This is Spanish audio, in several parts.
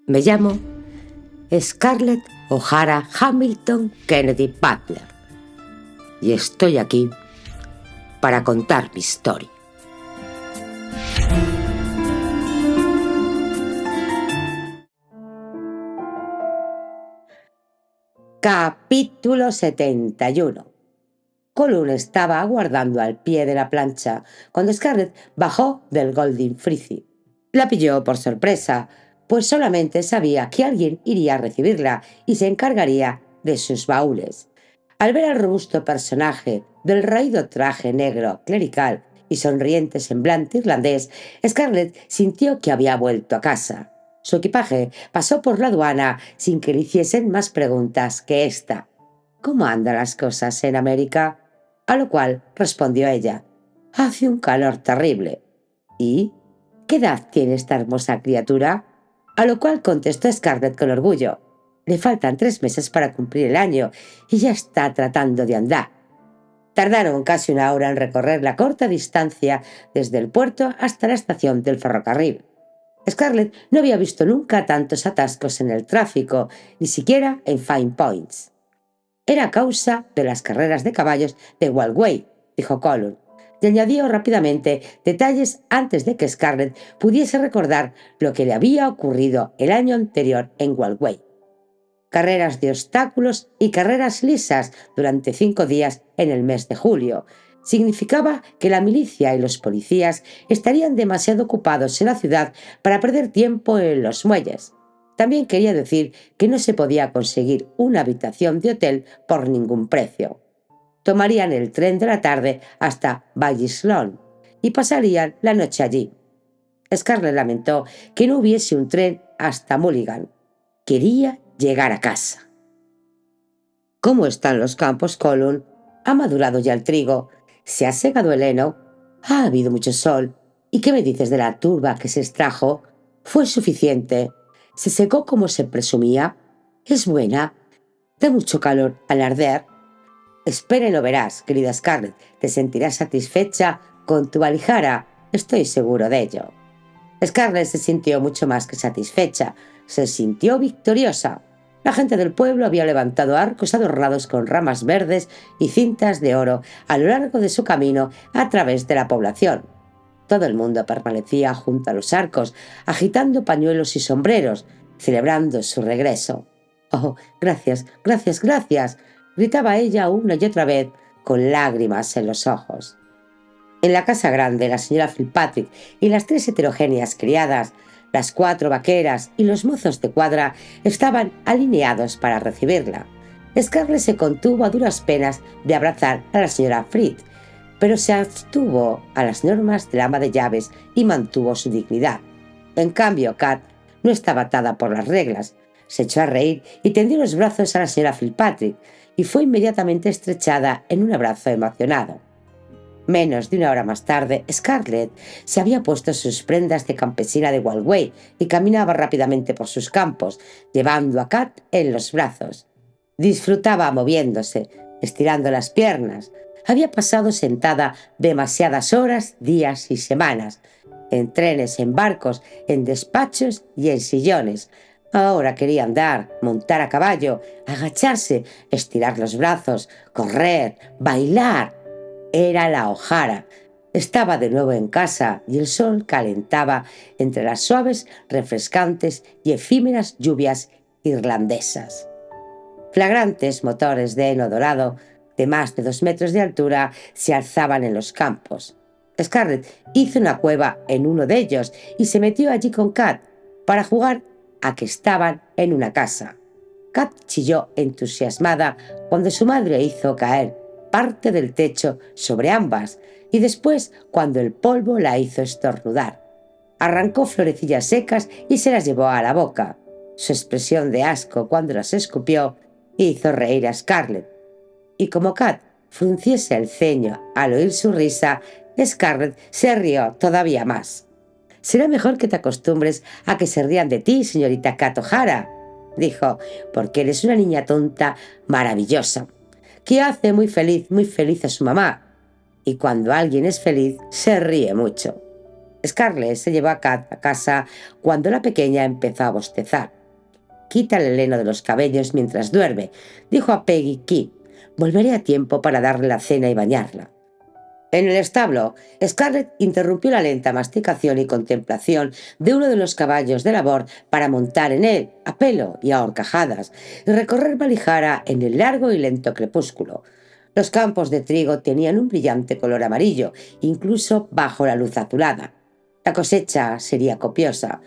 Me llamo Scarlett O'Hara Hamilton Kennedy Butler y estoy aquí para contar mi historia. Capítulo 71. Colin estaba aguardando al pie de la plancha cuando Scarlett bajó del Golden Frizzy. La pilló por sorpresa, pues solamente sabía que alguien iría a recibirla y se encargaría de sus baúles. Al ver al robusto personaje del raído traje negro clerical y sonriente semblante irlandés, Scarlett sintió que había vuelto a casa. Su equipaje pasó por la aduana sin que le hiciesen más preguntas que esta: ¿cómo andan las cosas en América? A lo cual respondió ella: hace un calor terrible. ¿Y qué edad tiene esta hermosa criatura? A lo cual contestó Scarlett con orgullo: le faltan 3 meses para cumplir el año y ya está tratando de andar. Tardaron casi una hora en recorrer la corta distancia desde el puerto hasta la estación del ferrocarril. Scarlett no había visto nunca tantos atascos en el tráfico, ni siquiera en Fine Points. Era a causa de las carreras de caballos de Galway, dijo Colin, y añadió rápidamente detalles antes de que Scarlett pudiese recordar lo que le había ocurrido el año anterior en Galway. Carreras de obstáculos y carreras lisas durante 5 días en el mes de julio. Significaba que la milicia y los policías estarían demasiado ocupados en la ciudad para perder tiempo en los muelles. También quería decir que no se podía conseguir una habitación de hotel por ningún precio. Tomarían el tren de la tarde hasta Ballyslone y pasarían la noche allí. Scarlett lamentó que no hubiese un tren hasta Mulligan. Quería llegar a casa. ¿Cómo están los campos, Colin? ¿Ha madurado ya el trigo? ¿Se ha secado el heno? ¿Ha habido mucho sol? ¿Y qué me dices de la turba que se extrajo? ¿Fue suficiente? ¿Se secó como se presumía? ¿Es buena? ¿Da mucho calor al arder? Espera y lo verás, querida Scarlett. Te sentirás satisfecha con tu valijara. Estoy seguro de ello. Scarlett se sintió mucho más que satisfecha. Se sintió victoriosa. La gente del pueblo había levantado arcos adornados con ramas verdes y cintas de oro a lo largo de su camino a través de la población. Todo el mundo permanecía junto a los arcos, agitando pañuelos y sombreros, celebrando su regreso. «Oh, gracias, gracias, gracias», gritaba ella una y otra vez, con lágrimas en los ojos. En la casa grande, la señora Fitzpatrick y las 3 heterogéneas criadas, las 4 vaqueras y los mozos de cuadra estaban alineados para recibirla. Scarlett se contuvo a duras penas de abrazar a la señora Fritz, pero se abstuvo a las normas del ama de llaves y mantuvo su dignidad. En cambio, Kat no estaba atada por las reglas. Se echó a reír y tendió los brazos a la señora Fitzpatrick y fue inmediatamente estrechada en un abrazo emocionado. Menos de una hora más tarde, Scarlett se había puesto sus prendas de campesina de Galway y caminaba rápidamente por sus campos, llevando a Kat en los brazos. Disfrutaba moviéndose, estirando las piernas. Había pasado sentada demasiadas horas, días y semanas, en trenes, en barcos, en despachos y en sillones. Ahora quería andar, montar a caballo, agacharse, estirar los brazos, correr, bailar. Era la O'Hara. Estaba de nuevo en casa y el sol calentaba entre las suaves, refrescantes y efímeras lluvias irlandesas. Flagrantes motores de heno dorado de más de 2 metros de altura se alzaban en los campos. Scarlett hizo una cueva en uno de ellos y se metió allí con Kat para jugar a que estaban en una casa. Kat chilló entusiasmada cuando su madre hizo caer parte del techo sobre ambas y después cuando el polvo la hizo estornudar. Arrancó florecillas secas y se las llevó a la boca. Su expresión de asco cuando las escupió hizo reír a Scarlett. Y como Kat frunciese el ceño al oír su risa, Scarlett se rió todavía más. «Será mejor que te acostumbres a que se rían de ti, señorita Kat O'Hara», dijo, «porque eres una niña tonta maravillosa, que hace muy feliz a su mamá. Y cuando alguien es feliz, se ríe mucho». Scarlett se llevó a Kat a casa cuando la pequeña empezó a bostezar. «Quítale el heno de los cabellos mientras duerme», dijo a Peggy Key. «Volveré a tiempo para darle la cena y bañarla». En el establo, Scarlett interrumpió la lenta masticación y contemplación de uno de los caballos de labor para montar en él, a pelo y a horcajadas, y recorrer Valijara en el largo y lento crepúsculo. Los campos de trigo tenían un brillante color amarillo, incluso bajo la luz azulada. La cosecha sería copiosa.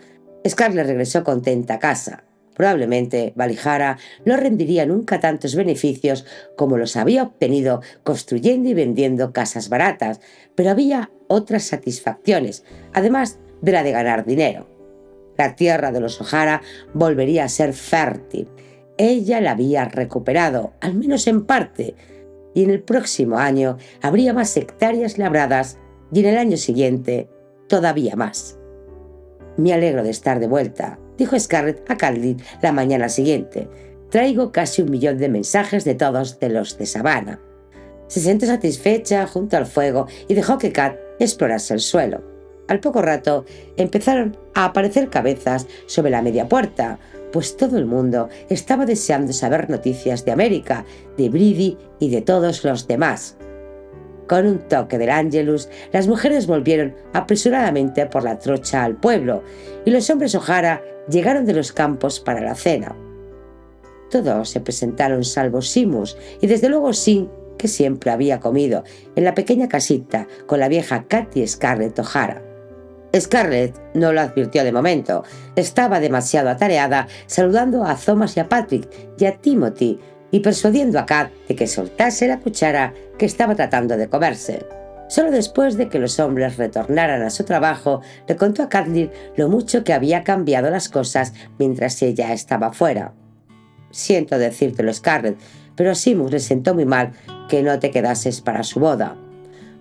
Scarlett regresó contenta a casa. Probablemente Valijara no rendiría nunca tantos beneficios como los había obtenido construyendo y vendiendo casas baratas, pero había otras satisfacciones, además de la de ganar dinero. La tierra de los O'Hara volvería a ser fértil. Ella la había recuperado, al menos en parte, y en el próximo año habría más hectáreas labradas y en el año siguiente todavía más. «Me alegro de estar de vuelta», dijo Scarlett a Catelyn la mañana siguiente. «Traigo casi 1 millón de mensajes de todos de los de Savannah». Se sentó satisfecha junto al fuego y dejó que Kat explorase el suelo. Al poco rato empezaron a aparecer cabezas sobre la media puerta, pues todo el mundo estaba deseando saber noticias de América, de Brady y de todos los demás. Con un toque del Angelus, las mujeres volvieron apresuradamente por la trocha al pueblo y los hombres O'Hara llegaron de los campos para la cena. Todos se presentaron salvo Seamus y desde luego Sin, que siempre había comido en la pequeña casita con la vieja Katy Scarlett O'Hara. Scarlett no lo advirtió de momento. Estaba demasiado atareada saludando a Thomas y a Patrick y a Timothy y persuadiendo a Kat de que soltase la cuchara que estaba tratando de comerse. Solo después de que los hombres retornaran a su trabajo, le contó a Catelyn lo mucho que había cambiado las cosas mientras ella estaba fuera. «Siento decírtelo, Scarlett, pero a Seamus le sentó muy mal que no te quedases para su boda.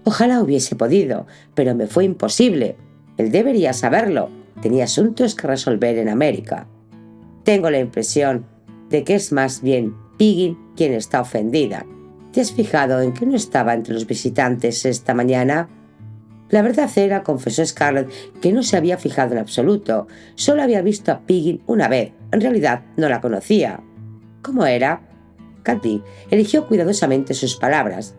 Ojalá hubiese podido, pero me fue imposible. Él debería saberlo. Tenía asuntos que resolver en América. Tengo la impresión de que es más bien Piggin quien está ofendida. ¿Te has fijado en que no estaba entre los visitantes esta mañana?» La verdad era, confesó Scarlett, que no se había fijado en absoluto. Solo había visto a Piggin una vez. En realidad no la conocía. ¿Cómo era? Katy eligió cuidadosamente sus palabras.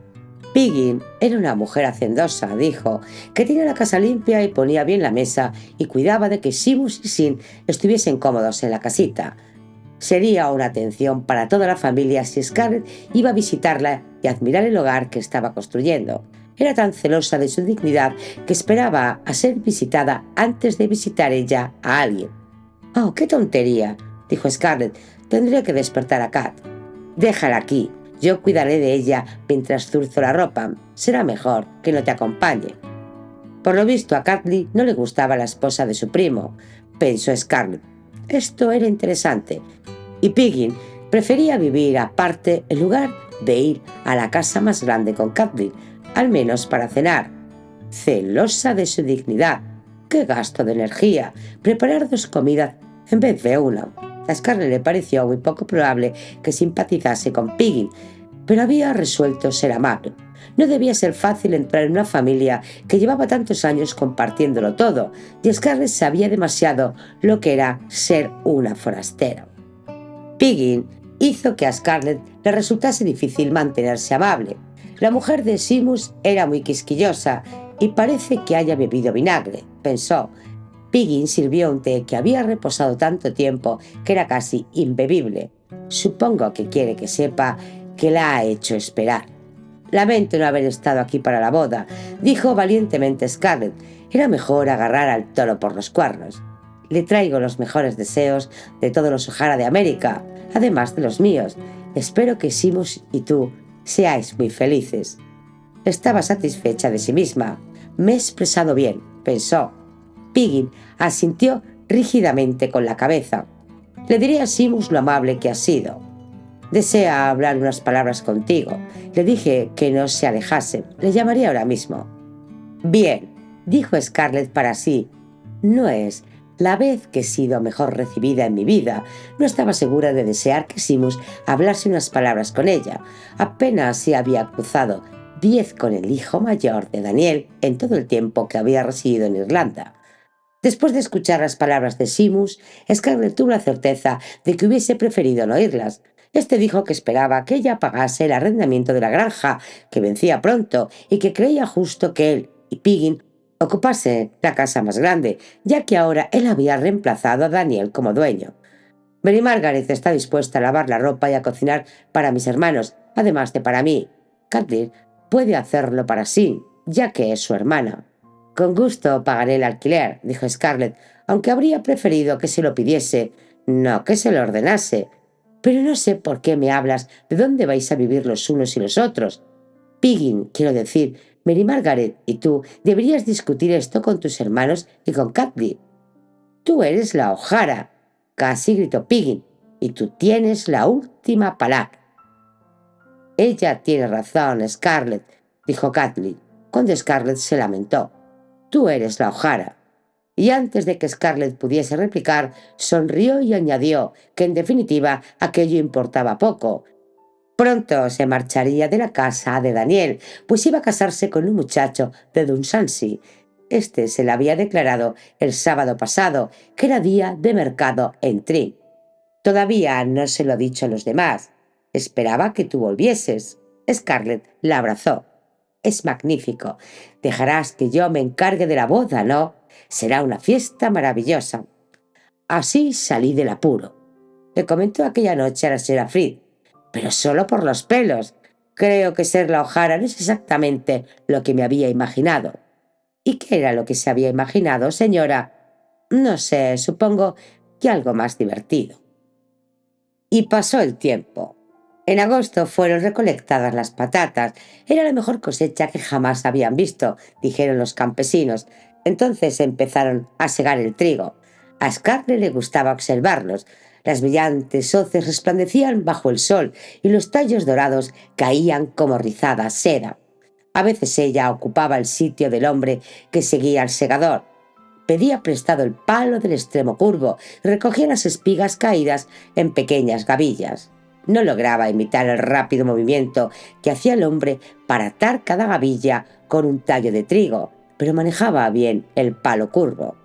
Piggin era una mujer hacendosa, dijo, que tenía la casa limpia y ponía bien la mesa y cuidaba de que Seamus y Sin estuviesen cómodos en la casita. Sería una atención para toda la familia si Scarlett iba a visitarla y admirar el hogar que estaba construyendo. Era tan celosa de su dignidad que esperaba a ser visitada antes de visitar ella a alguien. «Oh, qué tontería», dijo Scarlett. «Tendré que despertar a Kat». «Déjala aquí. Yo cuidaré de ella mientras zurzo la ropa. Será mejor que no te acompañe». Por lo visto a Catelyn no le gustaba la esposa de su primo, pensó Scarlett. Esto era interesante. Y Piggin prefería vivir aparte en lugar de ir a la casa más grande con Catelyn, al menos para cenar. Celosa de su dignidad. ¡Qué gasto de energía! Preparar 2 comidas en vez de una. A Scarlett le pareció muy poco probable que simpatizase con Piggin, pero había resuelto ser amable. No debía ser fácil entrar en una familia que llevaba tantos años compartiéndolo todo, y Scarlett sabía demasiado lo que era ser una forastera. Piggin hizo que a Scarlett le resultase difícil mantenerse amable. La mujer de Seamus era muy quisquillosa y parece que haya bebido vinagre, pensó. Piggin sirvió un té que había reposado tanto tiempo que era casi imbebible. Supongo que quiere que sepa que la ha hecho esperar. «Lamento no haber estado aquí para la boda», dijo valientemente Scarlett. «Era mejor agarrar al toro por los cuernos. Le traigo los mejores deseos de todos los O'Hara de América, además de los míos. Espero que Seamus y tú seáis muy felices». Estaba satisfecha de sí misma. «Me he expresado bien», pensó. Piggin asintió rígidamente con la cabeza. «Le diré a Seamus lo amable que has sido. Desea hablar unas palabras contigo. Le dije que no se alejase. Le llamaré ahora mismo». «Bien», dijo Scarlett para sí. «No es la vez que he sido mejor recibida en mi vida». No estaba segura de desear que Seamus hablase unas palabras con ella. Apenas se había cruzado 10 con el hijo mayor de Daniel en todo el tiempo que había residido en Irlanda. Después de escuchar las palabras de Seamus, Scarlett tuvo la certeza de que hubiese preferido no oírlas. Este dijo que esperaba que ella pagase el arrendamiento de la granja, que vencía pronto, y que creía justo que él y Piggin ocupasen la casa más grande, ya que ahora él había reemplazado a Daniel como dueño. Mary Margaret está dispuesta a lavar la ropa y a cocinar para mis hermanos, además de para mí. Kathleen puede hacerlo para sí, ya que es su hermana. Con gusto pagaré el alquiler, dijo Scarlett, aunque habría preferido que se lo pidiese, no que se lo ordenase. Pero no sé por qué me hablas de dónde vais a vivir los unos y los otros. Piggin, quiero decir, Mary Margaret y tú deberías discutir esto con tus hermanos y con Kathleen. Tú eres la O'Hara, casi gritó Piggin, y tú tienes la última palabra. Ella tiene razón, Scarlett, dijo Kathleen, cuando Scarlett se lamentó. Tú eres la O'Hara. Y antes de que Scarlett pudiese replicar, sonrió y añadió que en definitiva aquello importaba poco. Pronto se marcharía de la casa de Daniel, pues iba a casarse con un muchacho de Dunsancy. Este se le había declarado el sábado pasado, que era día de mercado en Trim. Todavía no se lo he dicho a los demás. Esperaba que tú volvieses. Scarlett la abrazó. Es magnífico. Dejarás que yo me encargue de la boda, ¿no? Será una fiesta maravillosa. Así salí del apuro. Le comentó aquella noche a la señora Fried, pero solo por los pelos. Creo que ser la O'Hara no es exactamente lo que me había imaginado. ¿Y qué era lo que se había imaginado, señora? No sé, supongo que algo más divertido. Y pasó el tiempo. En agosto fueron recolectadas las patatas. Era la mejor cosecha que jamás habían visto, dijeron los campesinos. Entonces empezaron a segar el trigo. A Scarlett le gustaba observarlos. Las brillantes hoces resplandecían bajo el sol y los tallos dorados caían como rizada seda. A veces ella ocupaba el sitio del hombre que seguía al segador. Pedía prestado el palo del extremo curvo y recogía las espigas caídas en pequeñas gavillas. No lograba imitar el rápido movimiento que hacía el hombre para atar cada gavilla con un tallo de trigo, pero manejaba bien el palo curvo.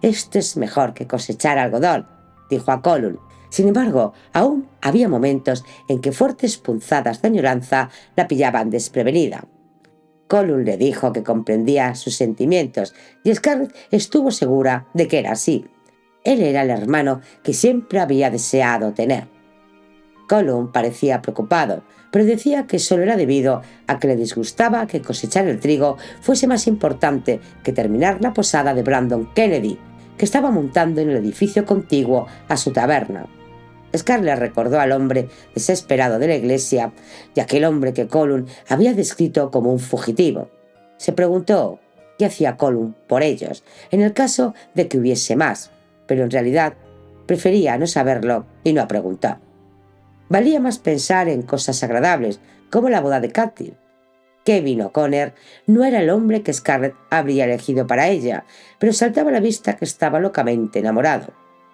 «Esto es mejor que cosechar algodón», dijo a Colum. Sin embargo, aún había momentos en que fuertes punzadas de añoranza la pillaban desprevenida. Colum le dijo que comprendía sus sentimientos y Scarlett estuvo segura de que era así. Él era el hermano que siempre había deseado tener. Colum parecía preocupado, pero decía que solo era debido a que le disgustaba que cosechar el trigo fuese más importante que terminar la posada de Brandon Kennedy, que estaba montando en el edificio contiguo a su taberna. Scarlett recordó al hombre desesperado de la iglesia y aquel hombre que Colum había descrito como un fugitivo. Se preguntó qué hacía Colum por ellos, en el caso de que hubiese más, pero en realidad prefería no saberlo y no preguntar. Valía más pensar en cosas agradables, como la boda de Kathleen. Kevin O'Connor no era el hombre que Scarlett habría elegido para ella, pero saltaba a la vista que estaba locamente enamorado.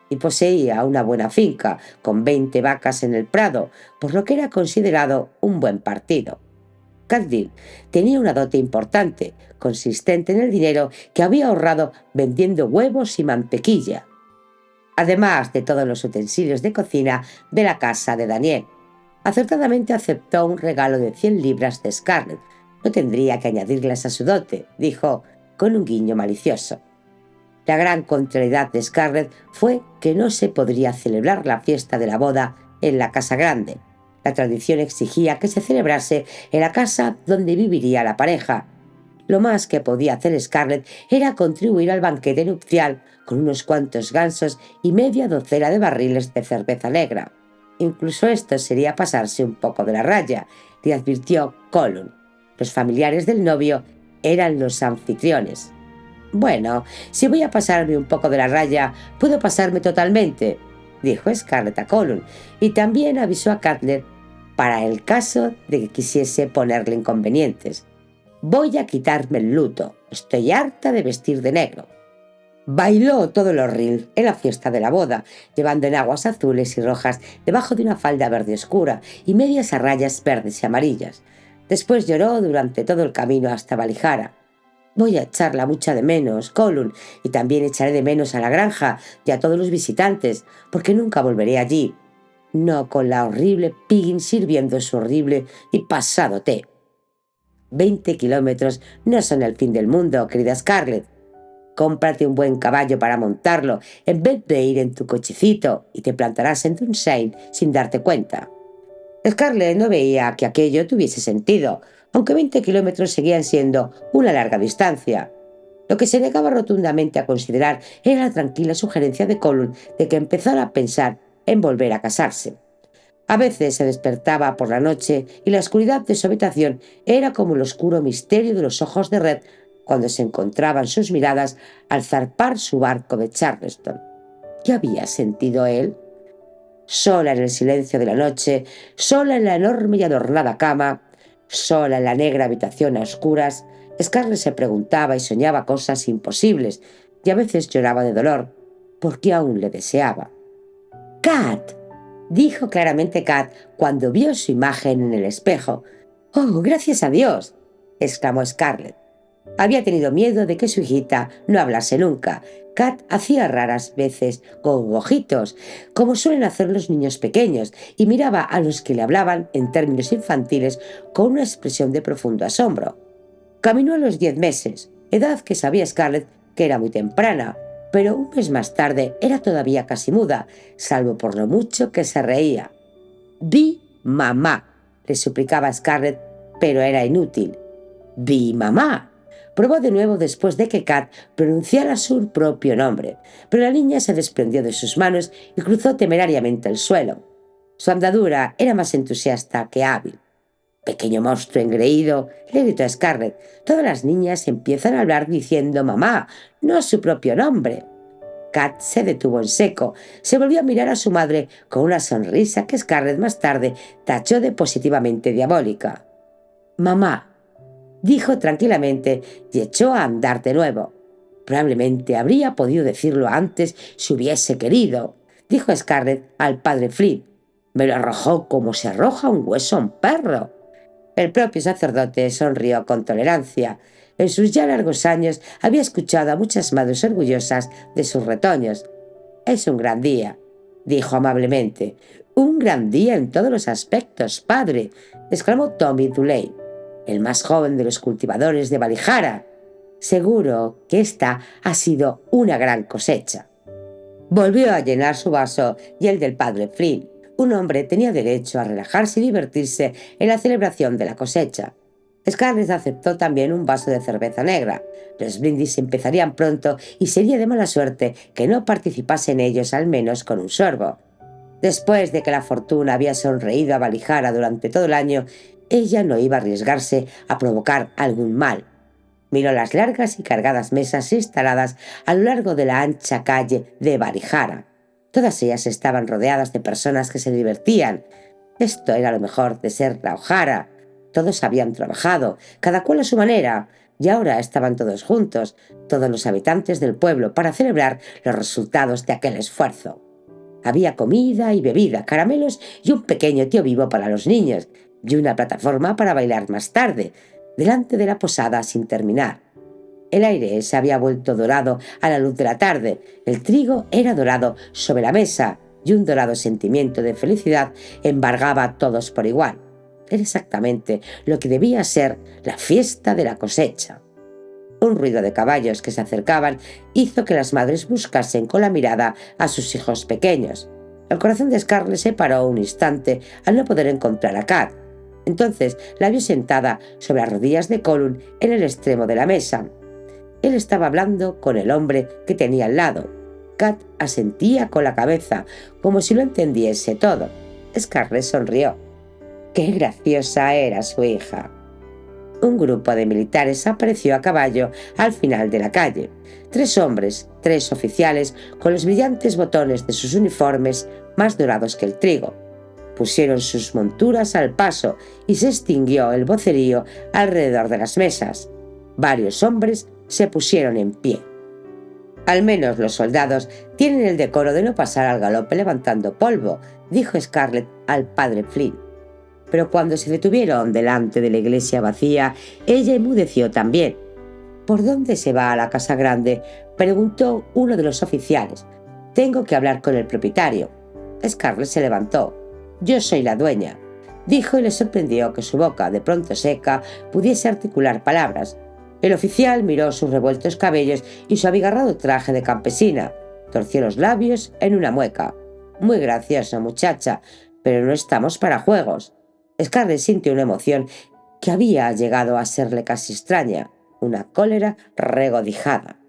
Y poseía una buena finca, con 20 vacas en el prado, por lo que era considerado un buen partido. Kathleen tenía una dote importante, consistente en el dinero que había ahorrado vendiendo huevos y mantequilla, además de todos los utensilios de cocina de la casa de Daniel. Acertadamente aceptó un regalo de 100 libras de Scarlett. No tendría que añadirlas a su dote, dijo con un guiño malicioso. La gran contrariedad de Scarlett fue que no se podría celebrar la fiesta de la boda en la casa grande. La tradición exigía que se celebrase en la casa donde viviría la pareja. Lo más que podía hacer Scarlett era contribuir al banquete nupcial con unos cuantos gansos y media docena de barriles de cerveza negra. Incluso esto sería pasarse un poco de la raya, le advirtió Colum. Los familiares del novio eran los anfitriones. «Bueno, si voy a pasarme un poco de la raya, puedo pasarme totalmente», dijo Scarlett a Colum, y también avisó a Kathleen para el caso de que quisiese ponerle inconvenientes. «Voy a quitarme el luto. Estoy harta de vestir de negro». Bailó todo el horril en la fiesta de la boda, llevando enaguas azules y rojas debajo de una falda verde oscura y medias a rayas verdes y amarillas. Después lloró durante todo el camino hasta Valijara. «Voy a echarla mucha de menos, Colum, y también echaré de menos a la granja y a todos los visitantes, porque nunca volveré allí. No con la horrible Piggin sirviendo su horrible y pasado té». 20 kilómetros no son el fin del mundo, querida Scarlett. Cómprate un buen caballo para montarlo, en vez de ir en tu cochecito, y te plantarás en Dunsane sin darte cuenta. Scarlett no veía que aquello tuviese sentido, aunque 20 kilómetros seguían siendo una larga distancia. Lo que se negaba rotundamente a considerar era la tranquila sugerencia de Colum de que empezara a pensar en volver a casarse. A veces se despertaba por la noche y la oscuridad de su habitación era como el oscuro misterio de los ojos de Red cuando se encontraban sus miradas al zarpar su barco de Charleston. ¿Qué había sentido él? Sola en el silencio de la noche, sola en la enorme y adornada cama, sola en la negra habitación a oscuras, Scarlett se preguntaba y soñaba cosas imposibles, y a veces lloraba de dolor, porque aún le deseaba. «Kat», dijo claramente Kat cuando vio su imagen en el espejo. «Oh, gracias a Dios», exclamó Scarlett. Había tenido miedo de que su hijita no hablase nunca. Kat hacía raras veces gongojitos, como suelen hacer los niños pequeños, y miraba a los que le hablaban en términos infantiles con una expresión de profundo asombro. Caminó a los 10 meses, edad que sabía Scarlett que era muy temprana, pero un mes más tarde era todavía casi muda, salvo por lo mucho que se reía. «Di mamá», le suplicaba Scarlett, pero era inútil. «Di mamá». Probó de nuevo después de que Kat pronunciara su propio nombre, pero la niña se desprendió de sus manos y cruzó temerariamente el suelo. Su andadura era más entusiasta que hábil. «Pequeño monstruo engreído», le gritó a Scarlett, «todas las niñas empiezan a hablar diciendo mamá, no su propio nombre». Kat se detuvo en seco, se volvió a mirar a su madre con una sonrisa que Scarlett más tarde tachó de positivamente diabólica. «Mamá», dijo tranquilamente y echó a andar de nuevo. «Probablemente habría podido decirlo antes si hubiese querido», dijo Scarlett al padre Flynn. «Me lo arrojó como se arroja un hueso a un perro». El propio sacerdote sonrió con tolerancia. En sus ya largos años había escuchado a muchas madres orgullosas de sus retoños. «Es un gran día», dijo amablemente. «Un gran día en todos los aspectos, padre», exclamó Tommy Dulane, el más joven de los cultivadores de Valijara. «Seguro que esta ha sido una gran cosecha». Volvió a llenar su vaso y el del padre Flynn. Un hombre tenía derecho a relajarse y divertirse en la celebración de la cosecha. Scarlett aceptó también un vaso de cerveza negra. Los brindis empezarían pronto y sería de mala suerte que no participase en ellos al menos con un sorbo. Después de que la fortuna había sonreído a Valijara durante todo el año, ella no iba a arriesgarse a provocar algún mal. Miró las largas y cargadas mesas instaladas a lo largo de la ancha calle de Valijara. Todas ellas estaban rodeadas de personas que se divertían. Esto era lo mejor de ser la O'Hara. Todos habían trabajado, cada cual a su manera, y ahora estaban todos juntos, todos los habitantes del pueblo, para celebrar los resultados de aquel esfuerzo. Había comida y bebida, caramelos y un pequeño tío vivo para los niños, y una plataforma para bailar más tarde, delante de la posada sin terminar. El aire se había vuelto dorado a la luz de la tarde, el trigo era dorado sobre la mesa, y un dorado sentimiento de felicidad embargaba a todos por igual. Era exactamente lo que debía ser la fiesta de la cosecha. Un ruido de caballos que se acercaban hizo que las madres buscasen con la mirada a sus hijos pequeños. El corazón de Scarlett se paró un instante al no poder encontrar a Kat. Entonces la vio sentada sobre las rodillas de Colum en el extremo de la mesa. Él estaba hablando con el hombre que tenía al lado. Kat asentía con la cabeza, como si lo entendiese todo. Scarlett sonrió. ¡Qué graciosa era su hija! Un grupo de militares apareció a caballo al final de la calle. 3 hombres, 3 oficiales, con los brillantes botones de sus uniformes más dorados que el trigo. Pusieron sus monturas al paso y se extinguió el vocerío alrededor de las mesas. Varios hombres se pusieron en pie. «Al menos los soldados tienen el decoro de no pasar al galope levantando polvo», dijo Scarlett al padre Flynn. pero cuando se detuvieron delante de la iglesia vacía, ella enmudeció también. «¿Por dónde se va a la casa grande?», preguntó uno de los oficiales. «Tengo que hablar con el propietario». Scarlett se levantó. «Yo soy la dueña», dijo, y le sorprendió que su boca, de pronto seca, pudiese articular palabras. El oficial miró sus revueltos cabellos y su abigarrado traje de campesina. Torció los labios en una mueca. «Muy graciosa, muchacha, pero no estamos para juegos». Scarlett sintió una emoción que había llegado a serle casi extraña, una cólera regocijada.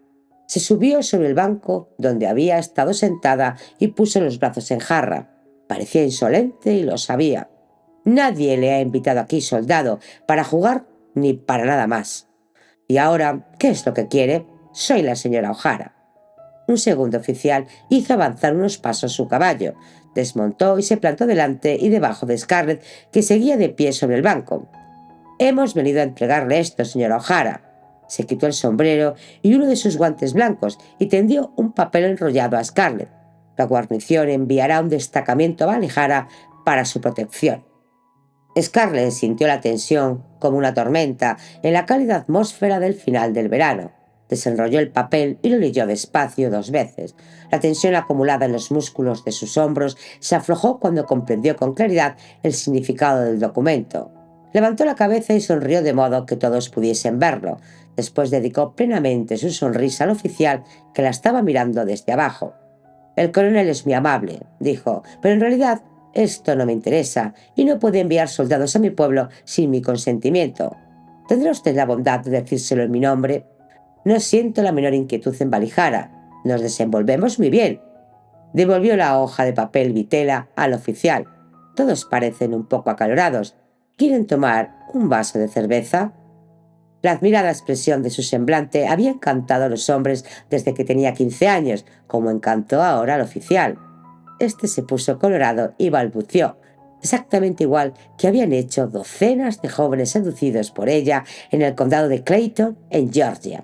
Se subió sobre el banco donde había estado sentada y puso los brazos en jarra. Parecía insolente y lo sabía. «Nadie le ha invitado aquí, soldado, para jugar ni para nada más. Y ahora, ¿qué es lo que quiere? Soy la señora O'Hara». Un segundo oficial hizo avanzar unos pasos su caballo, desmontó y se plantó delante y debajo de Scarlett, que seguía de pie sobre el banco. «Hemos venido a entregarle esto, señora O'Hara». Se quitó el sombrero y uno de sus guantes blancos y tendió un papel enrollado a Scarlett. «La guarnición enviará un destacamento a Valhalla para su protección». Scarlett sintió la tensión como una tormenta en la cálida atmósfera del final del verano. Desenrolló el papel y lo leyó despacio 2 veces. La tensión acumulada en los músculos de sus hombros se aflojó cuando comprendió con claridad el significado del documento. Levantó la cabeza y sonrió de modo que todos pudiesen verlo. Después dedicó plenamente su sonrisa al oficial, que la estaba mirando desde abajo. «El coronel es muy amable», dijo, «pero en realidad esto no me interesa y no puede enviar soldados a mi pueblo sin mi consentimiento. ¿Tendrá usted la bondad de decírselo en mi nombre? No siento la menor inquietud en Valhalla. Nos desenvolvemos muy bien». Devolvió la hoja de papel vitela al oficial. «Todos parecen un poco acalorados. ¿Quieren tomar un vaso de cerveza?». La admirada expresión de su semblante había encantado a los hombres desde que tenía 15 años, como encantó ahora al oficial. Este se puso colorado y balbució, exactamente igual que habían hecho docenas de jóvenes seducidos por ella en el condado de Clayton, en Georgia.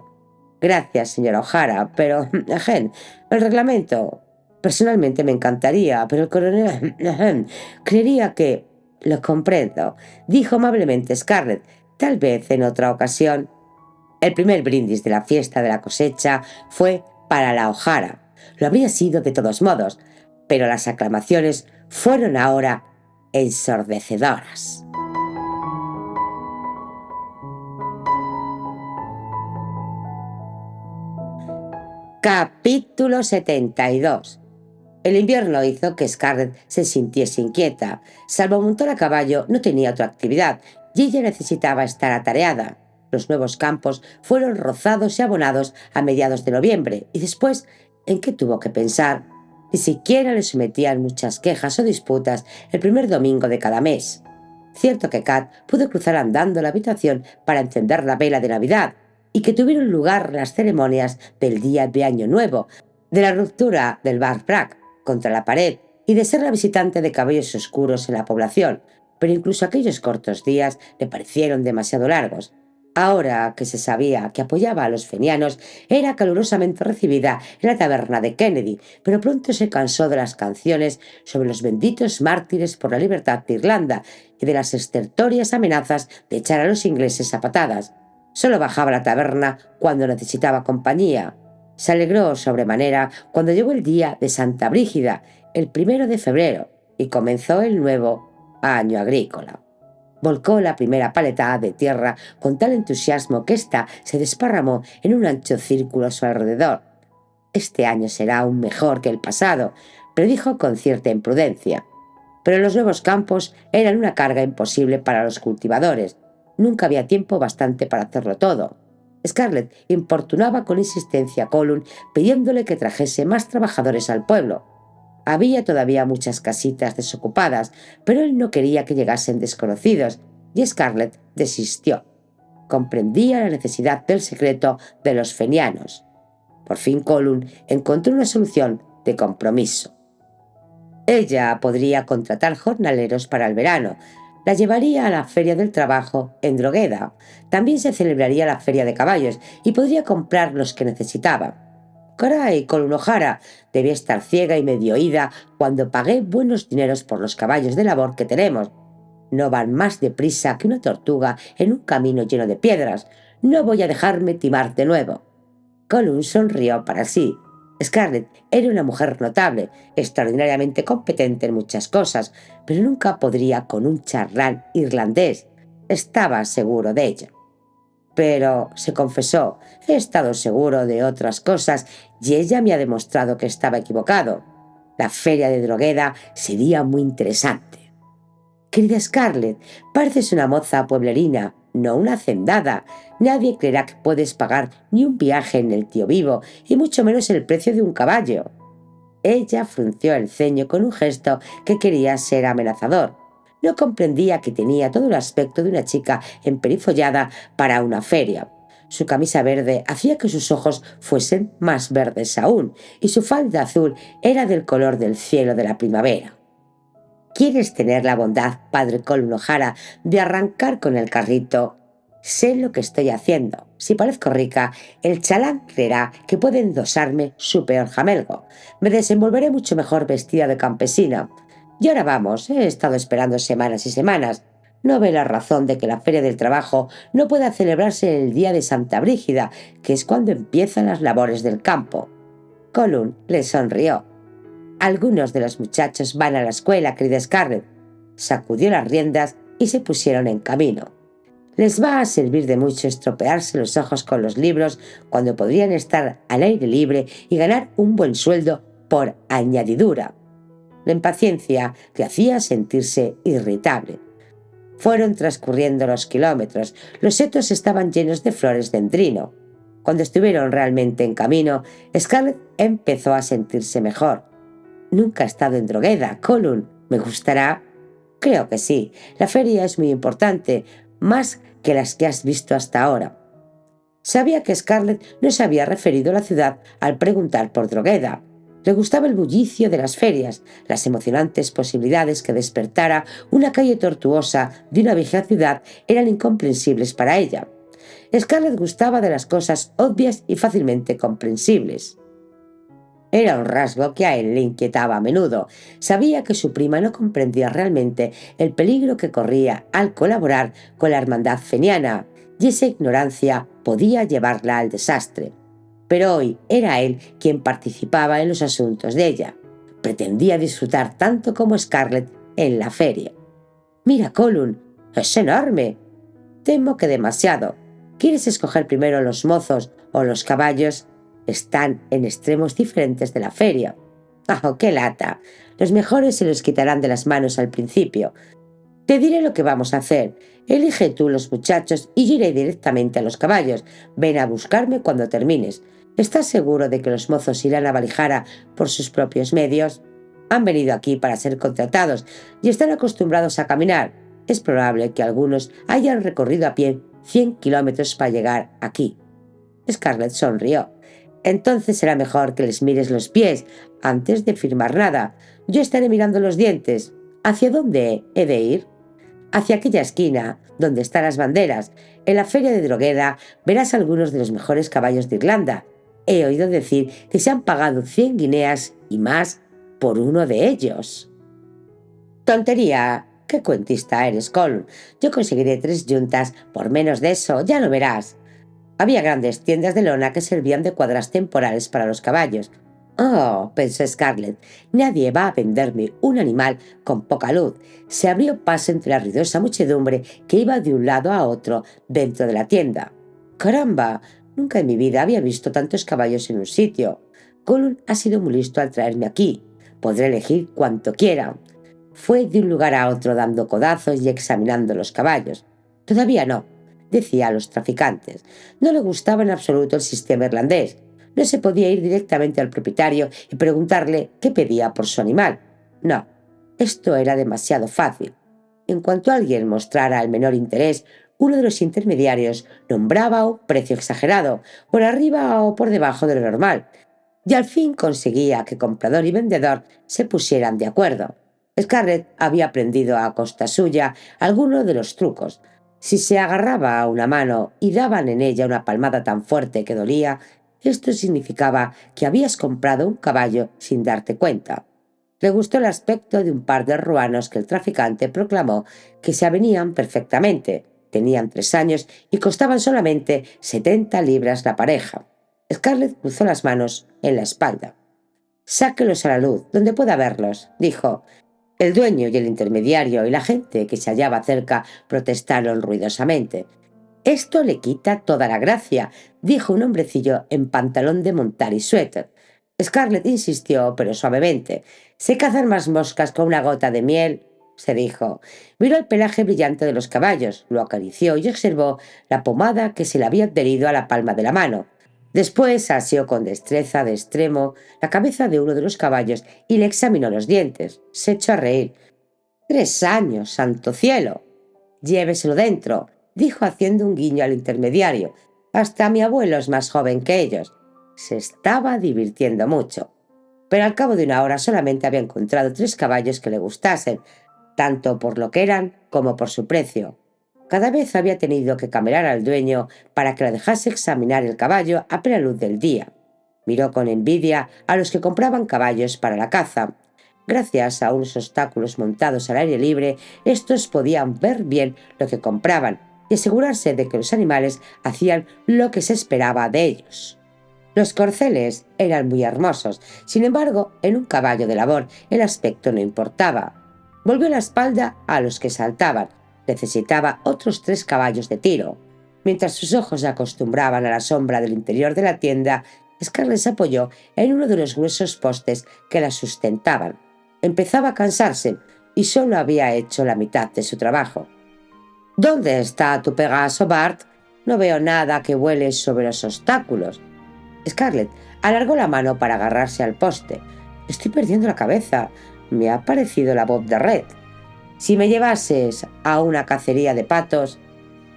«Gracias, señora O'Hara, pero, el reglamento. Personalmente me encantaría, pero el coronel creería que...». «Lo comprendo», dijo amablemente Scarlett. «Tal vez en otra ocasión». El primer brindis de la fiesta de la cosecha fue para la O'Hara. Lo habría sido de todos modos, pero las aclamaciones fueron ahora ensordecedoras. Capítulo 72. El invierno hizo que Scarlett se sintiese inquieta. Salvo montar a caballo, no tenía otra actividad, y ella necesitaba estar atareada. Los nuevos campos fueron rozados y abonados a mediados de noviembre, y después, ¿en qué tuvo que pensar? Ni siquiera le sometían muchas quejas o disputas el primer domingo de cada mes. Cierto que Kat pudo cruzar andando la habitación para encender la vela de Navidad, y que tuvieron lugar las ceremonias del día de Año Nuevo, de la ruptura del Bar Bragg contra la pared y de ser la visitante de cabellos oscuros en la población, pero incluso aquellos cortos días le parecieron demasiado largos. Ahora que se sabía que apoyaba a los fenianos, era calurosamente recibida en la taberna de Kennedy, pero pronto se cansó de las canciones sobre los benditos mártires por la libertad de Irlanda y de las estertóreas amenazas de echar a los ingleses a patadas. Solo bajaba a la taberna cuando necesitaba compañía. Se alegró sobremanera cuando llegó el día de Santa Brígida, el 1 de febrero, y comenzó el nuevo año agrícola. Volcó la primera paletada de tierra con tal entusiasmo que ésta se desparramó en un ancho círculo a su alrededor. «Este año será aún mejor que el pasado», predijo con cierta imprudencia. Pero los nuevos campos eran una carga imposible para los cultivadores. Nunca había tiempo bastante para hacerlo todo. Scarlett importunaba con insistencia a Colum, pidiéndole que trajese más trabajadores al pueblo. Había todavía muchas casitas desocupadas, pero él no quería que llegasen desconocidos, y Scarlett desistió. Comprendía la necesidad del secreto de los fenianos. Por fin Colum encontró una solución de compromiso. Ella podría contratar jornaleros para el verano. La llevaría a la feria del trabajo en Drogheda. También se celebraría la feria de caballos y podría comprar los que necesitaba. «Caray, Colum O'Hara, debí estar ciega y medio oída cuando pagué buenos dineros por los caballos de labor que tenemos». No van más deprisa que una tortuga en un camino lleno de piedras. No voy a dejarme timar de nuevo. Colum sonrió para sí. Scarlett era una mujer notable, extraordinariamente competente en muchas cosas, pero nunca podría con un charlán irlandés. Estaba seguro de ello. Pero, se confesó, he estado seguro de otras cosas y ella me ha demostrado que estaba equivocado. La feria de Drogheda sería muy interesante. Querida Scarlett, pareces una moza pueblerina, no una hacendada. Nadie creerá que puedes pagar ni un viaje en el Tío Vivo, y mucho menos el precio de un caballo. Ella frunció el ceño con un gesto que quería ser amenazador. No comprendía que tenía todo el aspecto de una chica emperifollada para una feria. Su camisa verde hacía que sus ojos fuesen más verdes aún, y su falda azul era del color del cielo de la primavera. ¿Quieres tener la bondad, padre Colum O'Hara, de arrancar con el carrito? Sé lo que estoy haciendo. Si parezco rica, el chalán creerá que puede endosarme su peor jamelgo. Me desenvolveré mucho mejor vestida de campesina. Y ahora vamos, he estado esperando semanas y semanas. No ve la razón de que la Feria del Trabajo no pueda celebrarse en el día de Santa Brígida, que es cuando empiezan las labores del campo. Colum le sonrió. Algunos de los muchachos van a la escuela, querida Scarlett. Sacudió las riendas y se pusieron en camino. Les va a servir de mucho estropearse los ojos con los libros cuando podrían estar al aire libre y ganar un buen sueldo por añadidura. La impaciencia le hacía sentirse irritable. Fueron transcurriendo los kilómetros. Los setos estaban llenos de flores de endrino. Cuando estuvieron realmente en camino, Scarlett empezó a sentirse mejor. Nunca he estado en Drogheda, Colum. ¿Me gustará? Creo que sí. La feria es muy importante, más que las que has visto hasta ahora. Sabía que Scarlett no se había referido a la ciudad al preguntar por Drogheda. Le gustaba el bullicio de las ferias, las emocionantes posibilidades que despertara una calle tortuosa de una vieja ciudad eran incomprensibles para ella. Scarlett gustaba de las cosas obvias y fácilmente comprensibles. Era un rasgo que a él le inquietaba a menudo. Sabía que su prima no comprendía realmente el peligro que corría al colaborar con la hermandad feniana, y esa ignorancia podía llevarla al desastre. Pero hoy era él quien participaba en los asuntos de ella. Pretendía disfrutar tanto como Scarlett en la feria. «Mira, Colum, es enorme». «Temo que demasiado. ¿Quieres escoger primero los mozos o los caballos?» Están en extremos diferentes de la feria. ¡Oh, qué lata! Los mejores se los quitarán de las manos al principio. Te diré lo que vamos a hacer. Elige tú los muchachos y yo iré directamente a los caballos. Ven a buscarme cuando termines. ¿Estás seguro de que los mozos irán a Valijara por sus propios medios? Han venido aquí para ser contratados y están acostumbrados a caminar. Es probable que algunos hayan recorrido a pie 100 kilómetros para llegar aquí. Scarlett sonrió. Entonces será mejor que les mires los pies antes de firmar nada. Yo estaré mirando los dientes. ¿Hacia dónde he de ir? Hacia aquella esquina, donde están las banderas. En la feria de Drogheda verás algunos de los mejores caballos de Irlanda. He oído decir que se han pagado 100 guineas y más por uno de ellos. Tontería. ¿Qué cuentista eres, Colum? Yo conseguiré 3 yuntas por menos de eso, ya lo verás. Había grandes tiendas de lona que servían de cuadras temporales para los caballos. «Oh», pensó Scarlett, «nadie va a venderme un animal con poca luz». Se abrió paso entre la ruidosa muchedumbre que iba de un lado a otro dentro de la tienda. «Caramba, nunca en mi vida había visto tantos caballos en un sitio. Colum ha sido muy listo al traerme aquí. Podré elegir cuanto quiera». Fue de un lugar a otro dando codazos y examinando los caballos. «Todavía no», decía a los traficantes. No le gustaba en absoluto el sistema irlandés. No se podía ir directamente al propietario y preguntarle qué pedía por su animal. No, esto era demasiado fácil. En cuanto alguien mostrara el menor interés, uno de los intermediarios nombraba un precio exagerado, por arriba o por debajo de lo normal, y al fin conseguía que comprador y vendedor se pusieran de acuerdo. Scarlett había aprendido a costa suya algunos de los trucos. Si se agarraba a una mano y daban en ella una palmada tan fuerte que dolía, esto significaba que habías comprado un caballo sin darte cuenta. Le gustó el aspecto de un par de ruanos que el traficante proclamó que se avenían perfectamente. Tenían 3 años y costaban solamente 70 libras la pareja. Scarlett cruzó las manos en la espalda. «Sáquelos a la luz, donde pueda verlos», dijo. El dueño y el intermediario y la gente que se hallaba cerca protestaron ruidosamente. «Esto le quita toda la gracia», dijo un hombrecillo en pantalón de montar y suéter. Scarlett insistió, pero suavemente. «Se cazan más moscas con una gota de miel», se dijo. Miró el pelaje brillante de los caballos, lo acarició y observó la pomada que se le había adherido a la palma de la mano. Después asió con destreza de extremo la cabeza de uno de los caballos y le examinó los dientes. Se echó a reír. «3 años, santo cielo». «Lléveselo dentro», dijo haciendo un guiño al intermediario. «Hasta mi abuelo es más joven que ellos». Se estaba divirtiendo mucho. Pero al cabo de una hora solamente había encontrado 3 caballos que le gustasen, tanto por lo que eran como por su precio. Cada vez había tenido que camelar al dueño para que le dejase examinar el caballo a plena luz del día. Miró con envidia a los que compraban caballos para la caza. Gracias a unos obstáculos montados al aire libre, estos podían ver bien lo que compraban y asegurarse de que los animales hacían lo que se esperaba de ellos. Los corceles eran muy hermosos, sin embargo, en un caballo de labor el aspecto no importaba. Volvió la espalda a los que saltaban. Necesitaba otros 3 caballos de tiro. Mientras sus ojos se acostumbraban a la sombra del interior de la tienda, Scarlett se apoyó en uno de los gruesos postes que la sustentaban. Empezaba a cansarse y solo había hecho la mitad de su trabajo. «¿Dónde está tu Pegaso, Bart? No veo nada que vuele sobre los obstáculos». Scarlett alargó la mano para agarrarse al poste. «Estoy perdiendo la cabeza. Me ha parecido la voz de Red. Si me llevases a una cacería de patos».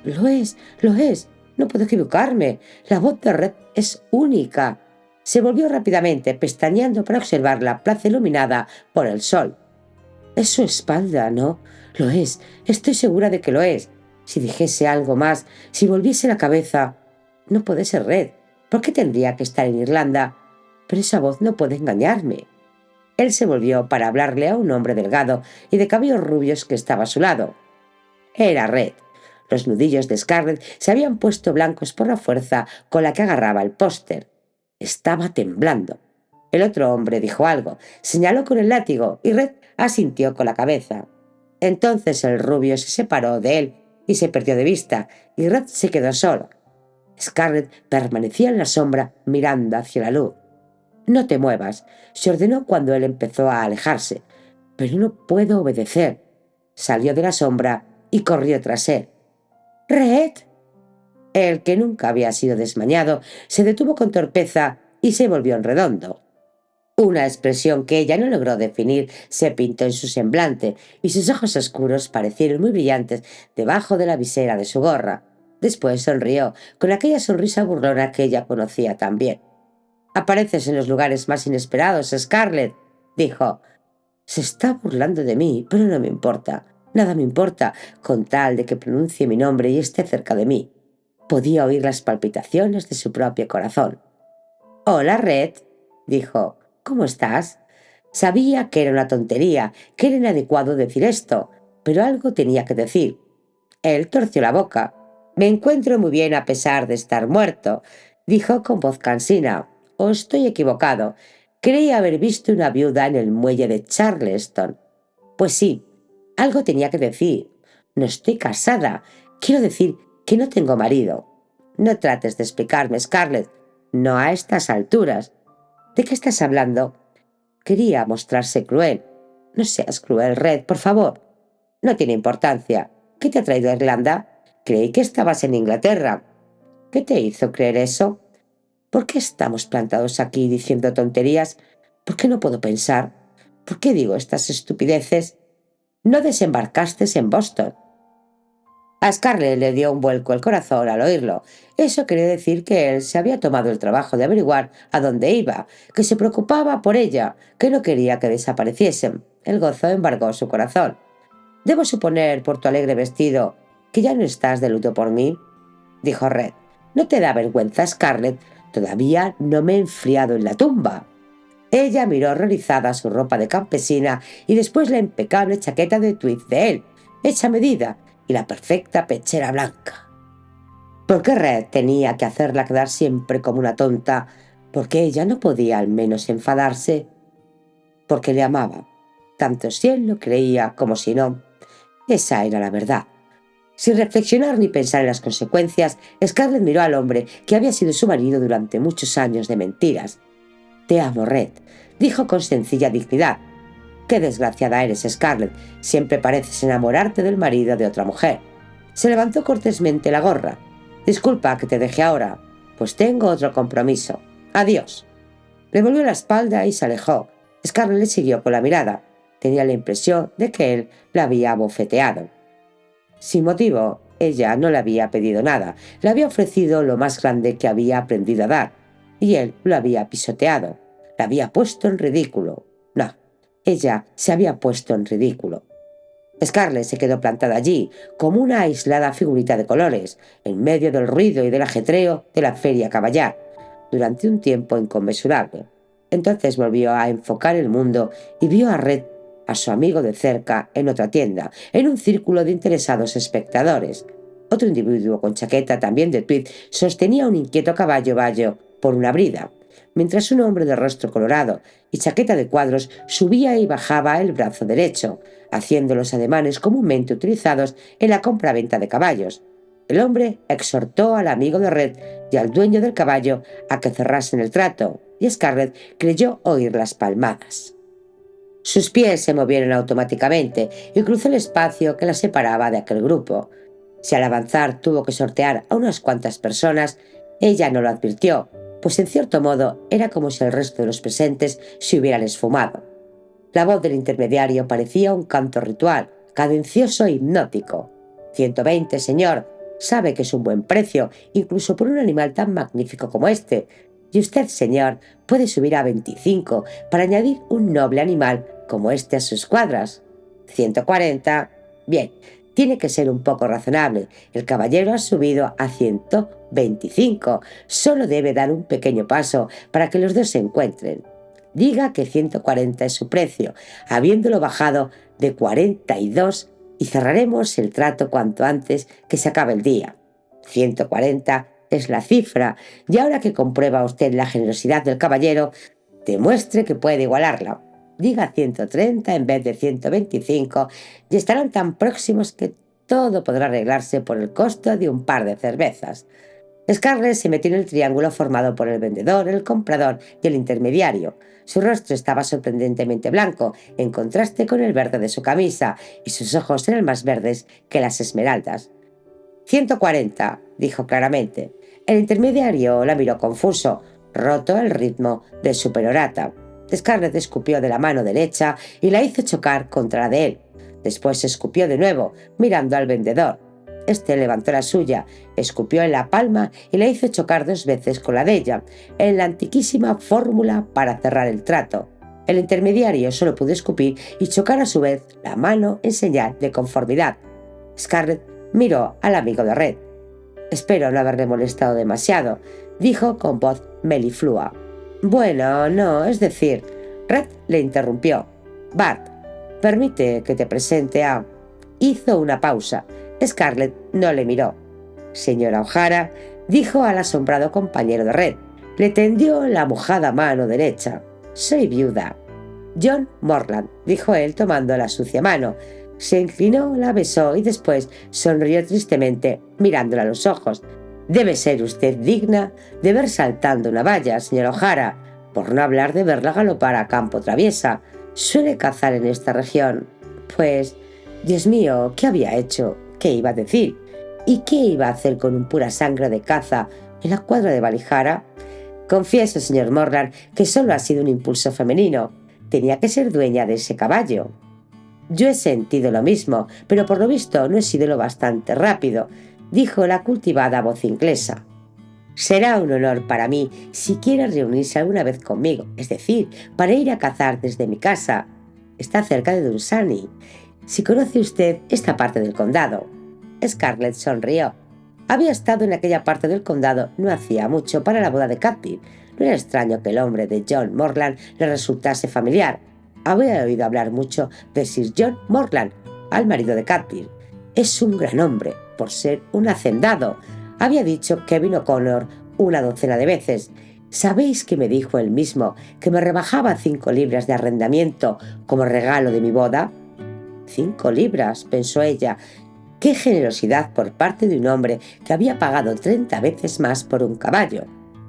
«Lo es, lo es. No puedo equivocarme. La voz de Red es única». Se volvió rápidamente, pestañeando para observar la plaza iluminada por el sol. «Es su espalda, ¿no? Lo es. Estoy segura de que lo es. Si dijese algo más, si volviese la cabeza... No puede ser Red. ¿Por qué tendría que estar en Irlanda? Pero esa voz no puede engañarme». Él se volvió para hablarle a un hombre delgado y de cabellos rubios que estaba a su lado. Era Red. Los nudillos de Scarlett se habían puesto blancos por la fuerza con la que agarraba el póster. Estaba temblando. El otro hombre dijo algo, señaló con el látigo y Red asintió con la cabeza. Entonces el rubio se separó de él y se perdió de vista, y Red se quedó solo. Scarlett permanecía en la sombra mirando hacia la luz. «No te muevas», se ordenó cuando él empezó a alejarse. «Pero no puedo obedecer». Salió de la sombra y corrió tras él. «¡Red!». El que nunca había sido desmañado se detuvo con torpeza y se volvió en redondo. Una expresión que ella no logró definir se pintó en su semblante y sus ojos oscuros parecieron muy brillantes debajo de la visera de su gorra. Después sonrió con aquella sonrisa burlona que ella conocía tan bien. «Apareces en los lugares más inesperados, Scarlett», dijo. «Se está burlando de mí, pero no me importa. Nada me importa, con tal de que pronuncie mi nombre y esté cerca de mí». Podía oír las palpitaciones de su propio corazón. «Hola, Red», dijo. «¿Cómo estás?». Sabía que era una tontería, que era inadecuado decir esto, pero algo tenía que decir. Él torció la boca. «Me encuentro muy bien a pesar de estar muerto», dijo con voz cansina. «¿O estoy equivocado? Creí haber visto una viuda en el muelle de Charleston». «Pues sí, algo tenía que decir. No estoy casada. Quiero decir que no tengo marido». «No trates de explicarme, Scarlett. No a estas alturas». «¿De qué estás hablando?». Quería mostrarse cruel. «No seas cruel, Red, por favor». «No tiene importancia. ¿Qué te ha traído a Irlanda? Creí que estabas en Inglaterra». «¿Qué te hizo creer eso?». «¿Por qué estamos plantados aquí diciendo tonterías? ¿Por qué no puedo pensar? ¿Por qué digo estas estupideces?». «No desembarcaste en Boston». A Scarlett le dio un vuelco el corazón al oírlo. Eso quería decir que él se había tomado el trabajo de averiguar a dónde iba, que se preocupaba por ella, que no quería que desapareciesen. El gozo embargó su corazón. «Debo suponer, por tu alegre vestido, que ya no estás de luto por mí», dijo Red. «¿No te da vergüenza, Scarlett? Todavía no me he enfriado en la tumba». Ella miró horrorizada su ropa de campesina y después la impecable chaqueta de tweed de él, hecha a medida, y la perfecta pechera blanca. ¿Por qué Red tenía que hacerla quedar siempre como una tonta? ¿Por qué ella no podía al menos enfadarse? Porque le amaba, tanto si él lo creía como si no. Esa era la verdad. Sin reflexionar ni pensar en las consecuencias, Scarlett miró al hombre que había sido su marido durante muchos años de mentiras. «Te amo, Red», dijo con sencilla dignidad. «Qué desgraciada eres, Scarlett. Siempre pareces enamorarte del marido de otra mujer». Se levantó cortésmente la gorra. «Disculpa que te deje ahora, pues tengo otro compromiso. Adiós». Le volvió la espalda y se alejó. Scarlett le siguió con la mirada. Tenía la impresión de que él la había abofeteado. Sin motivo, ella no le había pedido nada. Le había ofrecido lo más grande que había aprendido a dar, y él lo había pisoteado. La había puesto en ridículo. No, ella se había puesto en ridículo. Scarlett se quedó plantada allí, como una aislada figurita de colores, en medio del ruido y del ajetreo de la feria caballar, durante un tiempo inconmensurable. Entonces volvió a enfocar el mundo y vio a Red, a su amigo de cerca, en otra tienda, en un círculo de interesados espectadores. Otro individuo con chaqueta también de tweed sostenía un inquieto caballo bayo por una brida, mientras un hombre de rostro colorado y chaqueta de cuadros subía y bajaba el brazo derecho, haciendo los ademanes comúnmente utilizados en la compraventa de caballos. El hombre exhortó al amigo de Red y al dueño del caballo a que cerrasen el trato, y Scarlett creyó oír las palmadas. Sus pies se movieron automáticamente y cruzó el espacio que la separaba de aquel grupo. Si al avanzar tuvo que sortear a unas cuantas personas, ella no lo advirtió, pues en cierto modo era como si el resto de los presentes se hubieran esfumado. La voz del intermediario parecía un canto ritual, cadencioso e hipnótico. 120, señor. Sabe que es un buen precio, incluso por un animal tan magnífico como este. Y usted, señor, puede subir a 25 para añadir un noble animal como este a sus cuadras. 140. Bien, tiene que ser un poco razonable. El caballero ha subido a 125. Solo debe dar un pequeño paso para que los dos se encuentren. Diga que 140 es su precio, habiéndolo bajado de 42, y cerraremos el trato cuanto antes que se acabe el día. 140 es la cifra, y ahora que comprueba usted la generosidad del caballero, demuestre que puede igualarla. Diga 130 en vez de 125 y estarán tan próximos que todo podrá arreglarse por el costo de un par de cervezas. Scarlett se metió en el triángulo formado por el vendedor, el comprador y el intermediario. Su rostro estaba sorprendentemente blanco, en contraste con el verde de su camisa, y sus ojos eran más verdes que las esmeraldas. 140, dijo claramente. El intermediario la miró confuso, roto el ritmo de su perorata. Scarlett escupió de la mano derecha y la hizo chocar contra la de él. Después escupió de nuevo, mirando al vendedor. Este levantó la suya, escupió en la palma y la hizo chocar 2 veces con la de ella, en la antiquísima fórmula para cerrar el trato. El intermediario solo pudo escupir y chocar a su vez la mano en señal de conformidad. Scarlett miró al amigo de Red. «Espero no haberle molestado demasiado», dijo con voz meliflua. «Bueno, no, es decir», Red le interrumpió. «Bart, permite que te presente a...». Hizo una pausa. Scarlett no le miró. «Señora O'Hara», dijo al asombrado compañero de Red. Le tendió la mojada mano derecha. «Soy viuda». «John Morland», dijo él tomando la sucia mano. Se inclinó, la besó y después sonrió tristemente, mirándola a los ojos. «Debe ser usted digna de ver saltando una valla, señora O'Hara, por no hablar de verla galopar a campo traviesa. Suele cazar en esta región». Pues, Dios mío, ¿qué había hecho? ¿Qué iba a decir? ¿Y qué iba a hacer con un pura sangre de caza en la cuadra de Valijara? «Confieso, señor Morland, que solo ha sido un impulso femenino. Tenía que ser dueña de ese caballo». «Yo he sentido lo mismo, pero por lo visto no he sido lo bastante rápido», dijo la cultivada voz inglesa. «Será un honor para mí si quiere reunirse alguna vez conmigo, es decir, para ir a cazar desde mi casa. Está cerca de Dunsany. Si conoce usted esta parte del condado». Scarlett sonrió. Había estado en aquella parte del condado no hacía mucho para la boda de Cathy. No era extraño que el nombre de John Morland le resultase familiar. Había oído hablar mucho de Sir John Morland, al marido de Catherine. Es un gran hombre, por ser un hacendado, había dicho Kevin O'Connor una docena de veces. ¿Sabéis que me dijo él mismo que me rebajaba 5 libras de arrendamiento como regalo de mi boda? 5 libras, pensó ella. ¡Qué generosidad por parte de un hombre que había pagado 30 veces más por un caballo!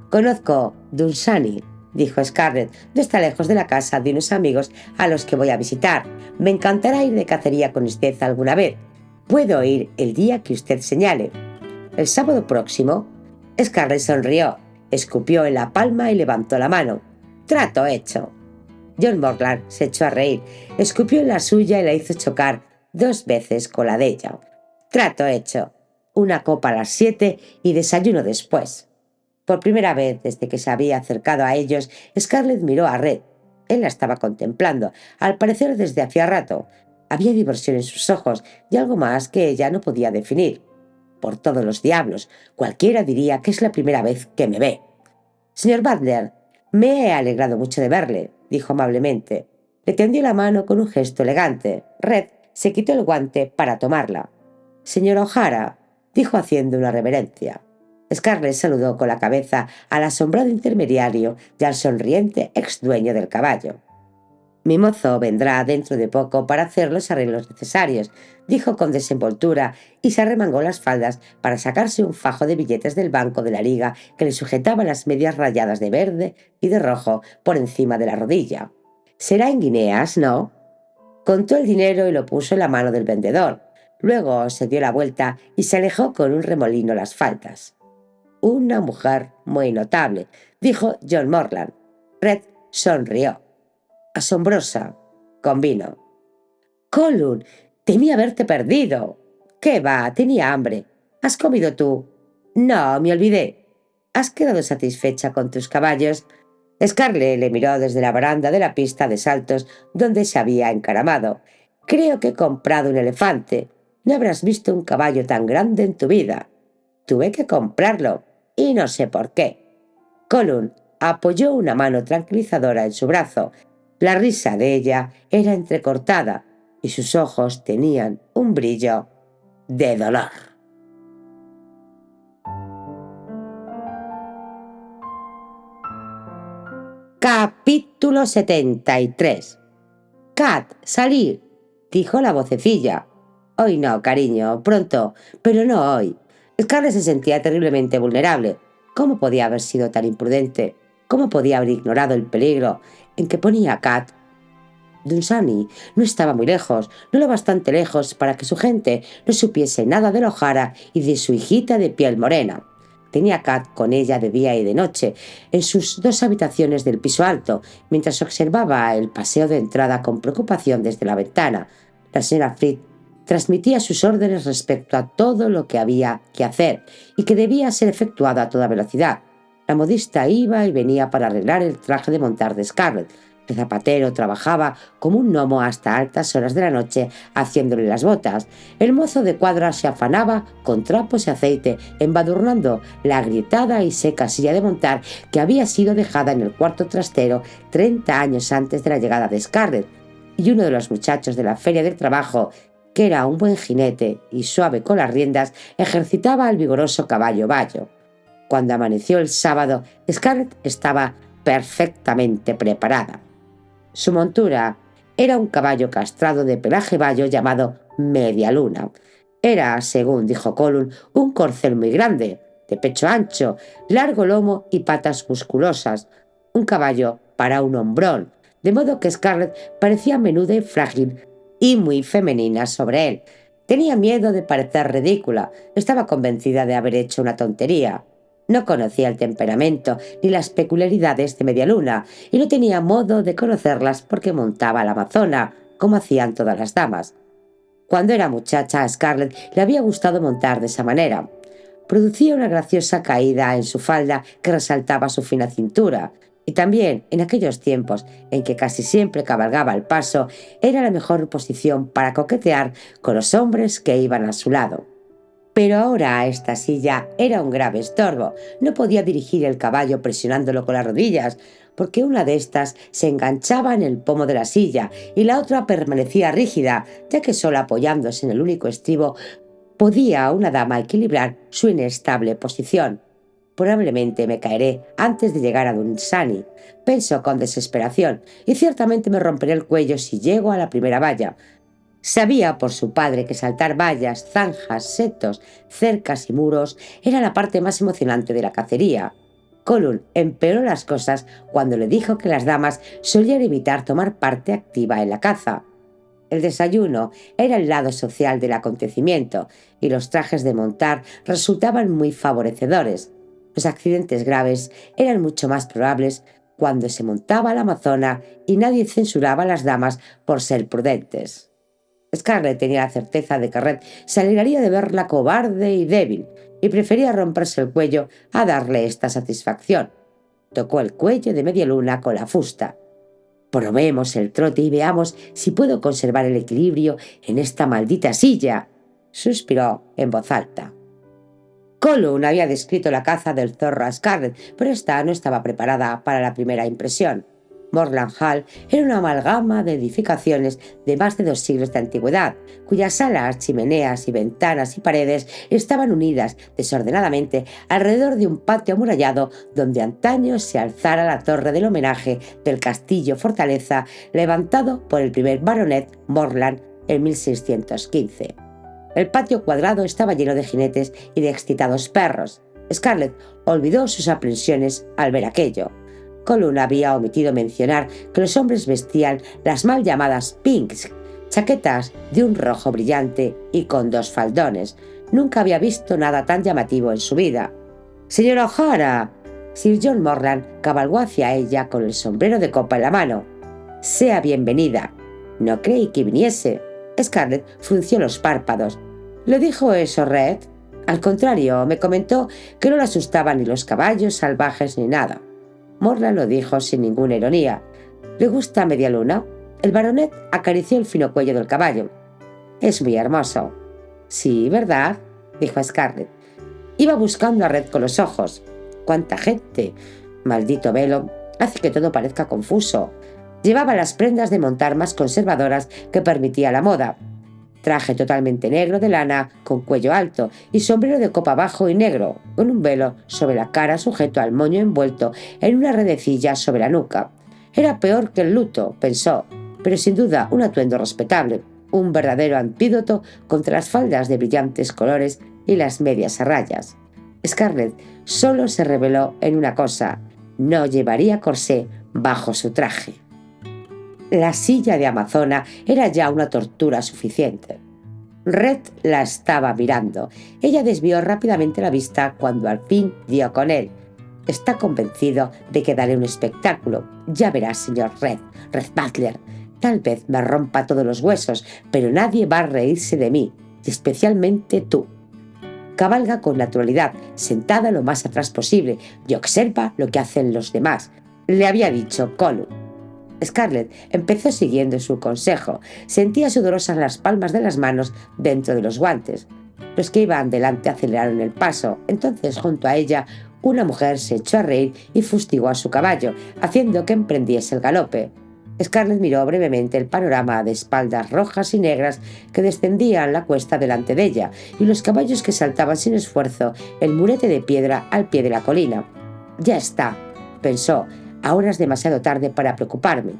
Conozco Dunsany, dijo Scarlett. No está lejos de la casa de unos amigos a los que voy a visitar. Me encantará ir de cacería con usted alguna vez. Puedo ir el día que usted señale. ¿El sábado próximo? Scarlett sonrió, escupió en la palma y levantó la mano. Trato hecho. John Morland se echó a reír, escupió en la suya y la hizo chocar 2 veces con la de ella. Trato hecho. Una copa a las 7 y desayuno después. Por primera vez desde que se había acercado a ellos, Scarlett miró a Red. Él la estaba contemplando, al parecer desde hacía rato. Había diversión en sus ojos y algo más que ella no podía definir. Por todos los diablos, cualquiera diría que es la primera vez que me ve. Señor Butler, me he alegrado mucho de verle, dijo amablemente. Le tendió la mano con un gesto elegante. Red se quitó el guante para tomarla. Señor O'Hara, dijo haciendo una reverencia. Scarlett saludó con la cabeza al asombrado intermediario y al sonriente ex dueño del caballo. Mi mozo vendrá dentro de poco para hacer los arreglos necesarios, dijo con desenvoltura y se arremangó las faldas para sacarse un fajo de billetes del banco de la liga que le sujetaba las medias rayadas de verde y de rojo por encima de la rodilla. «Será en guineas, ¿no?» Contó el dinero y lo puso en la mano del vendedor. Luego se dio la vuelta y se alejó con un remolino las faldas. «Una mujer muy notable», dijo John Morland. Red sonrió. «Asombrosa», convino. «Colum, temí haberte perdido». «¿Qué va? Tenía hambre». «¿Has comido tú?» «No, me olvidé». «¿Has quedado satisfecha con tus caballos?» Scarlett le miró desde la baranda de la pista de saltos donde se había encaramado. «Creo que he comprado un elefante. No habrás visto un caballo tan grande en tu vida». «Tuve que comprarlo, y no sé por qué». Colum apoyó una mano tranquilizadora en su brazo. La risa de ella era entrecortada y sus ojos tenían un brillo de dolor. Capítulo 73. «Cat, salir», dijo la vocecilla. «Hoy no, cariño, pronto, pero no hoy». Scarlett se sentía terriblemente vulnerable. ¿Cómo podía haber sido tan imprudente? ¿Cómo podía haber ignorado el peligro en que ponía a Cat? Dunsany no estaba muy lejos, no lo bastante lejos para que su gente no supiese nada de O'Hara y de su hijita de piel morena. Tenía a Cat con ella de día y de noche, en sus 2 habitaciones del piso alto, mientras observaba el paseo de entrada con preocupación desde la ventana. La señora Fripp transmitía sus órdenes respecto a todo lo que había que hacer y que debía ser efectuado a toda velocidad. La modista iba y venía para arreglar el traje de montar de Scarlett. El zapatero trabajaba como un gnomo hasta altas horas de la noche haciéndole las botas. El mozo de cuadra se afanaba con trapos y aceite embadurnando la agrietada y seca silla de montar que había sido dejada en el cuarto trastero 30 años antes de la llegada de Scarlett. Y uno de los muchachos de la feria del trabajo, que era un buen jinete y suave con las riendas, ejercitaba al vigoroso caballo bayo. Cuando amaneció el sábado, Scarlett estaba perfectamente preparada. Su montura era un caballo castrado de pelaje bayo llamado Media Luna. Era, según dijo Colum, un corcel muy grande, de pecho ancho, largo lomo y patas musculosas. Un caballo para un hombrón, de modo que Scarlett parecía menuda y frágil y muy femenina sobre él. Tenía miedo de parecer ridícula. Estaba convencida de haber hecho una tontería. No conocía el temperamento ni las peculiaridades de Media Luna y no tenía modo de conocerlas porque montaba a la amazona, como hacían todas las damas. Cuando era muchacha, a Scarlett le había gustado montar de esa manera. Producía una graciosa caída en su falda que resaltaba su fina cintura, y también, en aquellos tiempos en que casi siempre cabalgaba al paso, era la mejor posición para coquetear con los hombres que iban a su lado. Pero ahora esta silla era un grave estorbo. No podía dirigir el caballo presionándolo con las rodillas, porque una de estas se enganchaba en el pomo de la silla y la otra permanecía rígida, ya que solo apoyándose en el único estribo podía una dama equilibrar su inestable posición. Probablemente me caeré antes de llegar a Dunsany, pensó con desesperación, y ciertamente me romperé el cuello si llego a la primera valla. Sabía por su padre que saltar vallas, zanjas, setos, cercas y muros era la parte más emocionante de la cacería. Colum empeoró las cosas cuando le dijo que las damas solían evitar tomar parte activa en la caza. El desayuno era el lado social del acontecimiento y los trajes de montar resultaban muy favorecedores. Los accidentes graves eran mucho más probables cuando se montaba la amazona y nadie censuraba a las damas por ser prudentes. Scarlett tenía la certeza de que Red se alegraría de verla cobarde y débil, y prefería romperse el cuello a darle esta satisfacción. Tocó el cuello de Medialuna con la fusta. «Probemos el trote y veamos si puedo conservar el equilibrio en esta maldita silla», suspiró en voz alta. Colum había descrito la caza del zorro a Scarlett, pero ésta no estaba preparada para la primera impresión. Morland Hall era una amalgama de edificaciones de más de 2 siglos de antigüedad, cuyas salas, chimeneas y ventanas y paredes estaban unidas desordenadamente alrededor de un patio amurallado donde antaño se alzara la torre del homenaje del castillo-fortaleza levantado por el primer baronet Morland en 1615. El patio cuadrado estaba lleno de jinetes y de excitados perros. Scarlett olvidó sus aprensiones al ver aquello. Colum había omitido mencionar que los hombres vestían las mal llamadas pinks, chaquetas de un rojo brillante y con 2 faldones. Nunca había visto nada tan llamativo en su vida. «Señora O'Hara». Sir John Morland cabalgó hacia ella con el sombrero de copa en la mano. «Sea bienvenida». «No creí que viniese». Scarlett frunció los párpados. «¿Le dijo eso Red?» «Al contrario, me comentó que no le asustaban ni los caballos salvajes ni nada». Morland lo dijo sin ninguna ironía. «¿Le gusta Medialuna?» El baronet acarició el fino cuello del caballo. «Es muy hermoso». «Sí, ¿verdad?», dijo Scarlett. Iba buscando a Red con los ojos. «¿Cuánta gente? Maldito velo, hace que todo parezca confuso». Llevaba las prendas de montar más conservadoras que permitía la moda. Traje totalmente negro de lana con cuello alto y sombrero de copa bajo y negro, con un velo sobre la cara sujeto al moño envuelto en una redecilla sobre la nuca. Era peor que el luto, pensó, pero sin duda un atuendo respetable, un verdadero antídoto contra las faldas de brillantes colores y las medias a rayas. Scarlett solo se reveló en una cosa: no llevaría corsé bajo su traje. La silla de amazona era ya una tortura suficiente. Red la estaba mirando. Ella desvió rápidamente la vista cuando al fin dio con él. «Está convencido de que daré un espectáculo. Ya verá, señor Red Butler. Tal vez me rompa todos los huesos, pero nadie va a reírse de mí, y especialmente tú. Cabalga con naturalidad, sentada lo más atrás posible, y observa lo que hacen los demás», le había dicho Colum. Scarlett empezó siguiendo su consejo. Sentía sudorosas las palmas de las manos dentro de los guantes. Los que iban delante aceleraron el paso. Entonces, junto a ella, una mujer se echó a reír y fustigó a su caballo, haciendo que emprendiese el galope. Scarlett miró brevemente el panorama de espaldas rojas y negras que descendían la cuesta delante de ella y los caballos que saltaban sin esfuerzo el murete de piedra al pie de la colina. «Ya está», pensó. «Ahora es demasiado tarde para preocuparme».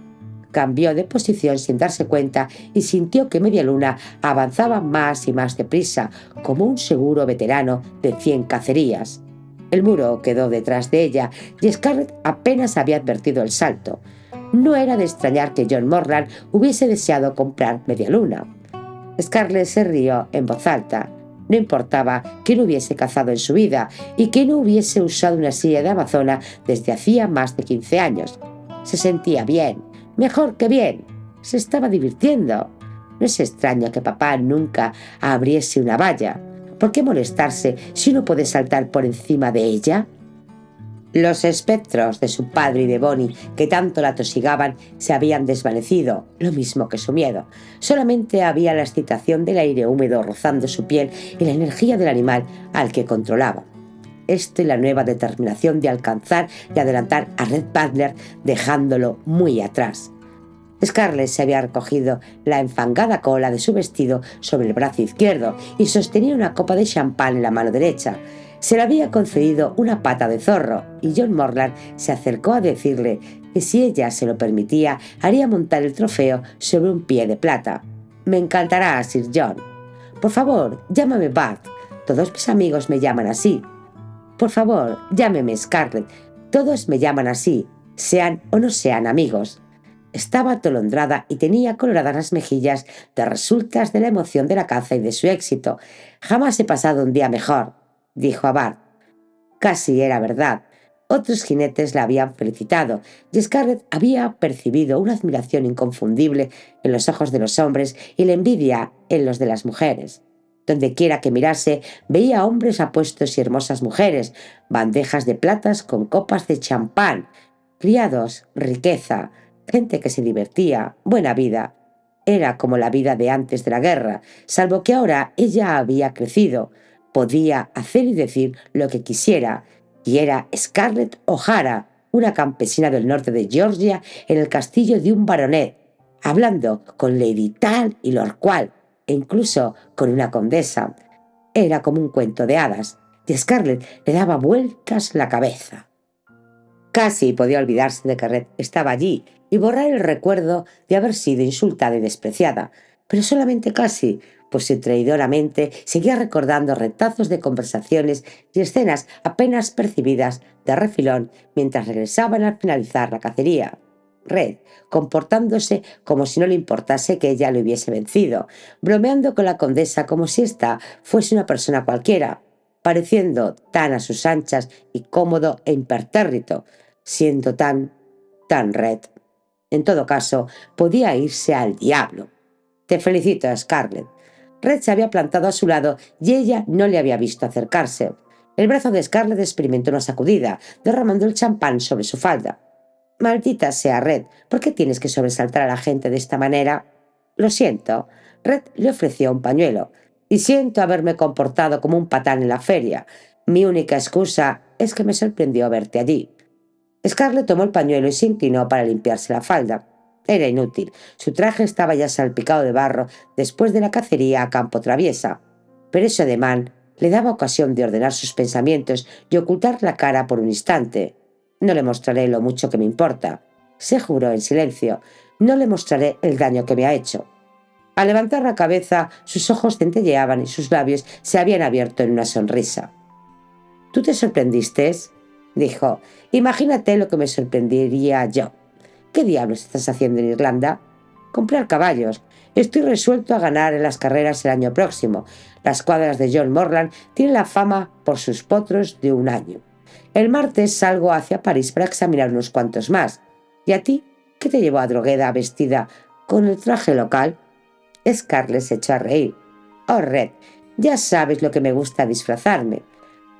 Cambió de posición sin darse cuenta y sintió que Medialuna avanzaba más y más deprisa, como un seguro veterano de 100 cacerías. El muro quedó detrás de ella y Scarlett apenas había advertido el salto. No era de extrañar que John Morland hubiese deseado comprar Medialuna. Scarlett se rió en voz alta. No importaba que no hubiese cazado en su vida y que no hubiese usado una silla de amazona desde hacía más de 15 años. Se sentía bien, mejor que bien. Se estaba divirtiendo. No es extraño que papá nunca abriese una valla. ¿Por qué molestarse si uno puede saltar por encima de ella? Los espectros de su padre y de Bonnie, que tanto la atosigaban, se habían desvanecido, lo mismo que su miedo. Solamente había la excitación del aire húmedo rozando su piel y la energía del animal al que controlaba. Esto y la nueva determinación de alcanzar y adelantar a Red Butler, dejándolo muy atrás. Scarlett se había recogido la enfangada cola de su vestido sobre el brazo izquierdo y sostenía una copa de champán en la mano derecha. Se le había concedido una pata de zorro y John Morland se acercó a decirle que si ella se lo permitía haría montar el trofeo sobre un pie de plata. «Me encantará, Sir John. Por favor, llámame Bart. Todos mis amigos me llaman así. Por favor, llámeme Scarlett. Todos me llaman así, sean o no sean amigos». Estaba atolondrada y tenía coloradas las mejillas de resultas de la emoción de la caza y de su éxito. «Jamás he pasado un día mejor», dijo a Bart. Casi era verdad. Otros jinetes la habían felicitado y Scarlett había percibido una admiración inconfundible en los ojos de los hombres y la envidia en los de las mujeres. Dondequiera que mirase, veía hombres apuestos y hermosas mujeres, bandejas de platas con copas de champán, criados, riqueza, gente que se divertía, buena vida. Era como la vida de antes de la guerra, salvo que ahora ella había crecido. Podía hacer y decir lo que quisiera, y era Scarlett O'Hara, una campesina del norte de Georgia, en el castillo de un baronet, hablando con Lady tal y Lord cual, e incluso con una condesa. Era como un cuento de hadas, y Scarlett le daba vueltas la cabeza. Casi podía olvidarse de que Red estaba allí y borrar el recuerdo de haber sido insultada y despreciada, pero solamente casi, pues su traidora mente seguía recordando retazos de conversaciones y escenas apenas percibidas de refilón mientras regresaban al finalizar la cacería. Red, comportándose como si no le importase que ella le hubiese vencido, bromeando con la condesa como si ésta fuese una persona cualquiera, pareciendo tan a sus anchas y cómodo e impertérrito, siendo tan Red. En todo caso, podía irse al diablo. «Te felicito, Scarlett». Red se había plantado a su lado y ella no le había visto acercarse. El brazo de Scarlett experimentó una sacudida, derramando el champán sobre su falda. «Maldita sea, Red, ¿por qué tienes que sobresaltar a la gente de esta manera?» «Lo siento». Red le ofreció un pañuelo. «Y siento haberme comportado como un patán en la feria. Mi única excusa es que me sorprendió verte allí». Scarlett tomó el pañuelo y se inclinó para limpiarse la falda. Era inútil. Su traje estaba ya salpicado de barro después de la cacería a campo traviesa. Pero ese ademán le daba ocasión de ordenar sus pensamientos y ocultar la cara por un instante. «No le mostraré lo mucho que me importa», se juró en silencio. «No le mostraré el daño que me ha hecho». Al levantar la cabeza, sus ojos centelleaban y sus labios se habían abierto en una sonrisa. «¿Tú te sorprendiste?», dijo. «Imagínate lo que me sorprendería yo». «¿Qué diablos estás haciendo en Irlanda?» «Comprar caballos. Estoy resuelto a ganar en las carreras el año próximo. Las cuadras de John Morland tienen la fama por sus potros de un año. El martes salgo hacia París para examinar unos cuantos más. ¿Y a ti? ¿Qué te llevó a Drogheda vestida con el traje local?» Scarlett se echó a reír. «Oh, Red, ya sabes lo que me gusta disfrazarme.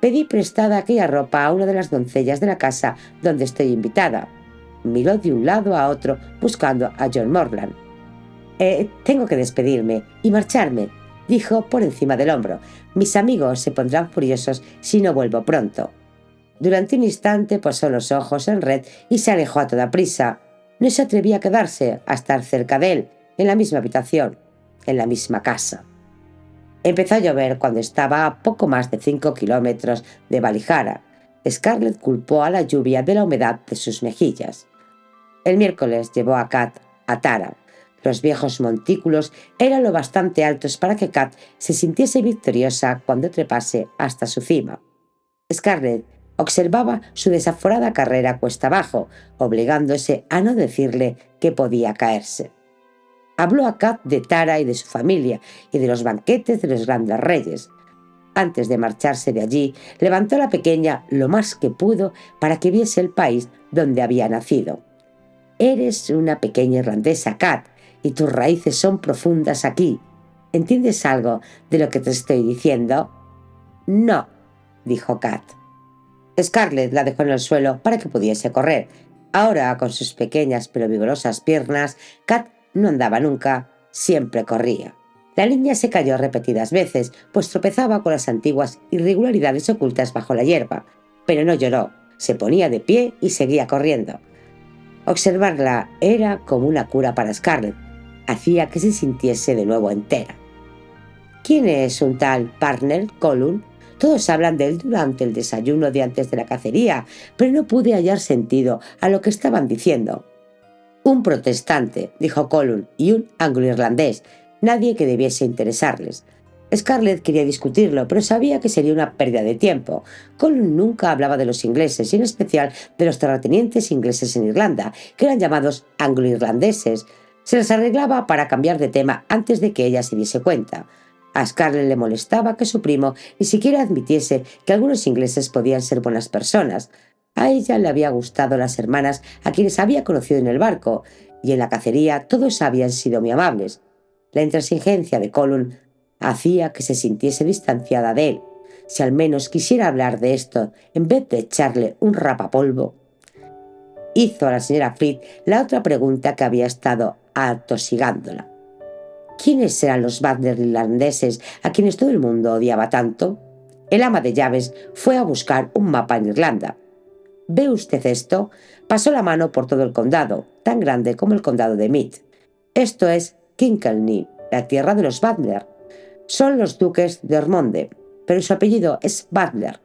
Pedí prestada aquella ropa a una de las doncellas de la casa donde estoy invitada». Miró de un lado a otro buscando a John Morland. «Tengo que despedirme y marcharme», dijo por encima del hombro. «Mis amigos se pondrán furiosos si no vuelvo pronto». Durante un instante posó los ojos en Red y se alejó a toda prisa. No se atrevía a quedarse a estar cerca de él, en la misma habitación, en la misma casa. Empezó a llover cuando estaba a poco más de 5 kilómetros de Ballyhara. Scarlett culpó a la lluvia de la humedad de sus mejillas. El miércoles llevó a Kat a Tara. Los viejos montículos eran lo bastante altos para que Kat se sintiese victoriosa cuando trepase hasta su cima. Scarlett observaba su desaforada carrera cuesta abajo, obligándose a no decirle que podía caerse. Habló a Kat de Tara y de su familia y de los banquetes de los grandes reyes. Antes de marcharse de allí, levantó a la pequeña lo más que pudo para que viese el país donde había nacido. «Eres una pequeña irlandesa, Kat, y tus raíces son profundas aquí. ¿Entiendes algo de lo que te estoy diciendo?» «No», dijo Kat. Scarlett la dejó en el suelo para que pudiese correr. Ahora, con sus pequeñas pero vigorosas piernas, Kat no andaba nunca, siempre corría. La niña se cayó repetidas veces, pues tropezaba con las antiguas irregularidades ocultas bajo la hierba, pero no lloró, se ponía de pie y seguía corriendo. Observarla era como una cura para Scarlett, hacía que se sintiese de nuevo entera. ¿Quién es un tal Parnell Colum? Todos hablan de él durante el desayuno de antes de la cacería, pero no pude hallar sentido a lo que estaban diciendo. Un protestante, dijo Colum, y un anglo-irlandés, nadie que debiese interesarles. Scarlett quería discutirlo, pero sabía que sería una pérdida de tiempo. Colum nunca hablaba de los ingleses, y en especial de los terratenientes ingleses en Irlanda, que eran llamados anglo-irlandeses. Se les arreglaba para cambiar de tema antes de que ella se diese cuenta. A Scarlett le molestaba que su primo ni siquiera admitiese que algunos ingleses podían ser buenas personas. A ella le había gustado las hermanas a quienes había conocido en el barco, y en la cacería todos habían sido muy amables. La intransigencia de Colum hacía que se sintiese distanciada de él. Si al menos quisiera hablar de esto, en vez de echarle un rapapolvo. Hizo a la señora Fried la otra pregunta que había estado atosigándola. ¿Quiénes eran los Butler irlandeses a quienes todo el mundo odiaba tanto? El ama de llaves fue a buscar un mapa en Irlanda. ¿Ve usted esto? Pasó la mano por todo el condado, tan grande como el condado de Meath. Esto es Kilkenny, la tierra de los Butler. Son los duques de Ormonde, pero su apellido es Butler.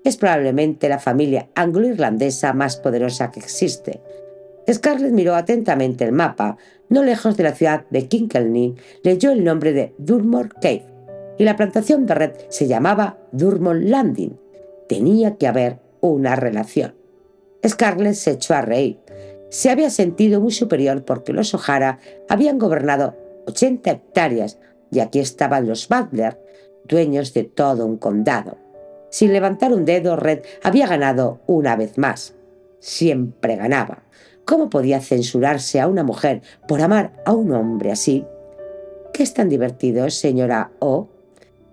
Es probablemente la familia anglo-irlandesa más poderosa que existe. Scarlett miró atentamente el mapa. No lejos de la ciudad de Kilkenny leyó el nombre de Durmore Cave, y la plantación de red se llamaba Durmore Landing. Tenía que haber una relación. Scarlett se echó a reír. Se había sentido muy superior porque los O'Hara habían gobernado 80 hectáreas y aquí estaban los Butler, dueños de todo un condado. Sin levantar un dedo, Red había ganado una vez más. Siempre ganaba. ¿Cómo podía censurarse a una mujer por amar a un hombre así? ¿Qué es tan divertido, señora O?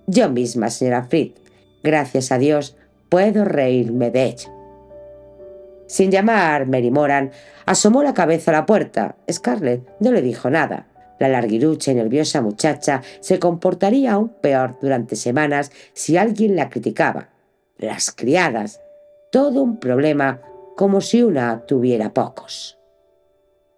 Yo misma, señora Fried. Gracias a Dios, puedo reírme de ella. Sin llamar, Mary Moran asomó la cabeza a la puerta. Scarlett no le dijo nada. La larguirucha y nerviosa muchacha se comportaría aún peor durante semanas si alguien la criticaba. Las criadas. Todo un problema, como si una tuviera pocos.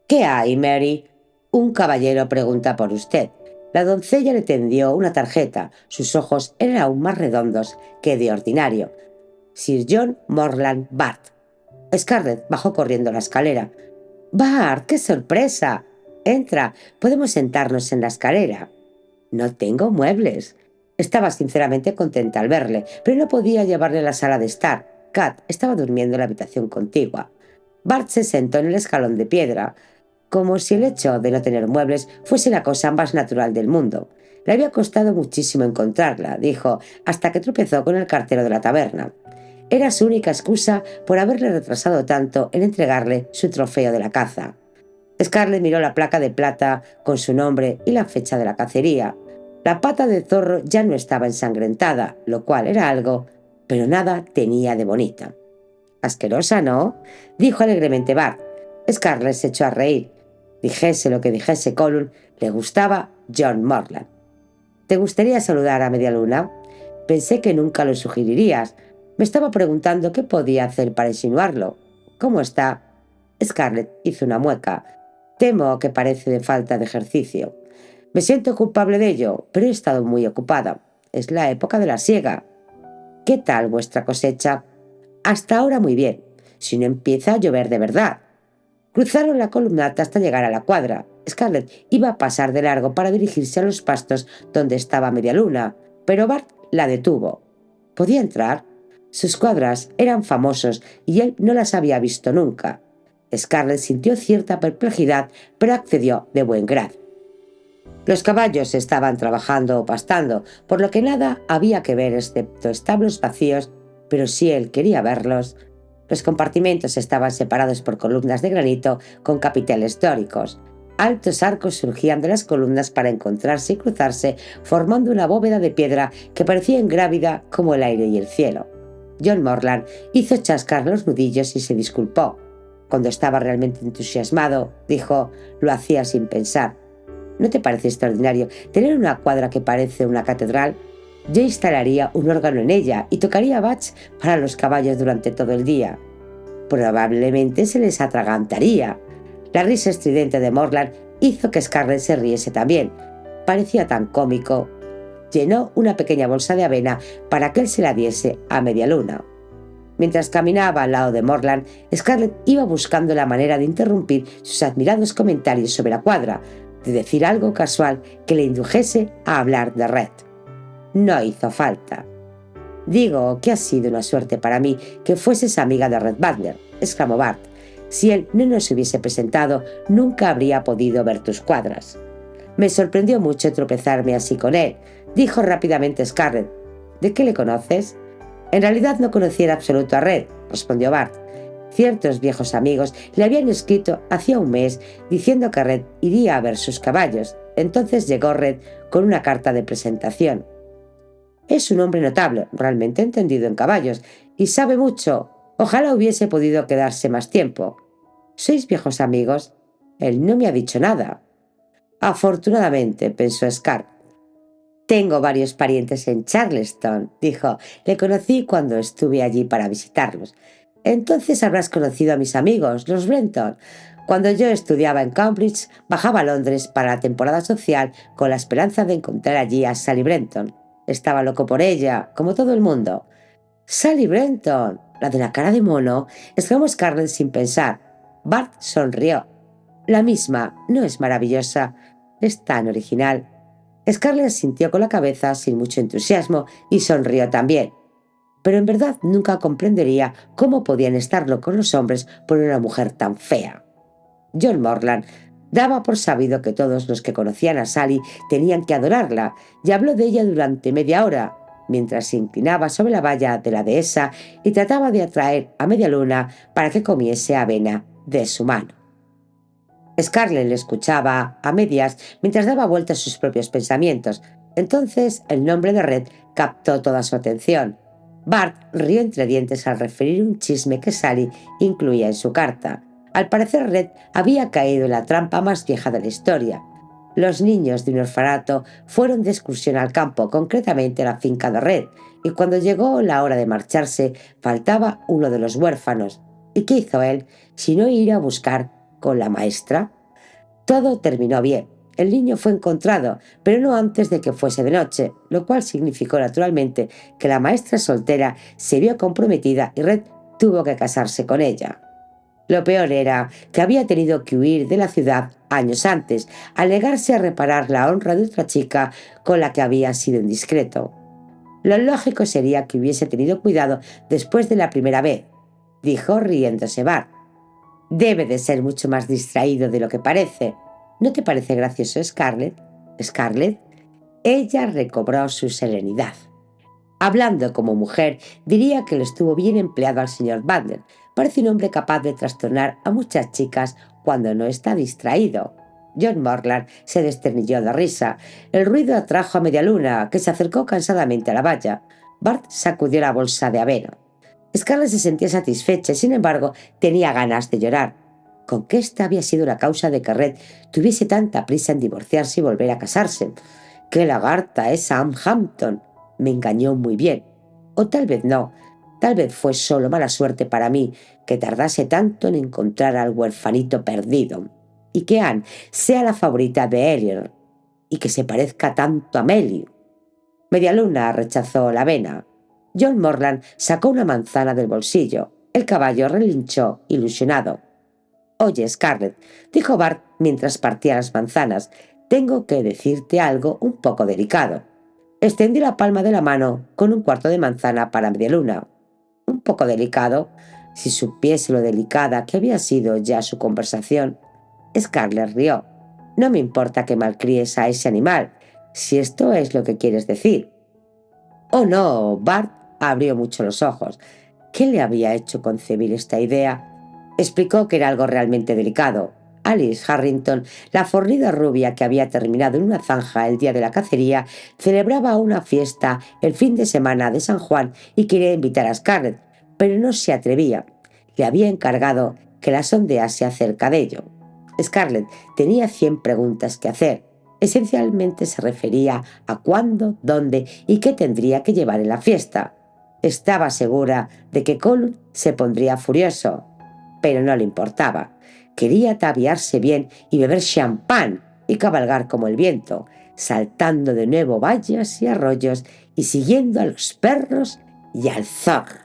¿Qué hay, Mary? Un caballero pregunta por usted. La doncella le tendió una tarjeta. Sus ojos eran aún más redondos que de ordinario. Sir John Morland Bart. Scarlett bajó corriendo la escalera. «Bart, qué sorpresa! Entra, podemos sentarnos en la escalera». «No tengo muebles». Estaba sinceramente contenta al verle, pero no podía llevarle a la sala de estar. Kat estaba durmiendo en la habitación contigua. Bart se sentó en el escalón de piedra, como si el hecho de no tener muebles fuese la cosa más natural del mundo. Le había costado muchísimo encontrarla, dijo, hasta que tropezó con el cartero de la taberna. Era su única excusa por haberle retrasado tanto en entregarle su trofeo de la caza. Scarlett miró la placa de plata con su nombre y la fecha de la cacería. La pata de zorro ya no estaba ensangrentada, lo cual era algo, pero nada tenía de bonita. «Asquerosa, ¿no?», dijo alegremente Bart. Scarlett se echó a reír. Dijese lo que dijese Colum, le gustaba John Morland. «¿Te gustaría saludar a media luna? Pensé que nunca lo sugerirías. Me estaba preguntando qué podía hacer para insinuarlo. ¿Cómo está?» Scarlett hizo una mueca. «Temo que parece de falta de ejercicio. Me siento culpable de ello, pero he estado muy ocupada. Es la época de la siega». «¿Qué tal vuestra cosecha?» «Hasta ahora muy bien, si no empieza a llover de verdad». Cruzaron la columnata hasta llegar a la cuadra. Scarlett iba a pasar de largo para dirigirse a los pastos donde estaba media luna, pero Bart la detuvo. ¿Podía entrar? Sus cuadras eran famosos y él no las había visto nunca. Scarlett sintió cierta perplejidad, pero accedió de buen grado. Los caballos estaban trabajando o pastando, por lo que nada había que ver excepto establos vacíos, pero si él quería verlos. Los compartimentos estaban separados por columnas de granito con capiteles dóricos. Altos arcos surgían de las columnas para encontrarse y cruzarse, formando una bóveda de piedra que parecía ingrávida como el aire y el cielo. John Morland hizo chascar los nudillos y se disculpó. Cuando estaba realmente entusiasmado, dijo, lo hacía sin pensar. ¿No te parece extraordinario tener una cuadra que parece una catedral? Yo instalaría un órgano en ella y tocaría Bach para los caballos durante todo el día. Probablemente se les atragantaría. La risa estridente de Morland hizo que Scarlett se riese también. Parecía tan cómico. Llenó una pequeña bolsa de avena para que él se la diese a Medialuna. Mientras caminaba al lado de Morland, Scarlett iba buscando la manera de interrumpir sus admirados comentarios sobre la cuadra, de decir algo casual que le indujese a hablar de Red. No hizo falta. «Digo que ha sido una suerte para mí que fueses amiga de Red Butler», exclamó Bart. «Si él no nos hubiese presentado, nunca habría podido ver tus cuadras». «Me sorprendió mucho tropezarme así con él», dijo rápidamente Scarlett. «¿De qué le conoces?» «En realidad no conocía en absoluto a Red», respondió Bart. Ciertos viejos amigos le habían escrito hacía un mes diciendo que Red iría a ver sus caballos. Entonces llegó Red con una carta de presentación. «Es un hombre notable, realmente entendido en caballos, y sabe mucho. Ojalá hubiese podido quedarse más tiempo». «¿Sois viejos amigos?» «Él no me ha dicho nada». «Afortunadamente», pensó Scar. «Tengo varios parientes en Charleston», dijo. «Le conocí cuando estuve allí para visitarlos». «Entonces habrás conocido a mis amigos, los Brenton». «Cuando yo estudiaba en Cambridge, bajaba a Londres para la temporada social con la esperanza de encontrar allí a Sally Brenton. Estaba loco por ella, como todo el mundo». «Sally Brenton, la de la cara de mono», exclamó Scarlett sin pensar. Bart sonrió. «La misma, ¿no es maravillosa? Es tan original». Scarlett asintió con la cabeza sin mucho entusiasmo y sonrió también. Pero en verdad nunca comprendería cómo podían estar locos los hombres por una mujer tan fea. John Morland daba por sabido que todos los que conocían a Sally tenían que adorarla y habló de ella durante media hora, mientras se inclinaba sobre la valla de la dehesa y trataba de atraer a Medialuna para que comiese avena de su mano. Scarlett le escuchaba a medias mientras daba vuelta a sus propios pensamientos. Entonces el nombre de Red captó toda su atención. Bart rió entre dientes al referir un chisme que Sally incluía en su carta. Al parecer Red había caído en la trampa más vieja de la historia. Los niños de un orfanato fueron de excursión al campo, concretamente a la finca de Red, y cuando llegó la hora de marcharse faltaba uno de los huérfanos. ¿Y qué hizo él sino ir a buscar con la maestra? Todo terminó bien. El niño fue encontrado, pero no antes de que fuese de noche, lo cual significó naturalmente que la maestra soltera se vio comprometida y Red tuvo que casarse con ella. Lo peor era que había tenido que huir de la ciudad años antes, al negarse a reparar la honra de otra chica con la que había sido indiscreto. Lo lógico sería que hubiese tenido cuidado después de la primera vez, dijo riéndose Bart. Debe de ser mucho más distraído de lo que parece. ¿No te parece gracioso, Scarlett? ¿Scarlett? Ella recobró su serenidad. Hablando como mujer, diría que le estuvo bien empleado al señor Butler. Parece un hombre capaz de trastornar a muchas chicas cuando no está distraído. John Morland se desternilló de risa. El ruido atrajo a Medialuna, que se acercó cansadamente a la valla. Bart sacudió la bolsa de avena. Scarlett se sentía satisfecha y, sin embargo, tenía ganas de llorar. ¿Con qué esta había sido la causa de que Red tuviese tanta prisa en divorciarse y volver a casarse? ¡Qué lagarta es Sam Hampton! Me engañó muy bien. O tal vez no. Tal vez fue solo mala suerte para mí que tardase tanto en encontrar al huerfanito perdido. Y que Anne sea la favorita de Elliot. Y que se parezca tanto a Melly. Medialuna rechazó la avena. John Morland sacó una manzana del bolsillo. El caballo relinchó, ilusionado. «Oye, Scarlett», dijo Bart mientras partía las manzanas, «tengo que decirte algo un poco delicado». Extendió la palma de la mano con un cuarto de manzana para Medialuna. «¿Un poco delicado?» Si supiese lo delicada que había sido ya su conversación. Scarlett rió. «No me importa que malcríes a ese animal, si esto es lo que quieres decir». «Oh, no», Bart abrió mucho los ojos. ¿Qué le había hecho concebir esta idea? Explicó que era algo realmente delicado. Alice Harrington, la fornida rubia que había terminado en una zanja el día de la cacería, celebraba una fiesta el fin de semana de San Juan y quería invitar a Scarlett, pero no se atrevía. Le había encargado que la sondease acerca de ello. Scarlett tenía 100 preguntas que hacer. Esencialmente se refería a cuándo, dónde y qué tendría que llevar en la fiesta. Estaba segura de que Colin se pondría furioso, pero no le importaba. Quería ataviarse bien y beber champán y cabalgar como el viento, saltando de nuevo valles y arroyos y siguiendo a los perros y al zorro.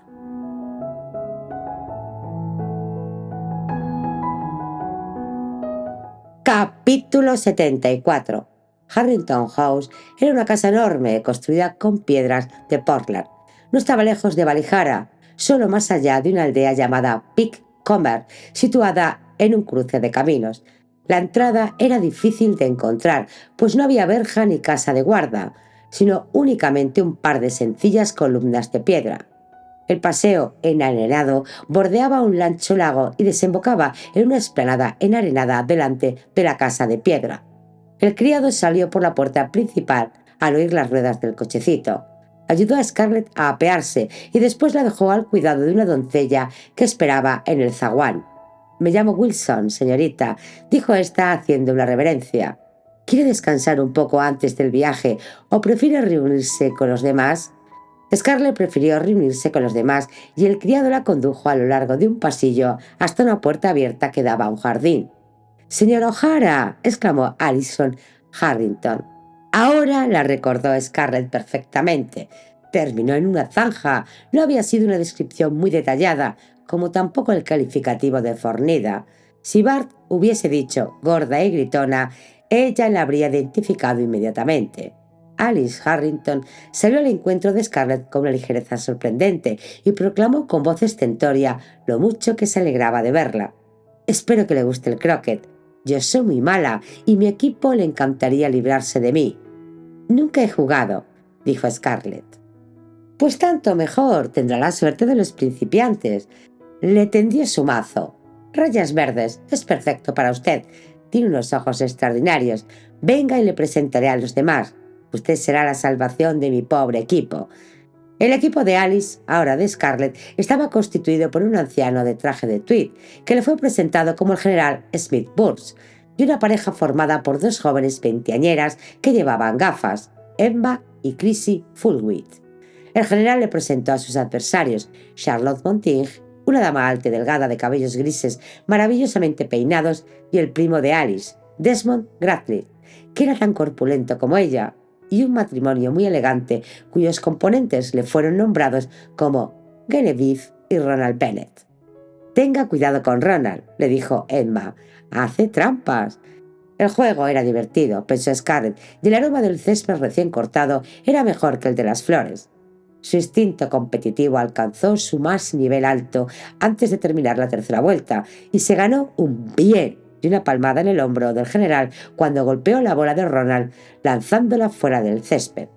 Capítulo 74. Harrington House era una casa enorme construida con piedras de Portland. No estaba lejos de Valihara, solo más allá de una aldea llamada Pick Comer, situada en un cruce de caminos. La entrada era difícil de encontrar, pues no había verja ni casa de guarda, sino únicamente un par de sencillas columnas de piedra. El paseo enarenado bordeaba un ancho lago y desembocaba en una explanada enarenada delante de la casa de piedra. El criado salió por la puerta principal al oír las ruedas del cochecito. Ayudó a Scarlett a apearse y después la dejó al cuidado de una doncella que esperaba en el zaguán. «Me llamo Wilson, señorita», dijo ésta haciendo una reverencia. «¿Quiere descansar un poco antes del viaje o prefiere reunirse con los demás?» Scarlett prefirió reunirse con los demás y el criado la condujo a lo largo de un pasillo hasta una puerta abierta que daba a un jardín. «¡Señor O'Hara!», exclamó Alison Harrington. Ahora la recordó Scarlett perfectamente. Terminó en una zanja. No había sido una descripción muy detallada, como tampoco el calificativo de fornida. Si Bart hubiese dicho gorda y gritona, ella la habría identificado inmediatamente. Alice Harrington salió al encuentro de Scarlett con una ligereza sorprendente y proclamó con voz estentórea lo mucho que se alegraba de verla. «Espero que le guste el croquet. Yo soy muy mala y mi equipo le encantaría librarse de mí». «Nunca he jugado», dijo Scarlett. «Pues tanto mejor, tendrá la suerte de los principiantes». Le tendió su mazo. «Rayas verdes, es perfecto para usted. Tiene unos ojos extraordinarios. Venga y le presentaré a los demás. Usted será la salvación de mi pobre equipo». El equipo de Alice, ahora de Scarlett, estaba constituido por un anciano de traje de tweed, que le fue presentado como el general Smith Burns, y una pareja formada por dos jóvenes veinteañeras que llevaban gafas, Emma y Chrissy Fulwith. El general le presentó a sus adversarios, Charlotte Montague, una dama alta y delgada de cabellos grises maravillosamente peinados, y el primo de Alice, Desmond Gradley, que era tan corpulento como ella, y un matrimonio muy elegante cuyos componentes le fueron nombrados como Genevieve y Ronald Bennett. «Tenga cuidado con Ronald», le dijo Emma. «Hace trampas». El juego era divertido, pensó Scarlett, y el aroma del césped recién cortado era mejor que el de las flores. Su instinto competitivo alcanzó su más nivel alto antes de terminar la tercera vuelta y se ganó un bien y una palmada en el hombro del general cuando golpeó la bola de Ronald lanzándola fuera del césped.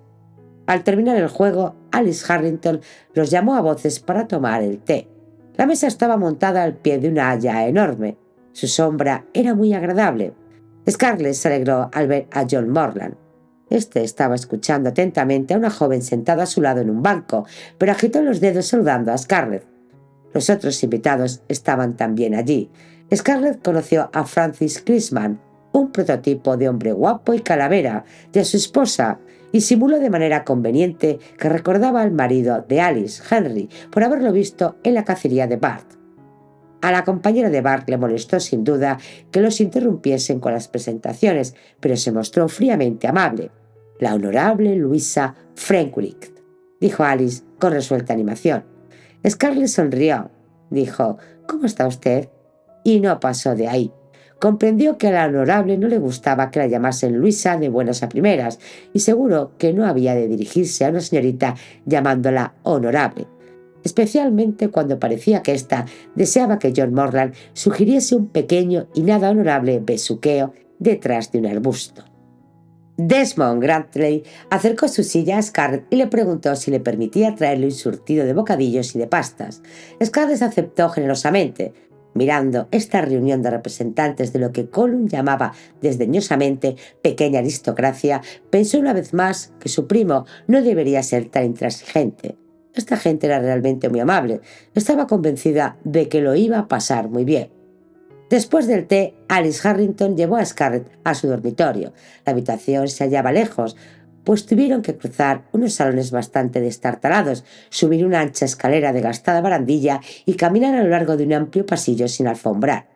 Al terminar el juego, Alice Harrington los llamó a voces para tomar el té. La mesa estaba montada al pie de una haya enorme. Su sombra era muy agradable. Scarlett se alegró al ver a John Morland. Este estaba escuchando atentamente a una joven sentada a su lado en un banco, pero agitó los dedos saludando a Scarlett. Los otros invitados estaban también allí. Scarlett conoció a Francis Crisman, un prototipo de hombre guapo y calavera, y a su esposa, y simuló de manera conveniente que recordaba al marido de Alice, Henry, por haberlo visto en la cacería de Bart. A la compañera de Bart le molestó sin duda que los interrumpiesen con las presentaciones, pero se mostró fríamente amable. «La honorable Luisa Frenwick», dijo Alice con resuelta animación. Scarlett sonrió. Dijo: «¿Cómo está usted?», y no pasó de ahí. Comprendió que a la honorable no le gustaba que la llamasen Luisa de buenas a primeras, y seguro que no había de dirigirse a una señorita llamándola honorable, especialmente cuando parecía que ésta deseaba que John Morland sugiriese un pequeño y nada honorable besuqueo detrás de un arbusto. Desmond Gradley acercó su silla a Scarlett y le preguntó si le permitía traerle un surtido de bocadillos y de pastas. Scarlett aceptó generosamente. Mirando esta reunión de representantes de lo que Colum llamaba desdeñosamente pequeña aristocracia, pensó una vez más que su primo no debería ser tan intransigente. Esta gente era realmente muy amable. Estaba convencida de que lo iba a pasar muy bien. Después del té, Alice Harrington llevó a Scarlett a su dormitorio. La habitación se hallaba lejos, pues tuvieron que cruzar unos salones bastante destartalados, subir una ancha escalera de gastada barandilla y caminar a lo largo de un amplio pasillo sin alfombrar.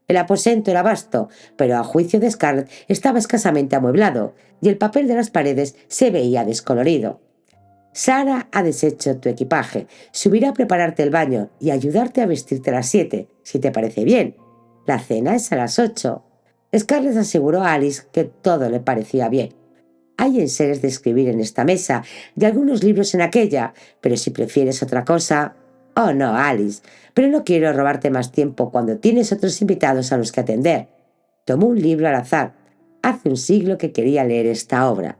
El aposento era vasto, pero a juicio de Scarlett estaba escasamente amueblado, y el papel de las paredes se veía descolorido. Sara ha deshecho tu equipaje, subirá a prepararte el baño y ayudarte a vestirte a las 7, si te parece bien. La cena es a las 8. Scarlett aseguró a Alice que todo le parecía bien. Hay enseres de escribir en esta mesa y algunos libros en aquella, pero si prefieres otra cosa... Oh, no, Alice, pero no quiero robarte más tiempo cuando tienes otros invitados a los que atender. Tomó un libro al azar. Hace un siglo que quería leer esta obra.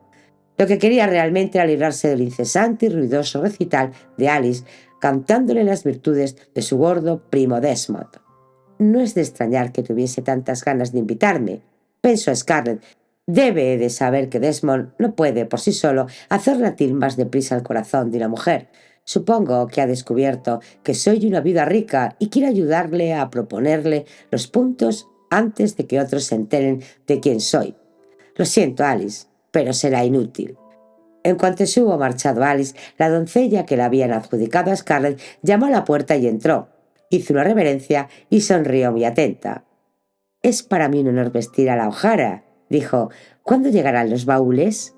Lo que quería realmente era librarse del incesante y ruidoso recital de Alice cantándole las virtudes de su gordo primo Desmond. No es de extrañar que tuviese tantas ganas de invitarme, pensó Scarlett. Debe de saber que Desmond no puede por sí solo hacer latir más deprisa el corazón de una mujer. Supongo que ha descubierto que soy una viuda rica y quiere ayudarle a proponerle los puntos antes de que otros se enteren de quién soy. Lo siento, Alice, pero será inútil. En cuanto se hubo marchado Alice, la doncella que la habían adjudicado a Scarlett llamó a la puerta y entró. Hizo una reverencia y sonrió muy atenta. «Es para mí un honor vestir a la O'Hara», dijo. «¿Cuándo llegarán los baúles?»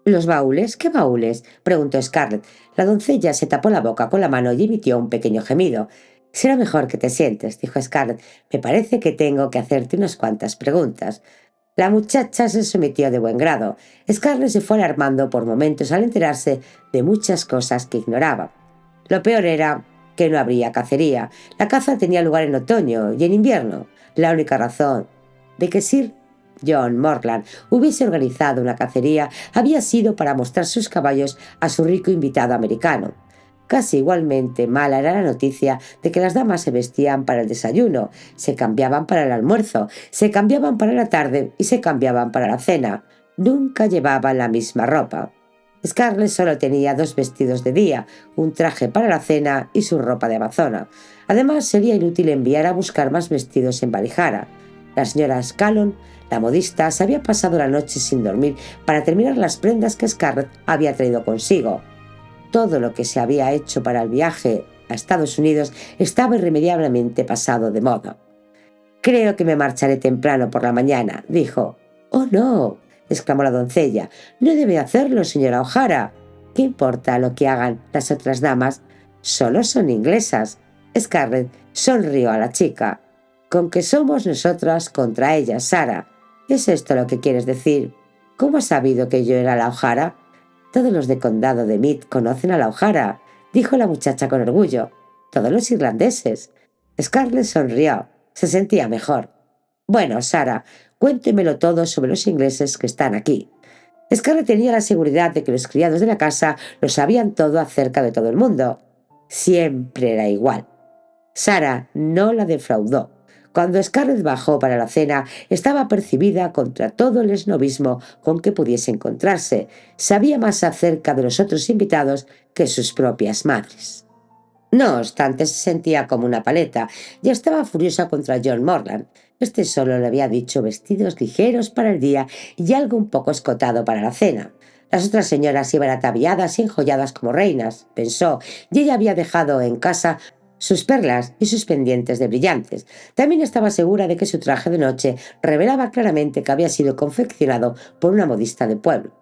«¿Los baúles? ¿Qué baúles?», preguntó Scarlett. La doncella se tapó la boca con la mano y emitió un pequeño gemido. «Será mejor que te sientes», dijo Scarlett. «Me parece que tengo que hacerte unas cuantas preguntas». La muchacha se sometió de buen grado. Scarlett se fue alarmando por momentos al enterarse de muchas cosas que ignoraba. Lo peor era que no habría cacería. La caza tenía lugar en otoño y en invierno. La única razón de que Sir John Morland hubiese organizado una cacería había sido para mostrar sus caballos a su rico invitado americano. Casi igualmente mala era la noticia de que las damas se vestían para el desayuno, se cambiaban para el almuerzo, se cambiaban para la tarde y se cambiaban para la cena. Nunca llevaban la misma ropa. Scarlett solo tenía 2 vestidos de día, un traje para la cena y su ropa de amazona. Además, sería inútil enviar a buscar más vestidos en Valijara. La señora Scallon, la modista, se había pasado la noche sin dormir para terminar las prendas que Scarlett había traído consigo. Todo lo que se había hecho para el viaje a Estados Unidos estaba irremediablemente pasado de moda. «Creo que me marcharé temprano por la mañana», dijo. «Oh, no», exclamó la doncella. «No debe hacerlo, señora O'Hara. ¿Qué importa lo que hagan las otras damas? Solo son inglesas». Scarlett sonrió a la chica. «Con que somos nosotras contra ellas, Sara. ¿Es esto lo que quieres decir? ¿Cómo has sabido que yo era la O'Hara?» «Todos los de condado de Meath conocen a la O'Hara», dijo la muchacha con orgullo. «Todos los irlandeses». Scarlett sonrió. Se sentía mejor. «Bueno, Sara, cuéntemelo todo sobre los ingleses que están aquí». Scarlett tenía la seguridad de que los criados de la casa lo sabían todo acerca de todo el mundo. Siempre era igual. Sara no la defraudó. Cuando Scarlett bajó para la cena, estaba percibida contra todo el esnobismo con que pudiese encontrarse. Sabía más acerca de los otros invitados que sus propias madres. No obstante, se sentía como una paleta y estaba furiosa contra John Morland. Este solo le había dicho vestidos ligeros para el día y algo un poco escotado para la cena. Las otras señoras iban ataviadas y enjolladas como reinas, pensó, y ella había dejado en casa sus perlas y sus pendientes de brillantes. También estaba segura de que su traje de noche revelaba claramente que había sido confeccionado por una modista de pueblo.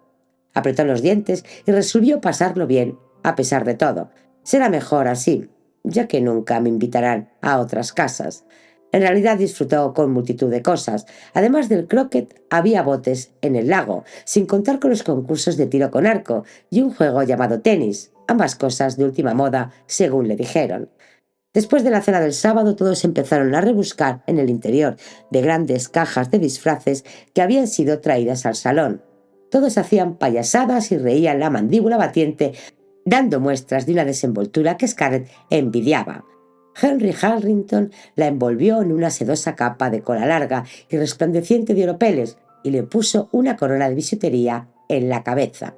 Apretó los dientes y resolvió pasarlo bien, a pesar de todo. Será mejor así, ya que nunca me invitarán a otras casas. En realidad disfrutó con multitud de cosas. Además del croquet, había botes en el lago, sin contar con los concursos de tiro con arco y un juego llamado tenis, ambas cosas de última moda, según le dijeron. Después de la cena del sábado, todos empezaron a rebuscar en el interior de grandes cajas de disfraces que habían sido traídas al salón. Todos hacían payasadas y reían la mandíbula batiente, dando muestras de una desenvoltura que Scarlett envidiaba. Henry Harrington la envolvió en una sedosa capa de cola larga y resplandeciente de oropeles y le puso una corona de bisutería en la cabeza.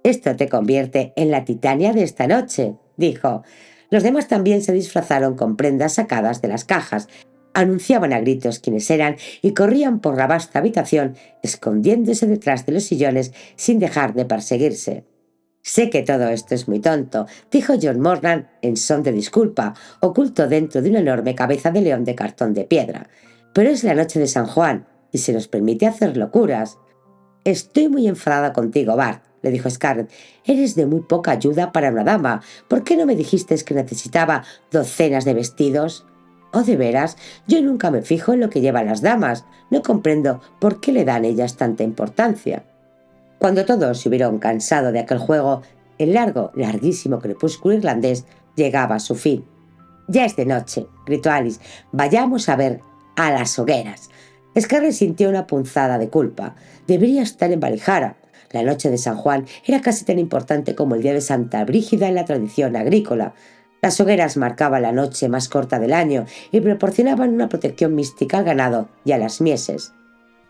«Esto te convierte en la Titania de esta noche», dijo. Los demás también se disfrazaron con prendas sacadas de las cajas, anunciaban a gritos quiénes eran y corrían por la vasta habitación, escondiéndose detrás de los sillones sin dejar de perseguirse. «Sé que todo esto es muy tonto», dijo John Morland en son de disculpa, oculto dentro de una enorme cabeza de león de cartón de piedra. «Pero es la noche de San Juan y se nos permite hacer locuras». «Estoy muy enfadada contigo, Bart», le dijo Scarlett. «Eres de muy poca ayuda para una dama. ¿Por qué no me dijiste que necesitaba docenas de vestidos?» «Oh, de veras, yo nunca me fijo en lo que llevan las damas. No comprendo por qué le dan ellas tanta importancia». Cuando todos se hubieron cansado de aquel juego, el larguísimo crepúsculo irlandés llegaba a su fin. «Ya es de noche», gritó Alice. «Vayamos a ver a las hogueras». Scarlett sintió una punzada de culpa. Debería estar en Valijara. La noche de San Juan era casi tan importante como el día de Santa Brígida en la tradición agrícola. Las hogueras marcaban la noche más corta del año y proporcionaban una protección mística al ganado y a las mieses.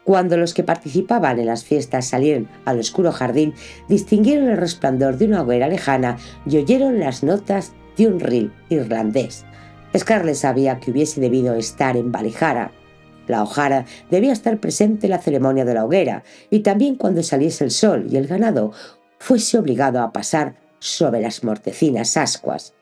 Cuando los que participaban en las fiestas salieron al oscuro jardín, distinguieron el resplandor de una hoguera lejana y oyeron las notas de un reel irlandés. Scarlett sabía que hubiese debido estar en Valijara. La hojara debía estar presente en la ceremonia de la hoguera y también cuando saliese el sol y el ganado fuese obligado a pasar sobre las mortecinas ascuas.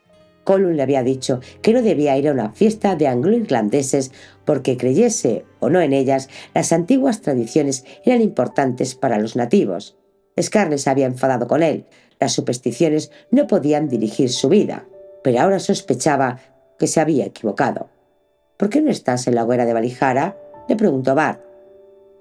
Colum le había dicho que no debía ir a una fiesta de anglo-irlandeses porque, creyese o no en ellas, las antiguas tradiciones eran importantes para los nativos. Scarlett se había enfadado con él. Las supersticiones no podían dirigir su vida, pero ahora sospechaba que se había equivocado. «¿Por qué no estás en la hoguera de Valijara?», le preguntó Bart.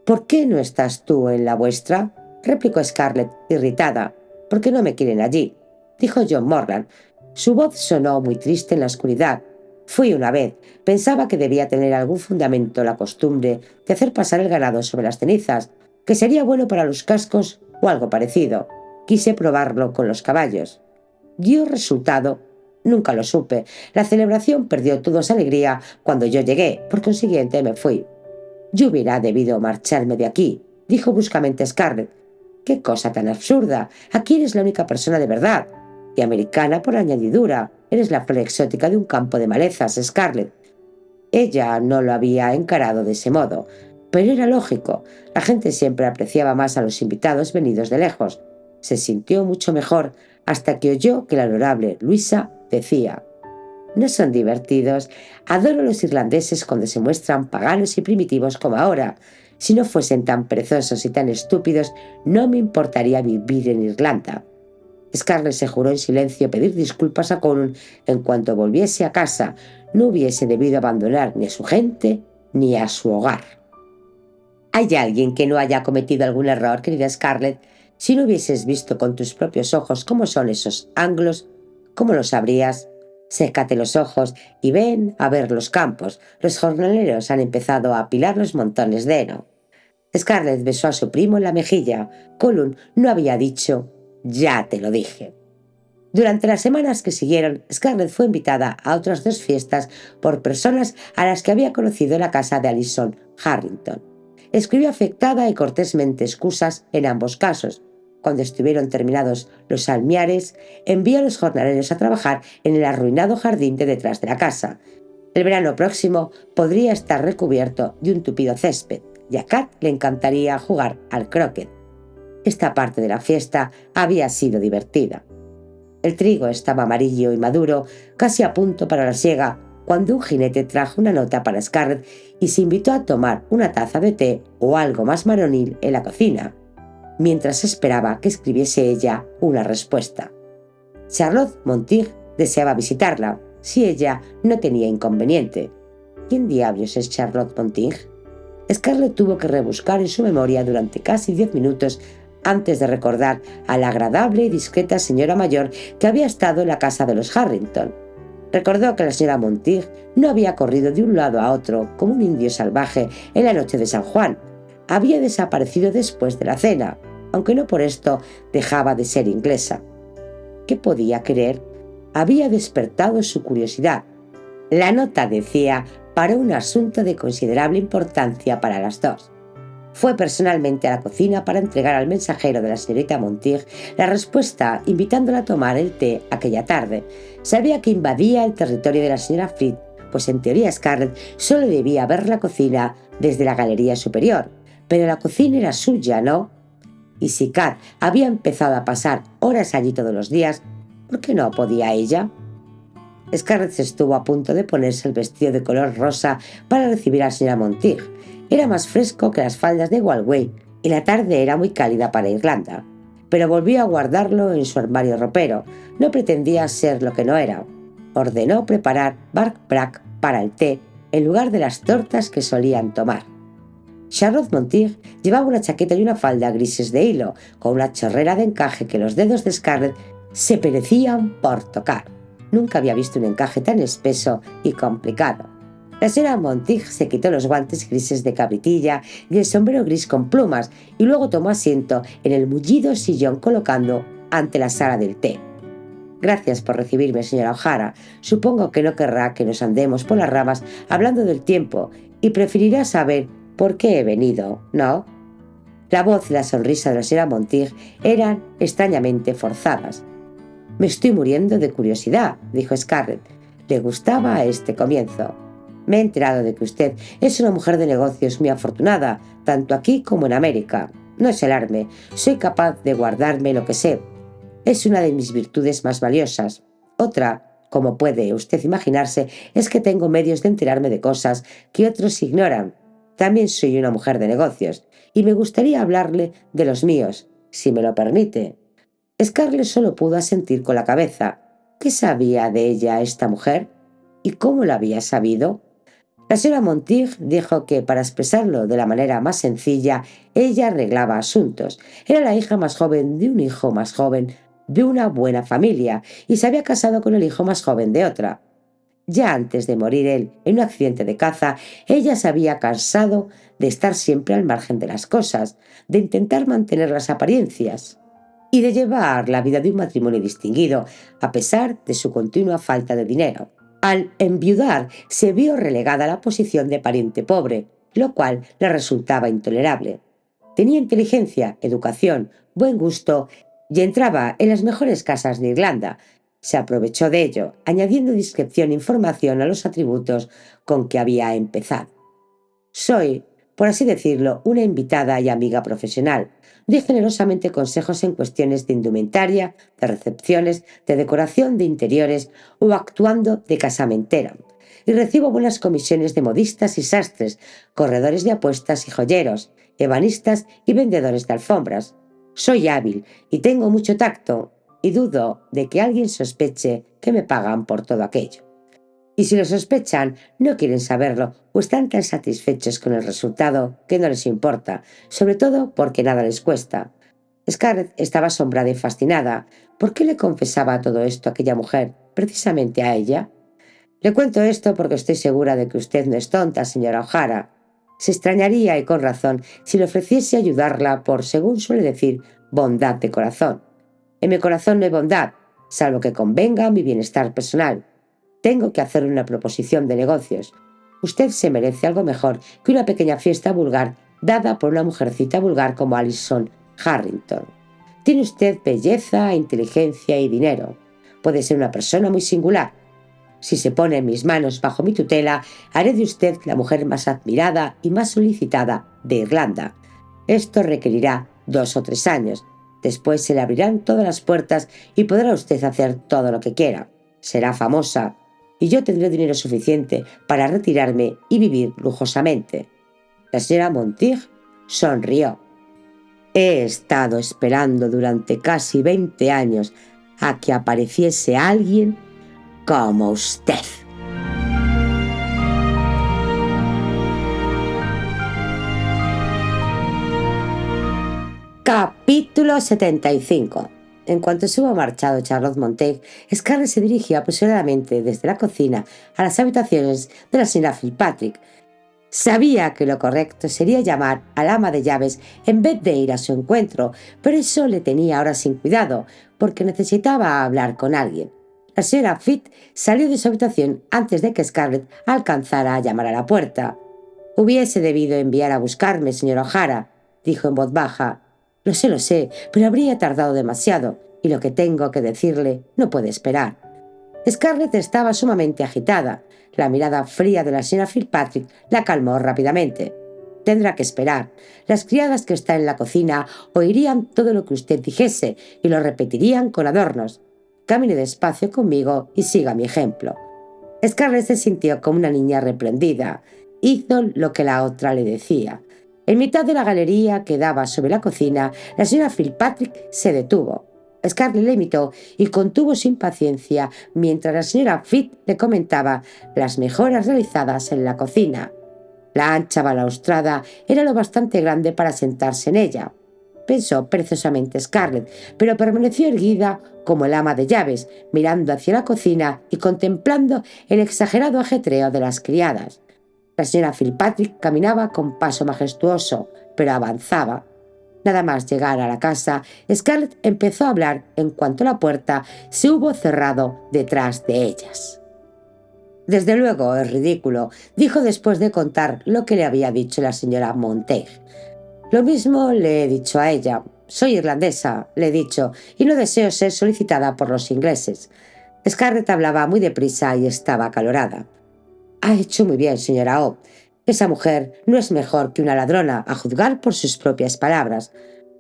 «¿Por qué no estás tú en la vuestra?», replicó Scarlett, irritada. «¿Por qué no me quieren allí?», dijo John Morland. Su voz sonó muy triste en la oscuridad. «Fui una vez. Pensaba que debía tener algún fundamento la costumbre de hacer pasar el ganado sobre las cenizas, que sería bueno para los cascos o algo parecido. Quise probarlo con los caballos. ¿Dio resultado? Nunca lo supe. La celebración perdió toda su alegría cuando yo llegué. Por consiguiente me fui». «Yo hubiera debido marcharme de aquí», dijo bruscamente Scarlett. «Qué cosa tan absurda. Aquí eres la única persona de verdad. Y americana por añadidura. Eres la flor exótica de un campo de malezas, Scarlett». Ella no lo había encarado de ese modo, pero era lógico. La gente siempre apreciaba más a los invitados venidos de lejos. Se sintió mucho mejor hasta que oyó que la honorable Luisa decía: «¿No son divertidos? Adoro a los irlandeses cuando se muestran paganos y primitivos como ahora. Si no fuesen tan perezosos y tan estúpidos, no me importaría vivir en Irlanda». Scarlett se juró en silencio pedir disculpas a Colum en cuanto volviese a casa. No hubiese debido abandonar ni a su gente ni a su hogar. ¿Hay alguien que no haya cometido algún error, querida Scarlett? Si no hubieses visto con tus propios ojos cómo son esos anglos, ¿cómo lo sabrías? Sécate los ojos y ven a ver los campos. Los jornaleros han empezado a apilar los montones de heno. Scarlett besó a su primo en la mejilla. Colum no había dicho «ya te lo dije». Durante las semanas que siguieron, Scarlett fue invitada a otras 2 fiestas por personas a las que había conocido en la casa de Alison Harrington. Escribió afectada y cortésmente excusas en ambos casos. Cuando estuvieron terminados los salmiares, envió a los jornaleros a trabajar en el arruinado jardín de detrás de la casa. El verano próximo podría estar recubierto de un tupido césped, y a Kat le encantaría jugar al croquet. Esta parte de la fiesta había sido divertida. El trigo estaba amarillo y maduro, casi a punto para la siega, cuando un jinete trajo una nota para Scarlett y se invitó a tomar una taza de té o algo más varonil en la cocina, mientras esperaba que escribiese ella una respuesta. Charlotte Monteith deseaba visitarla, si ella no tenía inconveniente. ¿Quién diablos es Charlotte Monteith? Scarlett tuvo que rebuscar en su memoria durante casi 10 minutos antes de recordar a la agradable y discreta señora mayor que había estado en la casa de los Harrington. Recordó que la señora Monteith no había corrido de un lado a otro como un indio salvaje en la noche de San Juan. Había desaparecido después de la cena, aunque no por esto dejaba de ser inglesa. ¿Qué podía querer? Había despertado su curiosidad. La nota decía para un asunto de considerable importancia para las dos. Fue personalmente a la cocina para entregar al mensajero de la señorita Montiel la respuesta, invitándola a tomar el té aquella tarde. Sabía que invadía el territorio de la señora Fried, pues en teoría Scarlett solo debía ver la cocina desde la galería superior. Pero la cocina era suya, ¿no? Y si Kat había empezado a pasar horas allí todos los días, ¿por qué no podía ella? Scarlett estuvo a punto de ponerse el vestido de color rosa para recibir a la señora Montiel. Era más fresco que las faldas de Galway y la tarde era muy cálida para Irlanda. Pero volvió a guardarlo en su armario ropero. No pretendía ser lo que no era. Ordenó preparar bark brack para el té en lugar de las tortas que solían tomar. Charlotte Montiel llevaba una chaqueta y una falda grises de hilo, con una chorrera de encaje que los dedos de Scarlett se perecían por tocar. Nunca había visto un encaje tan espeso y complicado. La señora Montiel se quitó los guantes grises de cabritilla y el sombrero gris con plumas y luego tomó asiento en el mullido sillón colocando ante la sala del té. «Gracias por recibirme, señora O'Hara. Supongo que no querrá que nos andemos por las ramas hablando del tiempo y preferirá saber por qué he venido, ¿no?» La voz y la sonrisa de la señora Montiel eran extrañamente forzadas. «Me estoy muriendo de curiosidad», dijo Scarlett. Le gustaba este comienzo. «Me he enterado de que usted es una mujer de negocios muy afortunada, tanto aquí como en América. No se alarme, soy capaz de guardarme lo que sé. Es una de mis virtudes más valiosas. Otra, como puede usted imaginarse, es que tengo medios de enterarme de cosas que otros ignoran. También soy una mujer de negocios, y me gustaría hablarle de los míos, si me lo permite». Scarlett solo pudo asentir con la cabeza. ¿Qué sabía de ella esta mujer? ¿Y cómo lo había sabido? La señora Montiel dijo que, para expresarlo de la manera más sencilla, ella arreglaba asuntos. Era la hija más joven de un hijo más joven de una buena familia y se había casado con el hijo más joven de otra. Ya antes de morir él en un accidente de caza, ella se había cansado de estar siempre al margen de las cosas, de intentar mantener las apariencias y de llevar la vida de un matrimonio distinguido, a pesar de su continua falta de dinero. Al enviudar, se vio relegada a la posición de pariente pobre, lo cual le resultaba intolerable. Tenía inteligencia, educación, buen gusto y entraba en las mejores casas de Irlanda. Se aprovechó de ello, añadiendo discreción e información a los atributos con que había empezado. «Soy, por así decirlo, una invitada y amiga profesional. Doy generosamente consejos en cuestiones de indumentaria, de recepciones, de decoración de interiores o actuando de casamentera. Y recibo buenas comisiones de modistas y sastres, corredores de apuestas y joyeros, ebanistas y vendedores de alfombras. Soy hábil y tengo mucho tacto, y dudo de que alguien sospeche que me pagan por todo aquello. Y si lo sospechan, no quieren saberlo o están tan satisfechos con el resultado que no les importa, sobre todo porque nada les cuesta». Scarlett estaba asombrada y fascinada. ¿Por qué le confesaba todo esto a aquella mujer, precisamente a ella? «Le cuento esto porque estoy segura de que usted no es tonta, señora O'Hara. Se extrañaría, y con razón, si le ofreciese ayudarla por, según suele decir, bondad de corazón. En mi corazón no hay bondad, salvo que convenga a mi bienestar personal. Tengo que hacerle una proposición de negocios. Usted se merece algo mejor que una pequeña fiesta vulgar dada por una mujercita vulgar como Alison Harrington. Tiene usted belleza, inteligencia y dinero. Puede ser una persona muy singular. Si se pone en mis manos bajo mi tutela, haré de usted la mujer más admirada y más solicitada de Irlanda. Esto requerirá 2 o 3 años. Después se le abrirán todas las puertas y podrá usted hacer todo lo que quiera. Será famosa y yo tendré dinero suficiente para retirarme y vivir lujosamente». La señora Montiel sonrió. «He estado esperando durante casi 20 años a que apareciese alguien como usted». Capítulo 75. En cuanto se hubo marchado Charlotte Montiel, Scarlett se dirigió apresuradamente desde la cocina a las habitaciones de la señora Fitzpatrick. Sabía que lo correcto sería llamar al ama de llaves en vez de ir a su encuentro, pero eso le tenía ahora sin cuidado, porque necesitaba hablar con alguien. La señora Fitz salió de su habitación antes de que Scarlett alcanzara a llamar a la puerta. «Hubiese debido enviar a buscarme, señora O'Hara», dijo en voz baja. Lo sé, pero habría tardado demasiado, y lo que tengo que decirle no puede esperar». Scarlett estaba sumamente agitada. La mirada fría de la señora Fitzpatrick la calmó rápidamente. «Tendrá que esperar. Las criadas que están en la cocina oirían todo lo que usted dijese y lo repetirían con adornos. Camine despacio conmigo y siga mi ejemplo». Scarlett se sintió como una niña reprendida. Hizo lo que la otra le decía. En mitad de la galería que daba sobre la cocina, la señora Fitzpatrick se detuvo. Scarlett le imitó y contuvo su impaciencia mientras la señora Fitz le comentaba las mejoras realizadas en la cocina. La ancha balaustrada era lo bastante grande para sentarse en ella, pensó perezosamente Scarlett, pero permaneció erguida como el ama de llaves, mirando hacia la cocina y contemplando el exagerado ajetreo de las criadas. La señora Fitzpatrick caminaba con paso majestuoso, pero avanzaba. Nada más llegar a la casa, Scarlett empezó a hablar en cuanto la puerta se hubo cerrado detrás de ellas. «Desde luego es ridículo», dijo después de contar lo que le había dicho la señora Montague. «Lo mismo le he dicho a ella. Soy irlandesa», le he dicho, «y no deseo ser solicitada por los ingleses». Scarlett hablaba muy deprisa y estaba acalorada. «Ha hecho muy bien, señora O. Esa mujer no es mejor que una ladrona, a juzgar por sus propias palabras».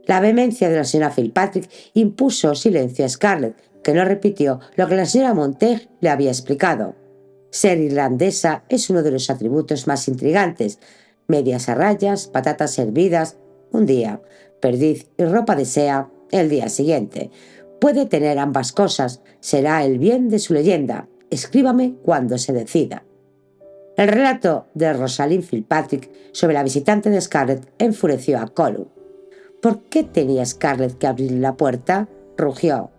La vehemencia de la señora Fitzpatrick impuso silencio a Scarlett, que no repitió lo que la señora Montague le había explicado. Ser irlandesa es uno de los atributos más intrigantes. Medias a rayas, patatas hervidas un día, perdiz y ropa de sea el día siguiente. Puede tener ambas cosas, será el bien de su leyenda. Escríbame cuando se decida. El relato de Rosalind Fitzpatrick sobre la visitante de Scarlett enfureció a Colum. «¿Por qué tenía Scarlett que abrirle la puerta?», rugió.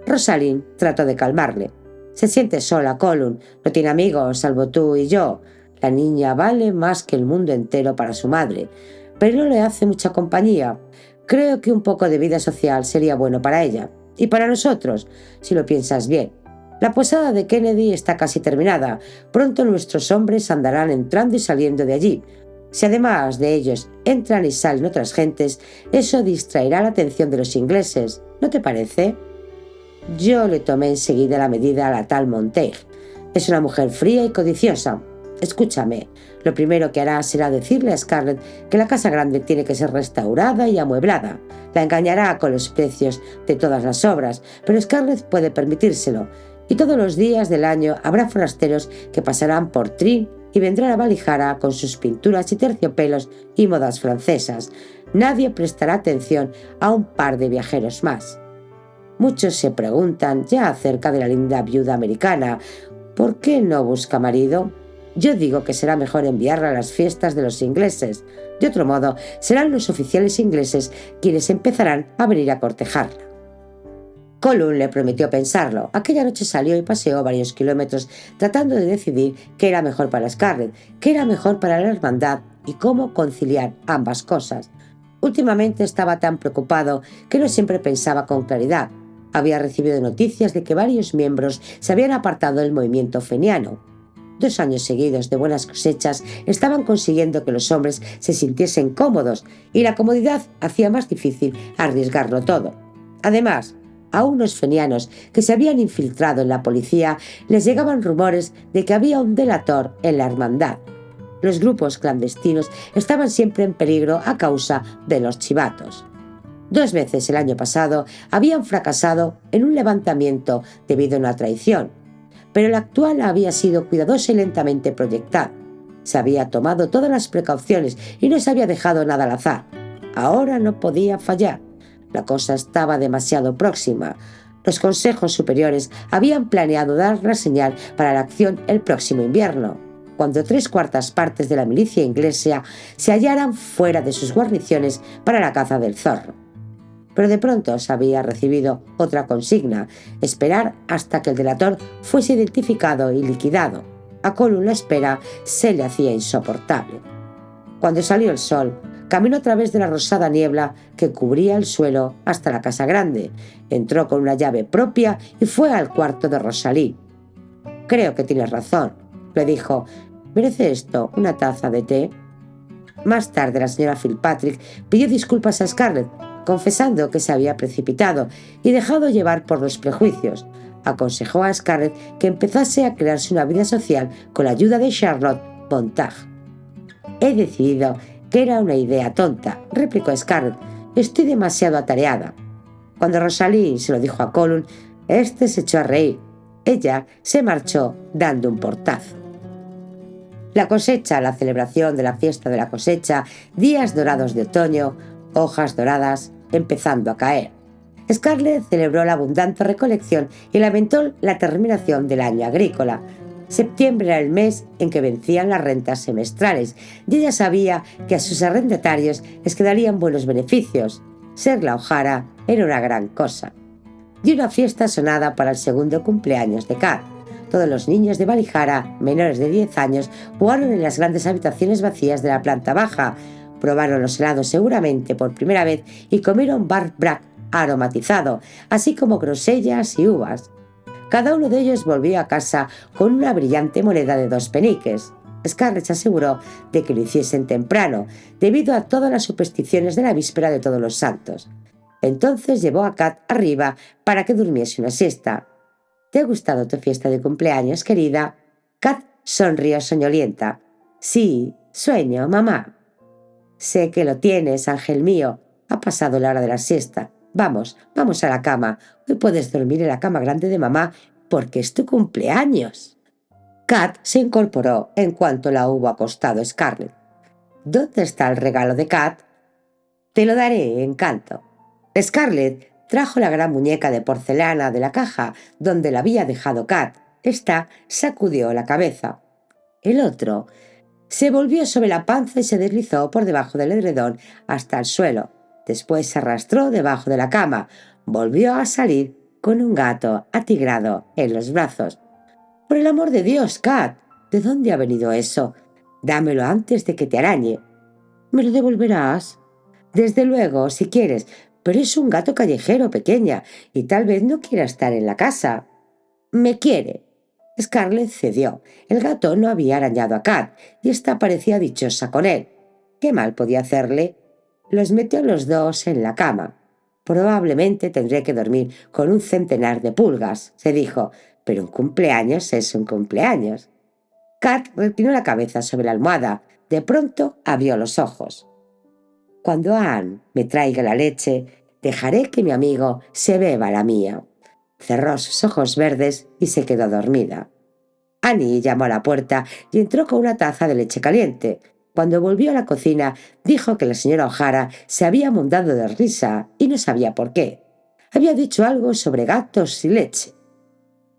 Rosalind trató de calmarle. «Se siente sola, Colum. No tiene amigos, salvo tú y yo. La niña vale más que el mundo entero para su madre, pero no le hace mucha compañía. Creo que un poco de vida social sería bueno para ella. Y para nosotros, si lo piensas bien. La posada de Kennedy está casi terminada. Pronto nuestros hombres andarán entrando y saliendo de allí. Si además de ellos entran y salen otras gentes, eso distraerá la atención de los ingleses. ¿No te parece?» Yo le tomé enseguida la medida a la tal Montague. Es una mujer fría y codiciosa. Escúchame, lo primero que hará será decirle a Scarlett que la casa grande tiene que ser restaurada y amueblada. La engañará con los precios de todas las obras, pero Scarlett puede permitírselo, y todos los días del año habrá forasteros que pasarán por Tring y vendrán a Valijara con sus pinturas y terciopelos y modas francesas. Nadie prestará atención a un par de viajeros más. Muchos se preguntan ya acerca de la linda viuda americana. ¿Por qué no busca marido? Yo digo que será mejor enviarla a las fiestas de los ingleses. De otro modo, serán los oficiales ingleses quienes empezarán a venir a cortejarla. Colum le prometió pensarlo. Aquella noche salió y paseó varios kilómetros tratando de decidir qué era mejor para Scarlett, qué era mejor para la hermandad y cómo conciliar ambas cosas. Últimamente estaba tan preocupado que no siempre pensaba con claridad. Había recibido noticias de que varios miembros se habían apartado del movimiento feniano. 2 años seguidos de buenas cosechas estaban consiguiendo que los hombres se sintiesen cómodos, y la comodidad hacía más difícil arriesgarlo todo. Además, a unos fenianos que se habían infiltrado en la policía les llegaban rumores de que había un delator en la hermandad. Los grupos clandestinos estaban siempre en peligro a causa de los chivatos. 2 veces el año pasado habían fracasado en un levantamiento debido a una traición, pero el actual había sido cuidadoso y lentamente proyectado. Se había tomado todas las precauciones y no se había dejado nada al azar. Ahora no podía fallar. La cosa estaba demasiado próxima. Los consejos superiores habían planeado dar la señal para la acción el próximo invierno, cuando 3/4 partes de la milicia inglesa se hallaran fuera de sus guarniciones para la caza del zorro. Pero de pronto se había recibido otra consigna: esperar hasta que el delator fuese identificado y liquidado. A Colum la espera se le hacía insoportable. Cuando salió el sol, Caminó a través de la rosada niebla que cubría el suelo hasta la casa grande. Entró con una llave propia y fue al cuarto de Rosalie. «Creo que tienes razón», le dijo. «¿Merece esto una taza de té?». Más tarde la señora Fitzpatrick pidió disculpas a Scarlett, confesando que se había precipitado y dejado llevar por los prejuicios. Aconsejó a Scarlett que empezase a crearse una vida social con la ayuda de Charlotte Bontage. «He decidido que era una idea tonta», replicó Scarlett. «Estoy demasiado atareada». Cuando Rosalie se lo dijo a Colin, este se echó a reír. Ella se marchó dando un portazo. La cosecha, la celebración de la fiesta de la cosecha, días dorados de otoño, hojas doradas empezando a caer. Scarlett celebró la abundante recolección y lamentó la terminación del año agrícola. Septiembre era el mes en que vencían las rentas semestrales y ella sabía que a sus arrendatarios les quedarían buenos beneficios. Ser la O'Hara era una gran cosa. Dio una fiesta sonada para el segundo cumpleaños de Kat. Todos los niños de Ballyhara, menores de 10 años, jugaron en las grandes habitaciones vacías de la planta baja, probaron los helados seguramente por primera vez y comieron barbrack aromatizado, así como grosellas y uvas. Cada uno de ellos volvió a casa con una brillante moneda de 2 peniques. Scarlett se aseguró de que lo hiciesen temprano, debido a todas las supersticiones de la víspera de Todos los Santos. Entonces llevó a Kat arriba para que durmiese una siesta. «¿Te ha gustado tu fiesta de cumpleaños, querida?». Kat sonrió soñolienta. «Sí, sueño, mamá». «Sé que lo tienes, ángel mío. Ha pasado la hora de la siesta. Vamos a la cama. Hoy puedes dormir en la cama grande de mamá porque es tu cumpleaños». Kat se incorporó en cuanto la hubo acostado Scarlett. «¿Dónde está el regalo de Kat?». «Te lo daré, encanto». Scarlett trajo la gran muñeca de porcelana de la caja donde la había dejado Kat. Esta sacudió la cabeza. El otro se volvió sobre la panza y se deslizó por debajo del edredón hasta el suelo. Después se arrastró debajo de la cama. Volvió a salir con un gato atigrado en los brazos. «Por el amor de Dios, Kat, ¿de dónde ha venido eso? Dámelo antes de que te arañe». «¿Me lo devolverás?». «Desde luego, si quieres, pero es un gato callejero, pequeña, y tal vez no quiera estar en la casa». «Me quiere». Scarlett cedió. El gato no había arañado a Kat y ésta parecía dichosa con él. ¿Qué mal podía hacerle? Los metió los dos en la cama. «Probablemente tendré que dormir con un centenar de pulgas», se dijo, «pero un cumpleaños es un cumpleaños». Kat reclinó la cabeza sobre la almohada. De pronto abrió los ojos. «Cuando Anne me traiga la leche, dejaré que mi amigo se beba la mía». Cerró sus ojos verdes y se quedó dormida. Annie llamó a la puerta y entró con una taza de leche caliente. Cuando volvió a la cocina, dijo que la señora O'Hara se había mudado de risa y no sabía por qué. Había dicho algo sobre gatos y leche.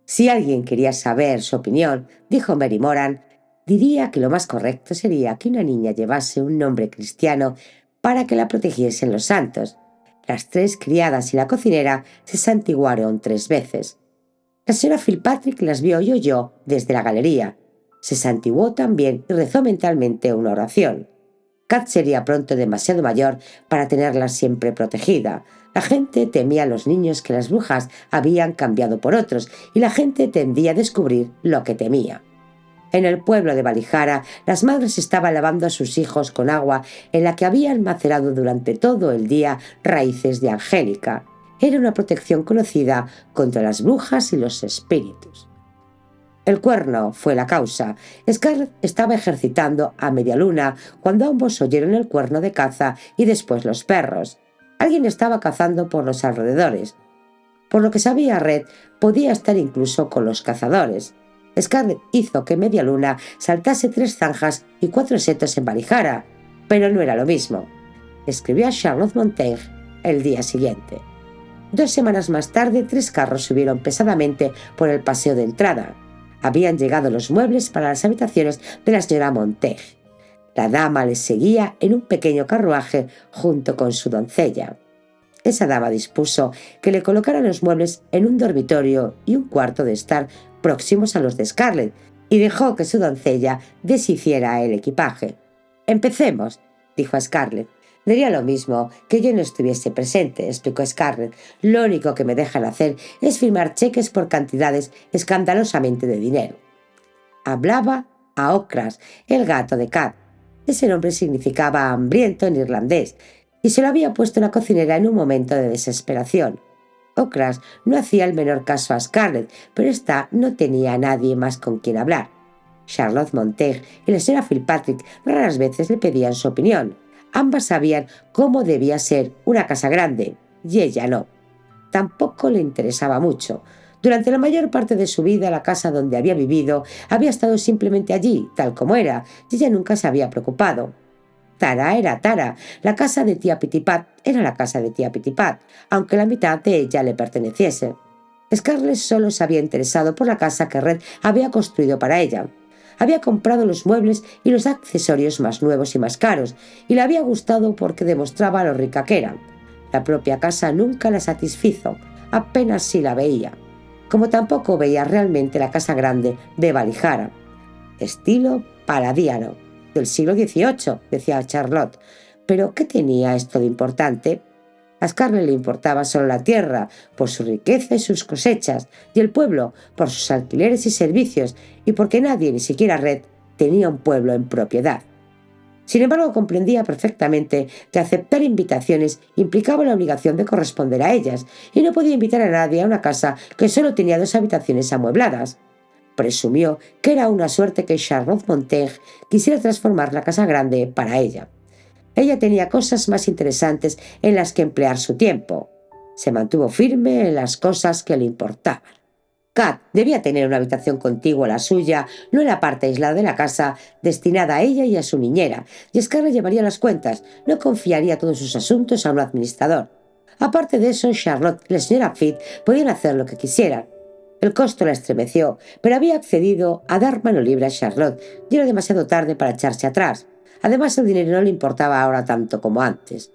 Si alguien quería saber su opinión, dijo Mary Moran, diría que lo más correcto sería que una niña llevase un nombre cristiano para que la protegiesen los santos. Las 3 criadas y la cocinera se santiguaron 3 veces. La señora Fitzpatrick las vio y oyó desde la galería. Se santiguó también y rezó mentalmente una oración. Kat sería pronto demasiado mayor para tenerla siempre protegida. La gente temía a los niños que las brujas habían cambiado por otros y la gente tendía a descubrir lo que temía. En el pueblo de Ballyhara, las madres estaban lavando a sus hijos con agua en la que habían macerado durante todo el día raíces de angélica. Era una protección conocida contra las brujas y los espíritus. El cuerno fue la causa. Scarlett estaba ejercitando a media luna cuando ambos oyeron el cuerno de caza y después los perros. Alguien estaba cazando por los alrededores. Por lo que sabía Red, podía estar incluso con los cazadores. Scarlett hizo que Media Luna saltase 3 zanjas y 4 setos en Ballyhara, pero no era lo mismo. Escribió a Charlotte Bontage el día siguiente. 2 semanas más tarde, 3 carros subieron pesadamente por el paseo de entrada. Habían llegado los muebles para las habitaciones de la señora Bontage. La dama les seguía en un pequeño carruaje junto con su doncella. Esa dama dispuso que le colocaran los muebles en un dormitorio y un cuarto de estar próximos a los de Scarlett, y dejó que su doncella deshiciera el equipaje. «Empecemos», dijo a Scarlett. Daría lo mismo que yo no estuviese presente, explicó Scarlett. Lo único que me dejan hacer es firmar cheques por cantidades escandalosamente de dinero. Hablaba a Okras, el gato de Kat. Ese nombre significaba hambriento en irlandés, y se lo había puesto la cocinera en un momento de desesperación. Okras no hacía el menor caso a Scarlett, pero ésta no tenía a nadie más con quien hablar. Charlotte Montague y la señora Fitzpatrick raras veces le pedían su opinión. Ambas sabían cómo debía ser una casa grande, y ella no. Tampoco le interesaba mucho. Durante la mayor parte de su vida, la casa donde había vivido había estado simplemente allí, tal como era, y ella nunca se había preocupado. Tara era Tara. La casa de tía Pittipat era la casa de tía Pittipat, aunque la mitad de ella le perteneciese. Scarlett solo se había interesado por la casa que Red había construido para ella. Había comprado los muebles y los accesorios más nuevos y más caros, y le había gustado porque demostraba lo rica que era. La propia casa nunca la satisfizo, apenas si la veía. Como tampoco veía realmente la casa grande de Valijara. Estilo paladiano, del siglo XVIII, decía Charlotte. ¿Pero qué tenía esto de importante? A Scarlett le importaba solo la tierra, por su riqueza y sus cosechas, y el pueblo, por sus alquileres y servicios, y porque nadie, ni siquiera Red, tenía un pueblo en propiedad. Sin embargo, comprendía perfectamente que aceptar invitaciones implicaba la obligación de corresponder a ellas, y no podía invitar a nadie a una casa que solo tenía 2 habitaciones amuebladas. Presumió que era una suerte que Charlotte Montague quisiera transformar la casa grande para ella. Ella tenía cosas más interesantes en las que emplear su tiempo. Se mantuvo firme en las cosas que le importaban. Kat debía tener una habitación contigua a la suya, no en la parte aislada de la casa, destinada a ella y a su niñera, y Scarlett llevaría las cuentas, no confiaría todos sus asuntos a un administrador. Aparte de eso, Charlotte y la señora Fitz podían hacer lo que quisieran. El costo la estremeció, pero había accedido a dar mano libre a Charlotte, y era demasiado tarde para echarse atrás. Además, el dinero no le importaba ahora tanto como antes.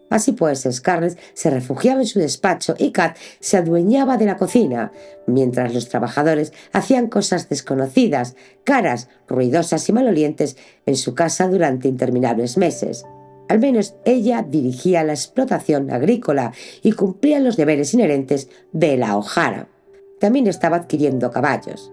Así pues, Scarlett se refugiaba en su despacho y Kat se adueñaba de la cocina, mientras los trabajadores hacían cosas desconocidas, caras, ruidosas y malolientes en su casa durante interminables meses. Al menos ella dirigía la explotación agrícola y cumplía los deberes inherentes de la hojara. También estaba adquiriendo caballos.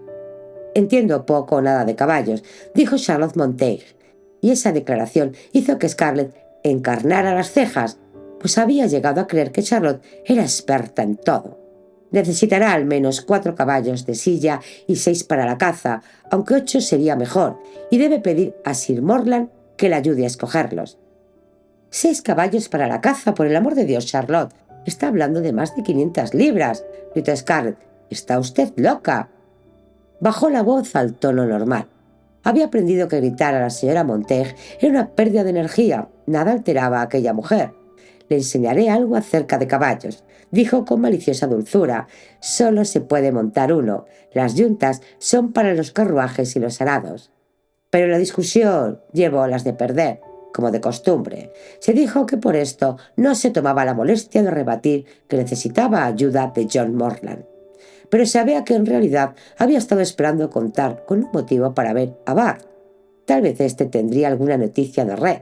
«Entiendo poco o nada de caballos», dijo Charlotte Montague, y esa declaración hizo que Scarlett encarnara las cejas, pues había llegado a creer que Charlotte era experta en todo. Necesitará al menos 4 caballos de silla y 6 para la caza, aunque 8 sería mejor, y debe pedir a Sir Morland que le ayude a escogerlos. «6 caballos para la caza, por el amor de Dios, Charlotte. Está hablando de más de 500 libras», gritó Scarlett. «Está usted loca». Bajó la voz al tono normal. Había aprendido que gritar a la señora Montague era una pérdida de energía. Nada alteraba a aquella mujer. «Le enseñaré algo acerca de caballos», dijo con maliciosa dulzura. «Solo se puede montar uno. Las yuntas son para los carruajes y los arados». Pero la discusión llevó las de perder, como de costumbre. Se dijo que por esto no se tomaba la molestia de rebatir que necesitaba ayuda de John Morland. Pero sabía que en realidad había estado esperando contar con un motivo para ver a Bart. Tal vez éste tendría alguna noticia de Red.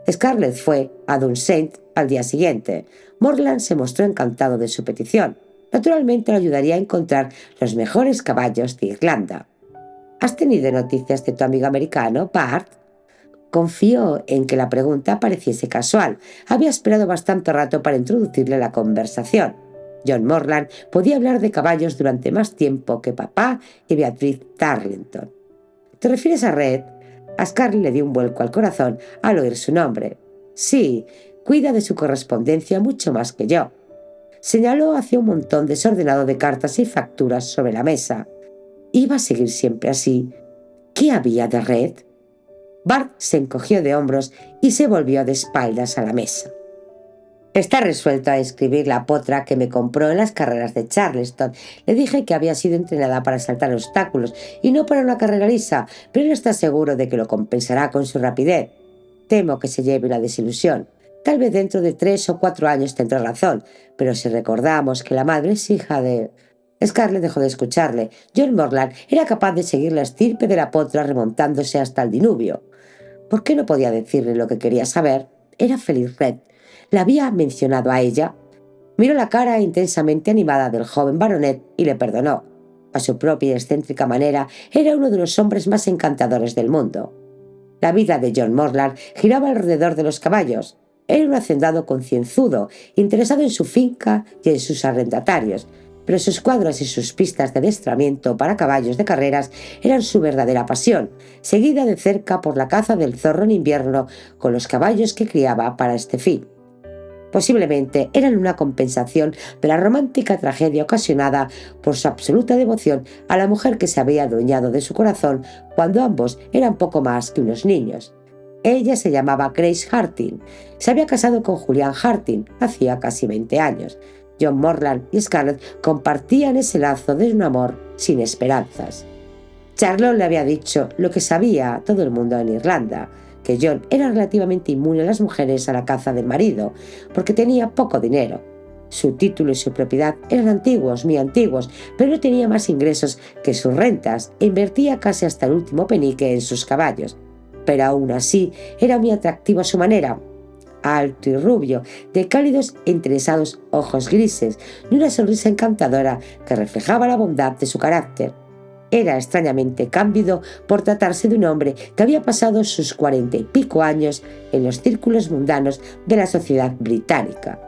Scarlett fue a Dunsink al día siguiente. Morland se mostró encantado de su petición. Naturalmente le ayudaría a encontrar los mejores caballos de Irlanda. «¿Has tenido noticias de tu amigo americano, Bart?». Confió en que la pregunta pareciese casual. Había esperado bastante rato para introducirle la conversación. John Morland podía hablar de caballos durante más tiempo que papá y Beatriz Tarleton. «¿Te refieres a Red?». A Scarlett le dio un vuelco al corazón al oír su nombre. «Sí, cuida de su correspondencia mucho más que yo». Señaló hacia un montón desordenado de cartas y facturas sobre la mesa. ¿Iba a seguir siempre así? ¿Qué había de Red? Bart se encogió de hombros y se volvió de espaldas a la mesa. «Está resuelto a escribir la potra que me compró en las carreras de Charleston. Le dije que había sido entrenada para saltar obstáculos y no para una carrera lisa, pero él está seguro de que lo compensará con su rapidez. Temo que se lleve una desilusión. Tal vez dentro de 3 o 4 años tendrá razón, pero si recordamos que la madre es hija de...». Scarlett dejó de escucharle. John Morland era capaz de seguir la estirpe de la potra remontándose hasta el diluvio. ¿Por qué no podía decirle lo que quería saber? era feliz Red. La había mencionado a ella. Miró la cara intensamente animada del joven baronet y le perdonó. A su propia y excéntrica manera, era uno de los hombres más encantadores del mundo. La vida de John Morland giraba alrededor de los caballos. Era un hacendado concienzudo, interesado en su finca y en sus arrendatarios, pero sus cuadros y sus pistas de adiestramiento para caballos de carreras eran su verdadera pasión, seguida de cerca por la caza del zorro en invierno con los caballos que criaba para este fin. Posiblemente eran una compensación de la romántica tragedia ocasionada por su absoluta devoción a la mujer que se había adueñado de su corazón cuando ambos eran poco más que unos niños. Ella se llamaba Grace Harting. Se había casado con Julian Harting hacía casi 20 años. John Morland y Scarlett compartían ese lazo de un amor sin esperanzas. Charlotte le había dicho lo que sabía todo el mundo en Irlanda, que John era relativamente inmune a las mujeres a la caza del marido, porque tenía poco dinero. Su título y su propiedad eran antiguos, muy antiguos, pero no tenía más ingresos que sus rentas e invertía casi hasta el último penique en sus caballos. Pero aún así era muy atractivo a su manera. Alto y rubio, de cálidos e interesados ojos grises y una sonrisa encantadora que reflejaba la bondad de su carácter. Era extrañamente cándido por tratarse de un hombre que había pasado sus 40 y pico años en los círculos mundanos de la sociedad británica.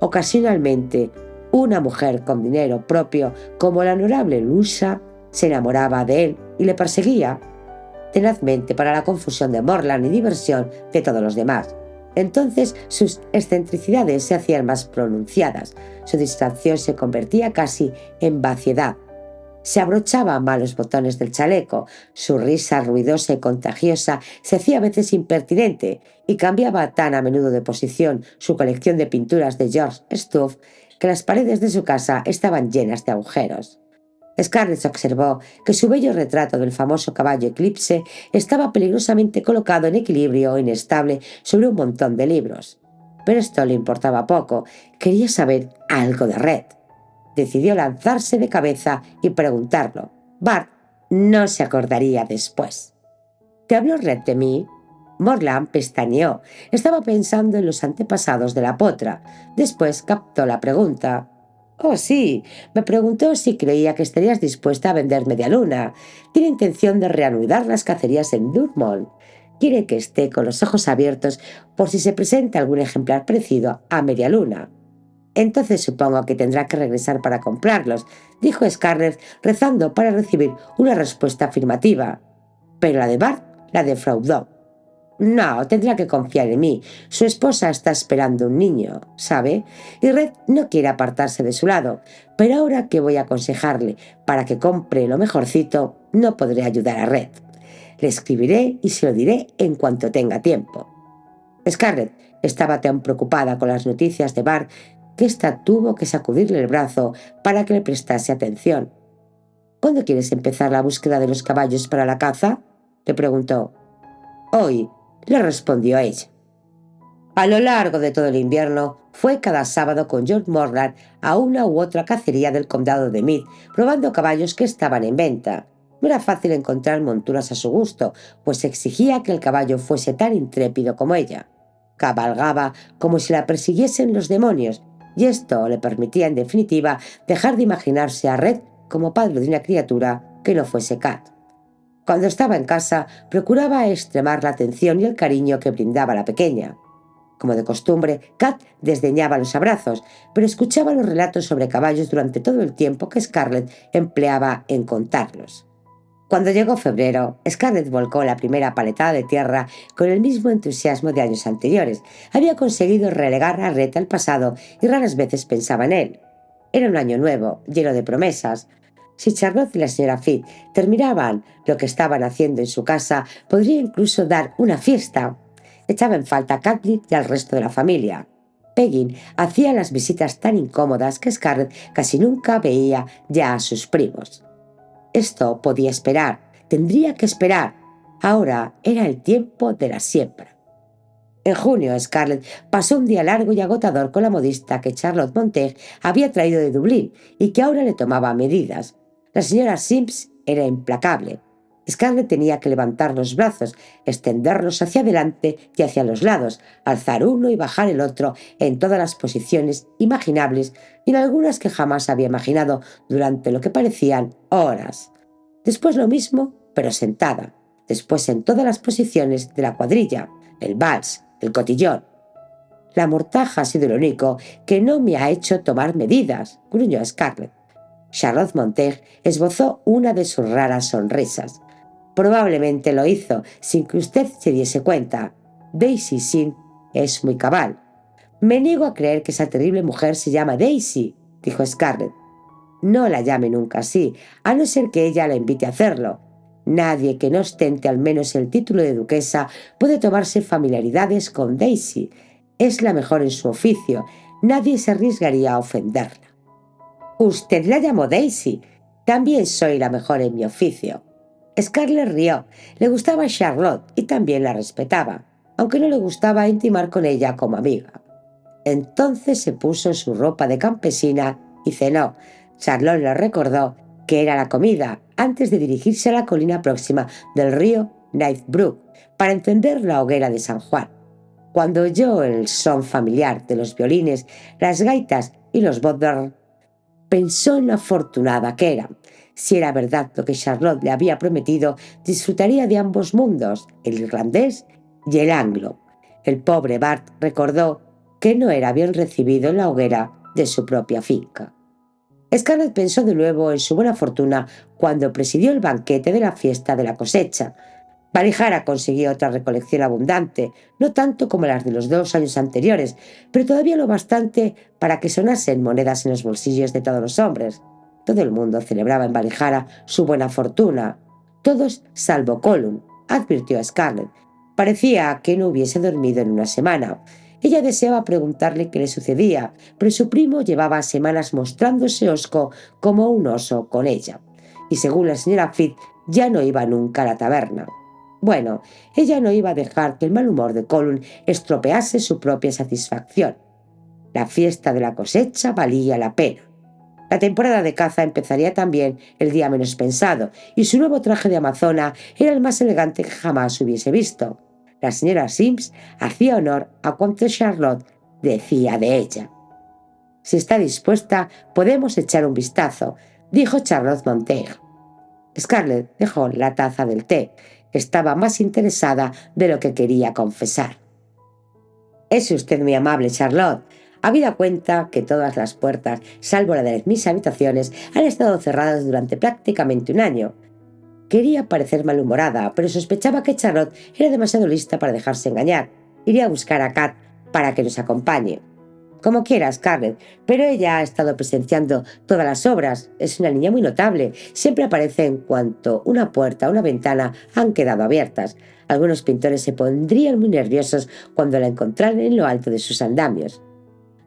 Ocasionalmente, una mujer con dinero propio, como la honorable Luisa, se enamoraba de él y le perseguía tenazmente para la confusión de Morland y diversión de todos los demás. Entonces sus excentricidades se hacían más pronunciadas, su distracción se convertía casi en vaciedad. Se abrochaba mal los botones del chaleco, su risa ruidosa y contagiosa se hacía a veces impertinente y cambiaba tan a menudo de posición su colección de pinturas de George Stuff que las paredes de su casa estaban llenas de agujeros. Scarlett observó que su bello retrato del famoso caballo Eclipse estaba peligrosamente colocado en equilibrio inestable sobre un montón de libros. Pero esto le importaba poco, quería saber algo de Red. Decidió lanzarse de cabeza y preguntarlo. Bart no se acordaría después. ¿Te habló Red de mí? Morland pestañeó. Estaba pensando en los antepasados de la potra. Después captó la pregunta. Oh, sí, me preguntó si creía que estarías dispuesta a vender Medialuna. Tiene intención de reanudar las cacerías en Durmont. Quiere que esté con los ojos abiertos por si se presenta algún ejemplar parecido a Medialuna. Entonces supongo que tendrá que regresar para comprarlos, dijo Scarlett, rezando para recibir una respuesta afirmativa. Pero la de Bart la defraudó. No, tendrá que confiar en mí. Su esposa está esperando un niño, ¿sabe? Y Red no quiere apartarse de su lado. Pero ahora que voy a aconsejarle para que compre lo mejorcito, no podré ayudar a Red. Le escribiré y se lo diré en cuanto tenga tiempo. Scarlett estaba tan preocupada con las noticias de Bart que ésta tuvo que sacudirle el brazo para que le prestase atención. ¿Cuándo quieres empezar la búsqueda de los caballos para la caza?, le preguntó. Hoy, le respondió ella. A lo largo de todo el invierno, fue cada sábado con John Morland a una u otra cacería del condado de Meath, probando caballos que estaban en venta. No era fácil encontrar monturas a su gusto, pues exigía que el caballo fuese tan intrépido como ella. Cabalgaba como si la persiguiesen los demonios, y esto le permitía en definitiva dejar de imaginarse a Red como padre de una criatura que no fuese Cat. Cuando estaba en casa, procuraba extremar la atención y el cariño que brindaba la pequeña. Como de costumbre, Cat desdeñaba los abrazos, pero escuchaba los relatos sobre caballos durante todo el tiempo que Scarlett empleaba en contarlos. Cuando llegó febrero, Scarlett volcó la primera paletada de tierra con el mismo entusiasmo de años anteriores. Había conseguido relegar a Red al pasado y raras veces pensaba en él. Era un año nuevo, lleno de promesas. Si Charlotte y la señora Fitz terminaban lo que estaban haciendo en su casa, podría incluso dar una fiesta. Echaba en falta a Kathleen y al resto de la familia. Peggy hacía las visitas tan incómodas que Scarlett casi nunca veía ya a sus primos. Esto podía esperar, tendría que esperar. Ahora era el tiempo de la siembra. En junio, Scarlett pasó un día largo y agotador con la modista que Charlotte Montague había traído de Dublín y que ahora le tomaba medidas. La señora Sims era implacable. Scarlett tenía que levantar los brazos, extenderlos hacia adelante y hacia los lados, alzar uno y bajar el otro en todas las posiciones imaginables y en algunas que jamás había imaginado durante lo que parecían horas. Después lo mismo, pero sentada. Después en todas las posiciones de la cuadrilla, el vals, el cotillón. La mortaja ha sido lo único que no me ha hecho tomar medidas, gruñó Scarlett. Charlotte Montague esbozó una de sus raras sonrisas. Probablemente lo hizo sin que usted se diese cuenta. Daisy Sin es muy cabal. Me niego a creer que esa terrible mujer se llama Daisy, dijo Scarlett. No la llame nunca así, a no ser que ella la invite a hacerlo. Nadie que no ostente al menos el título de duquesa puede tomarse familiaridades con Daisy. Es la mejor en su oficio. Nadie se arriesgaría a ofenderla. Usted la llamó Daisy. También soy la mejor en mi oficio. Scarlett rió. Le gustaba Charlotte y también la respetaba, aunque no le gustaba intimar con ella como amiga. Entonces se puso su ropa de campesina y cenó. Charlotte le recordó que era la comida antes de dirigirse a la colina próxima del río Knightsbrook para encender la hoguera de San Juan. Cuando oyó el son familiar de los violines, las gaitas y los bodhrán, pensó en lo afortunada que era. Si era verdad lo que Charlotte le había prometido, disfrutaría de ambos mundos, el irlandés y el anglo. El pobre Bart recordó que no era bien recibido en la hoguera de su propia finca. Scarlett pensó de nuevo en su buena fortuna cuando presidió el banquete de la fiesta de la cosecha. Valijara consiguió otra recolección abundante, no tanto como las de los 2 años anteriores, pero todavía lo bastante para que sonasen monedas en los bolsillos de todos los hombres. Todo el mundo celebraba en Valijara su buena fortuna. Todos salvo Colum, advirtió Scarlett. Parecía que no hubiese dormido en una semana. Ella deseaba preguntarle qué le sucedía, pero su primo llevaba semanas mostrándose hosco como un oso con ella. Y según la señora Fitz, ya no iba nunca a la taberna. Bueno, ella no iba a dejar que el mal humor de Colum estropease su propia satisfacción. La fiesta de la cosecha valía la pena. La temporada de caza empezaría también el día menos pensado, y su nuevo traje de amazona era el más elegante que jamás hubiese visto. La señora Sims hacía honor a cuanto Charlotte decía de ella. Si está dispuesta, podemos echar un vistazo, dijo Charlotte Montague. Scarlett dejó la taza del té. Estaba más interesada de lo que quería confesar. Es usted muy amable, Charlotte. Habida cuenta que todas las puertas, salvo la de mis habitaciones, han estado cerradas durante prácticamente un año. Quería parecer malhumorada, pero sospechaba que Charlotte era demasiado lista para dejarse engañar. Iría a buscar a Kat para que nos acompañe. Como quiera, Scarlett, pero ella ha estado presenciando todas las obras. Es una niña muy notable. Siempre aparece en cuanto una puerta o una ventana han quedado abiertas. Algunos pintores se pondrían muy nerviosos cuando la encontraran en lo alto de sus andamios.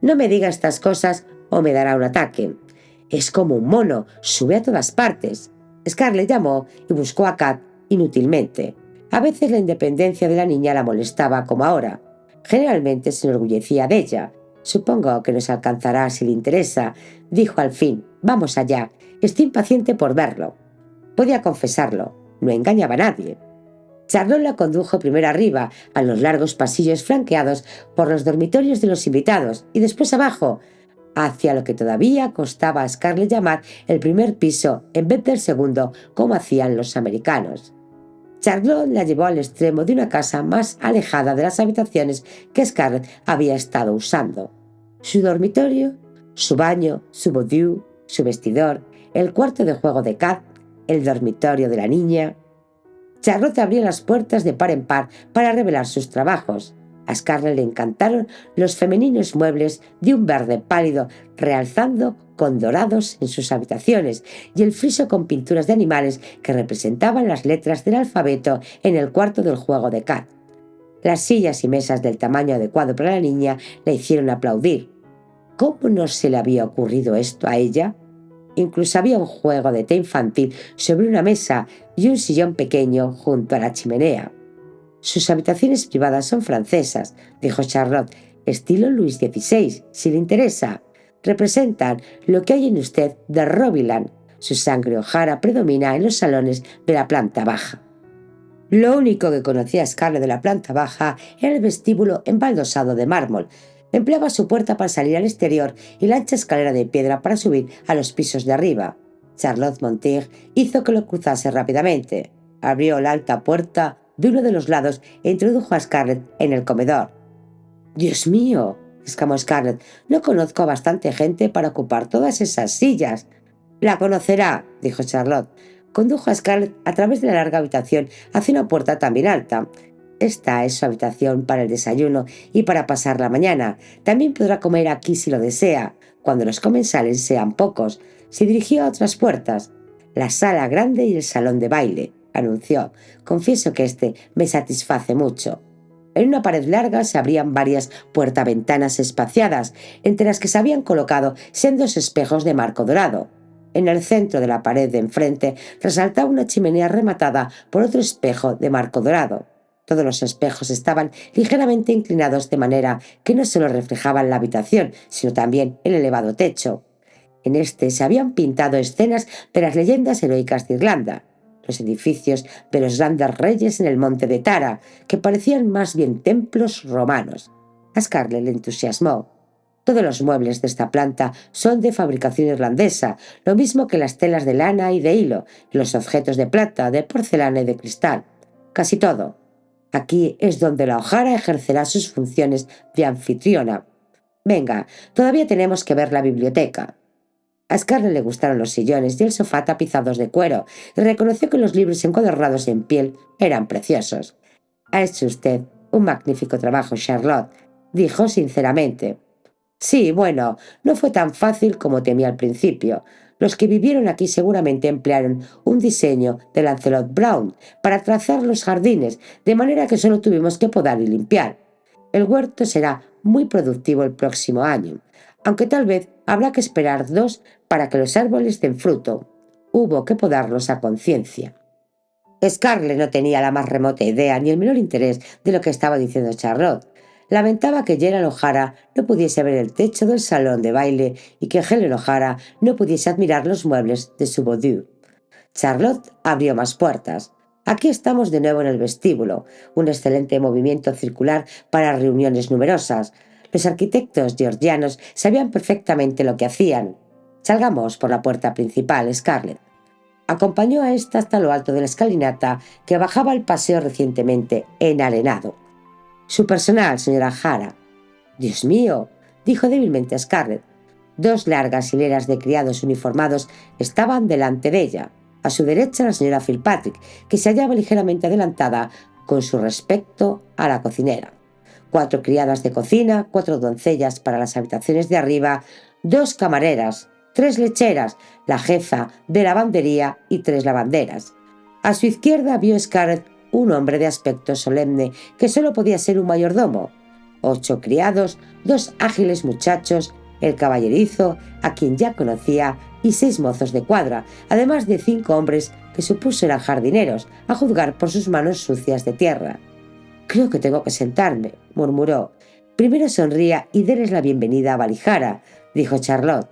No me diga estas cosas o me dará un ataque. Es como un mono, sube a todas partes. Scarlett llamó y buscó a Kat inútilmente. A veces la independencia de la niña la molestaba como ahora. Generalmente se enorgullecía de ella. Supongo que nos alcanzará si le interesa, dijo al fin. Vamos allá. Estoy impaciente por verlo. Podía confesarlo. No engañaba a nadie. Charlotte la condujo primero arriba, a los largos pasillos flanqueados por los dormitorios de los invitados, y después abajo, hacia lo que todavía costaba a Scarlett llamar el primer piso en vez del segundo, como hacían los americanos. Charlotte la llevó al extremo de una casa más alejada de las habitaciones que Scarlett había estado usando. Su dormitorio, su baño, su boudoir, su vestidor, el cuarto de juego de Kat, el dormitorio de la niña. Charlotte abría las puertas de par en par para revelar sus trabajos. A Scarlett le encantaron los femeninos muebles de un verde pálido, realzando con dorados en sus habitaciones, y el friso con pinturas de animales que representaban las letras del alfabeto en el cuarto del juego de Kat. Las sillas y mesas del tamaño adecuado para la niña le hicieron aplaudir. ¿Cómo no se le había ocurrido esto a ella? Incluso había un juego de té infantil sobre una mesa y un sillón pequeño junto a la chimenea. Sus habitaciones privadas son francesas, dijo Charlotte, estilo Luis XVI, si le interesa. Representan lo que hay en usted de Robiland, Su sangre O'Hara predomina en los salones de la planta baja. Lo único que conocía Scarlett de la planta baja era el vestíbulo embaldosado de mármol. Empleaba su puerta para salir al exterior y la ancha escalera de piedra para subir a los pisos de arriba. Charlotte Monteith hizo que lo cruzase rápidamente. Abrió la alta puerta de uno de los lados e introdujo a Scarlett en el comedor. «¡Dios mío!», exclamó Scarlett. «No conozco a bastante gente para ocupar todas esas sillas». «La conocerá», dijo Charlotte. Condujo a Scarlett a través de la larga habitación hacia una puerta también alta. «Esta es su habitación para el desayuno y para pasar la mañana. También podrá comer aquí si lo desea, cuando los comensales sean pocos». Se dirigió a otras puertas. «La sala grande y el salón de baile», anunció. «Confieso que este me satisface mucho». En una pared larga se abrían varias puertaventanas espaciadas, entre las que se habían colocado sendos espejos de marco dorado. En el centro de la pared de enfrente resaltaba una chimenea rematada por otro espejo de marco dorado. Todos los espejos estaban ligeramente inclinados de manera que no solo reflejaban la habitación, sino también el elevado techo. En este se habían pintado escenas de las leyendas heroicas de Irlanda, los edificios de los grandes reyes en el monte de Tara, que parecían más bien templos romanos. A Scarlett le entusiasmó. Todos los muebles de esta planta son de fabricación irlandesa, lo mismo que las telas de lana y de hilo, y los objetos de plata, de porcelana y de cristal. Casi todo. Aquí es donde la O'Hara ejercerá sus funciones de anfitriona. Venga, todavía tenemos que ver la biblioteca. A Scarlett le gustaron los sillones y el sofá tapizados de cuero, y reconoció que los libros encuadernados en piel eran preciosos. «Ha hecho usted un magnífico trabajo, Charlotte», dijo sinceramente. «Sí, bueno, no fue tan fácil como temía al principio. Los que vivieron aquí seguramente emplearon un diseño de Lancelot Brown para trazar los jardines, de manera que solo tuvimos que podar y limpiar. El huerto será muy productivo el próximo año, aunque tal vez habrá que esperar 2 para que los árboles den fruto. Hubo que podarlos a conciencia». Scarlett no tenía la más remota idea ni el menor interés de lo que estaba diciendo Charlotte. Lamentaba que Gerald O'Hara no pudiese ver el techo del salón de baile y que Helen O'Hara no pudiese admirar los muebles de su boudoir. Charlotte abrió más puertas. «Aquí estamos de nuevo en el vestíbulo, un excelente movimiento circular para reuniones numerosas. Los arquitectos georgianos sabían perfectamente lo que hacían. Salgamos por la puerta principal, Scarlett». Acompañó a ésta hasta lo alto de la escalinata que bajaba al paseo recientemente enarenado. «Su personal, señora O'Hara». «Dios mío», dijo débilmente Scarlett. 2 largas hileras de criados uniformados estaban delante de ella. A su derecha la señora Fitzpatrick, que se hallaba ligeramente adelantada con su respecto a la cocinera. 4 criadas de cocina, 4 doncellas para las habitaciones de arriba, 2 camareras, 3 lecheras, la jefa de lavandería y 3 lavanderas. A su izquierda vio Scarlett un hombre de aspecto solemne que solo podía ser un mayordomo. 8 criados, 2 ágiles muchachos, el caballerizo, a quien ya conocía, y 6 mozos de cuadra, además de 5 hombres que supuso eran jardineros, a juzgar por sus manos sucias de tierra. «Creo que tengo que sentarme», murmuró. «Primero sonría y déles la bienvenida a Valijara», dijo Charlotte.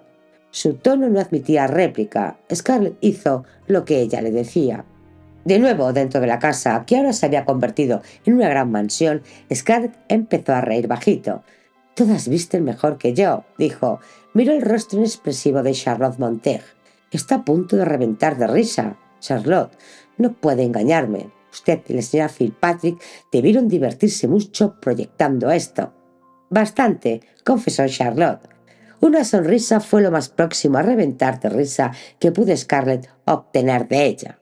Su tono no admitía réplica. Scarlett hizo lo que ella le decía. De nuevo dentro de la casa, que ahora se había convertido en una gran mansión, Scarlett empezó a reír bajito. «Todas visten mejor que yo», dijo. Miró el rostro inexpresivo de Charlotte Monteith. «Está a punto de reventar de risa. Charlotte, no puede engañarme. Usted y la señora Fitzpatrick debieron divertirse mucho proyectando esto». «Bastante», confesó Charlotte. Una sonrisa fue lo más próximo a reventar de risa que pudo Scarlett obtener de ella.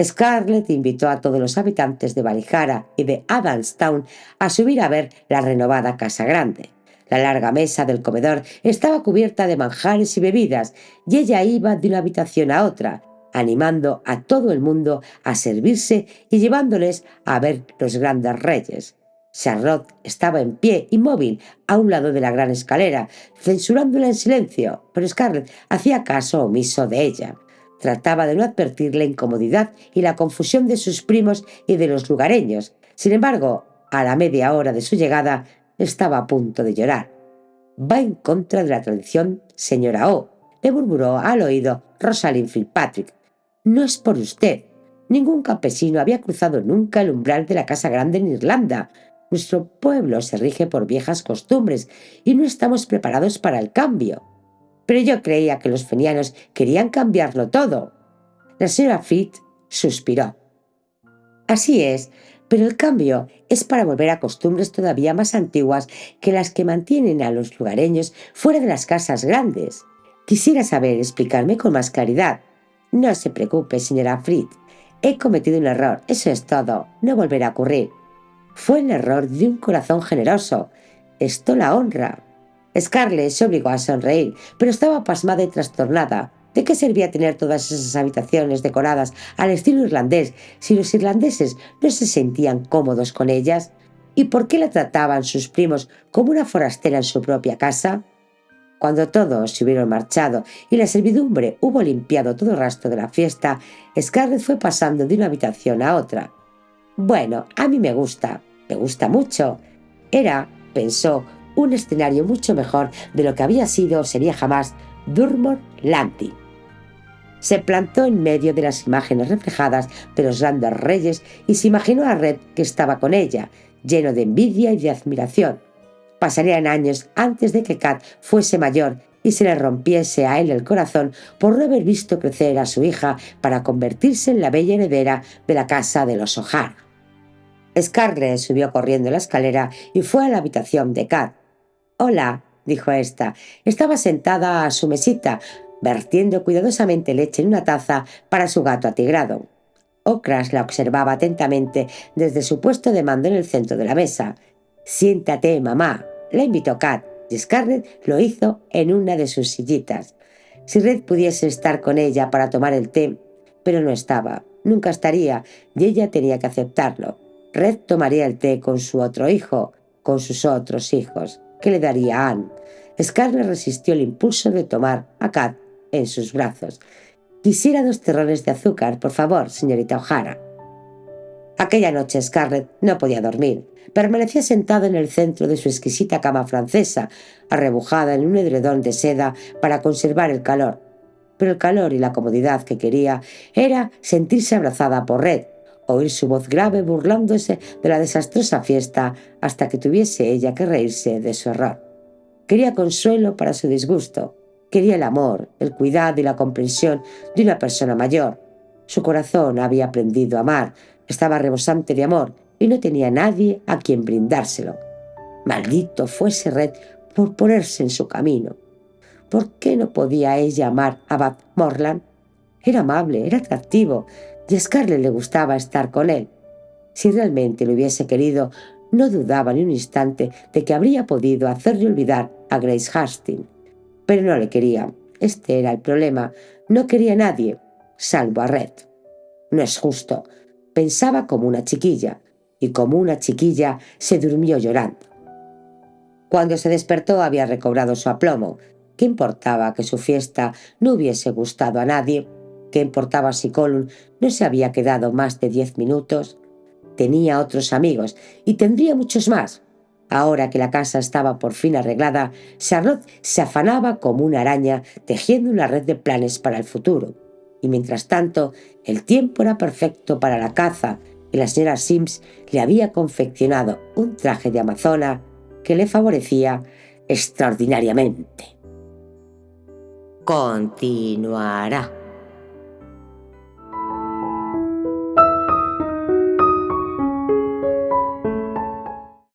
Scarlett invitó a todos los habitantes de Valijara y de Adamstown a subir a ver la renovada casa grande. La larga mesa del comedor estaba cubierta de manjares y bebidas, y ella iba de una habitación a otra, animando a todo el mundo a servirse y llevándoles a ver los grandes reyes. Charlotte estaba en pie, inmóvil, a un lado de la gran escalera, censurándola en silencio, pero Scarlett hacía caso omiso de ella. Trataba de no advertir la incomodidad y la confusión de sus primos y de los lugareños. Sin embargo, a la media hora de su llegada, estaba a punto de llorar. «Va en contra de la tradición, señora O», le murmuró al oído Rosalind Fitzpatrick. «No es por usted. Ningún campesino había cruzado nunca el umbral de la casa grande en Irlanda. Nuestro pueblo se rige por viejas costumbres y no estamos preparados para el cambio. Pero yo creía que los fenianos querían cambiarlo todo». La señora Fitz suspiró. «Así es, pero el cambio es para volver a costumbres todavía más antiguas que las que mantienen a los lugareños fuera de las casas grandes. Quisiera saber explicarme con más claridad». «No se preocupe, señora Fitz. He cometido un error, eso es todo. No volverá a ocurrir». «Fue el error de un corazón generoso. Esto la honra». Scarlett se obligó a sonreír, pero estaba pasmada y trastornada. ¿De qué servía tener todas esas habitaciones decoradas al estilo irlandés si los irlandeses no se sentían cómodos con ellas? ¿Y por qué la trataban sus primos como una forastera en su propia casa? Cuando todos se hubieron marchado y la servidumbre hubo limpiado todo rastro de la fiesta, Scarlett fue pasando de una habitación a otra. «Bueno, a mí me gusta mucho». Era, pensó, un escenario mucho mejor de lo que había sido o sería jamás Durmore Landing. Se plantó en medio de las imágenes reflejadas de los grandes reyes y se imaginó a Red que estaba con ella, lleno de envidia y de admiración. Pasarían años antes de que Kat fuese mayor y se le rompiese a él el corazón por no haber visto crecer a su hija para convertirse en la bella heredera de la casa de los O'Hara. Scarlett subió corriendo la escalera y fue a la habitación de Kat. «Hola», dijo ésta. Estaba sentada a su mesita, vertiendo cuidadosamente leche en una taza para su gato atigrado. Ocras la observaba atentamente desde su puesto de mando en el centro de la mesa. «Siéntate, mamá», la invitó Kat, y Scarlett lo hizo en una de sus sillitas. Si Red pudiese estar con ella para tomar el té, pero no estaba, nunca estaría, y ella tenía que aceptarlo. Red tomaría el té con su otro hijo, con sus otros hijos, que le daría a Anne. Scarlett resistió el impulso de tomar a Kat en sus brazos. «Quisiera 2 terrones de azúcar, por favor, señorita O'Hara». Aquella noche Scarlett no podía dormir. Permanecía sentada en el centro de su exquisita cama francesa, arrebujada en un edredón de seda para conservar el calor. Pero el calor y la comodidad que quería era sentirse abrazada por Red, oír su voz grave burlándose de la desastrosa fiesta hasta que tuviese ella que reírse de su error. Quería consuelo para su disgusto. Quería el amor, el cuidado y la comprensión de una persona mayor. Su corazón había aprendido a amar, estaba rebosante de amor y no tenía nadie a quien brindárselo. Maldito fuese Red por ponerse en su camino. ¿Por qué no podía ella amar a Bat Morland? Era amable, era atractivo, y a Scarlett le gustaba estar con él. Si realmente lo hubiese querido, no dudaba ni un instante de que habría podido hacerle olvidar a Grace Hastings. Pero no le quería. Este era el problema. No quería a nadie, salvo a Red. «No es justo», pensaba como una chiquilla, y como una chiquilla se durmió llorando. Cuando se despertó había recobrado su aplomo. ¿Qué importaba que su fiesta no hubiese gustado a nadie? ¿Qué importaba si Colum no se había quedado más de 10 minutos? Tenía otros amigos y tendría muchos más. Ahora que la casa estaba por fin arreglada, Charlotte se afanaba como una araña tejiendo una red de planes para el futuro. Y mientras tanto, el tiempo era perfecto para la caza y la señora Sims le había confeccionado un traje de amazona que le favorecía extraordinariamente. Continuará.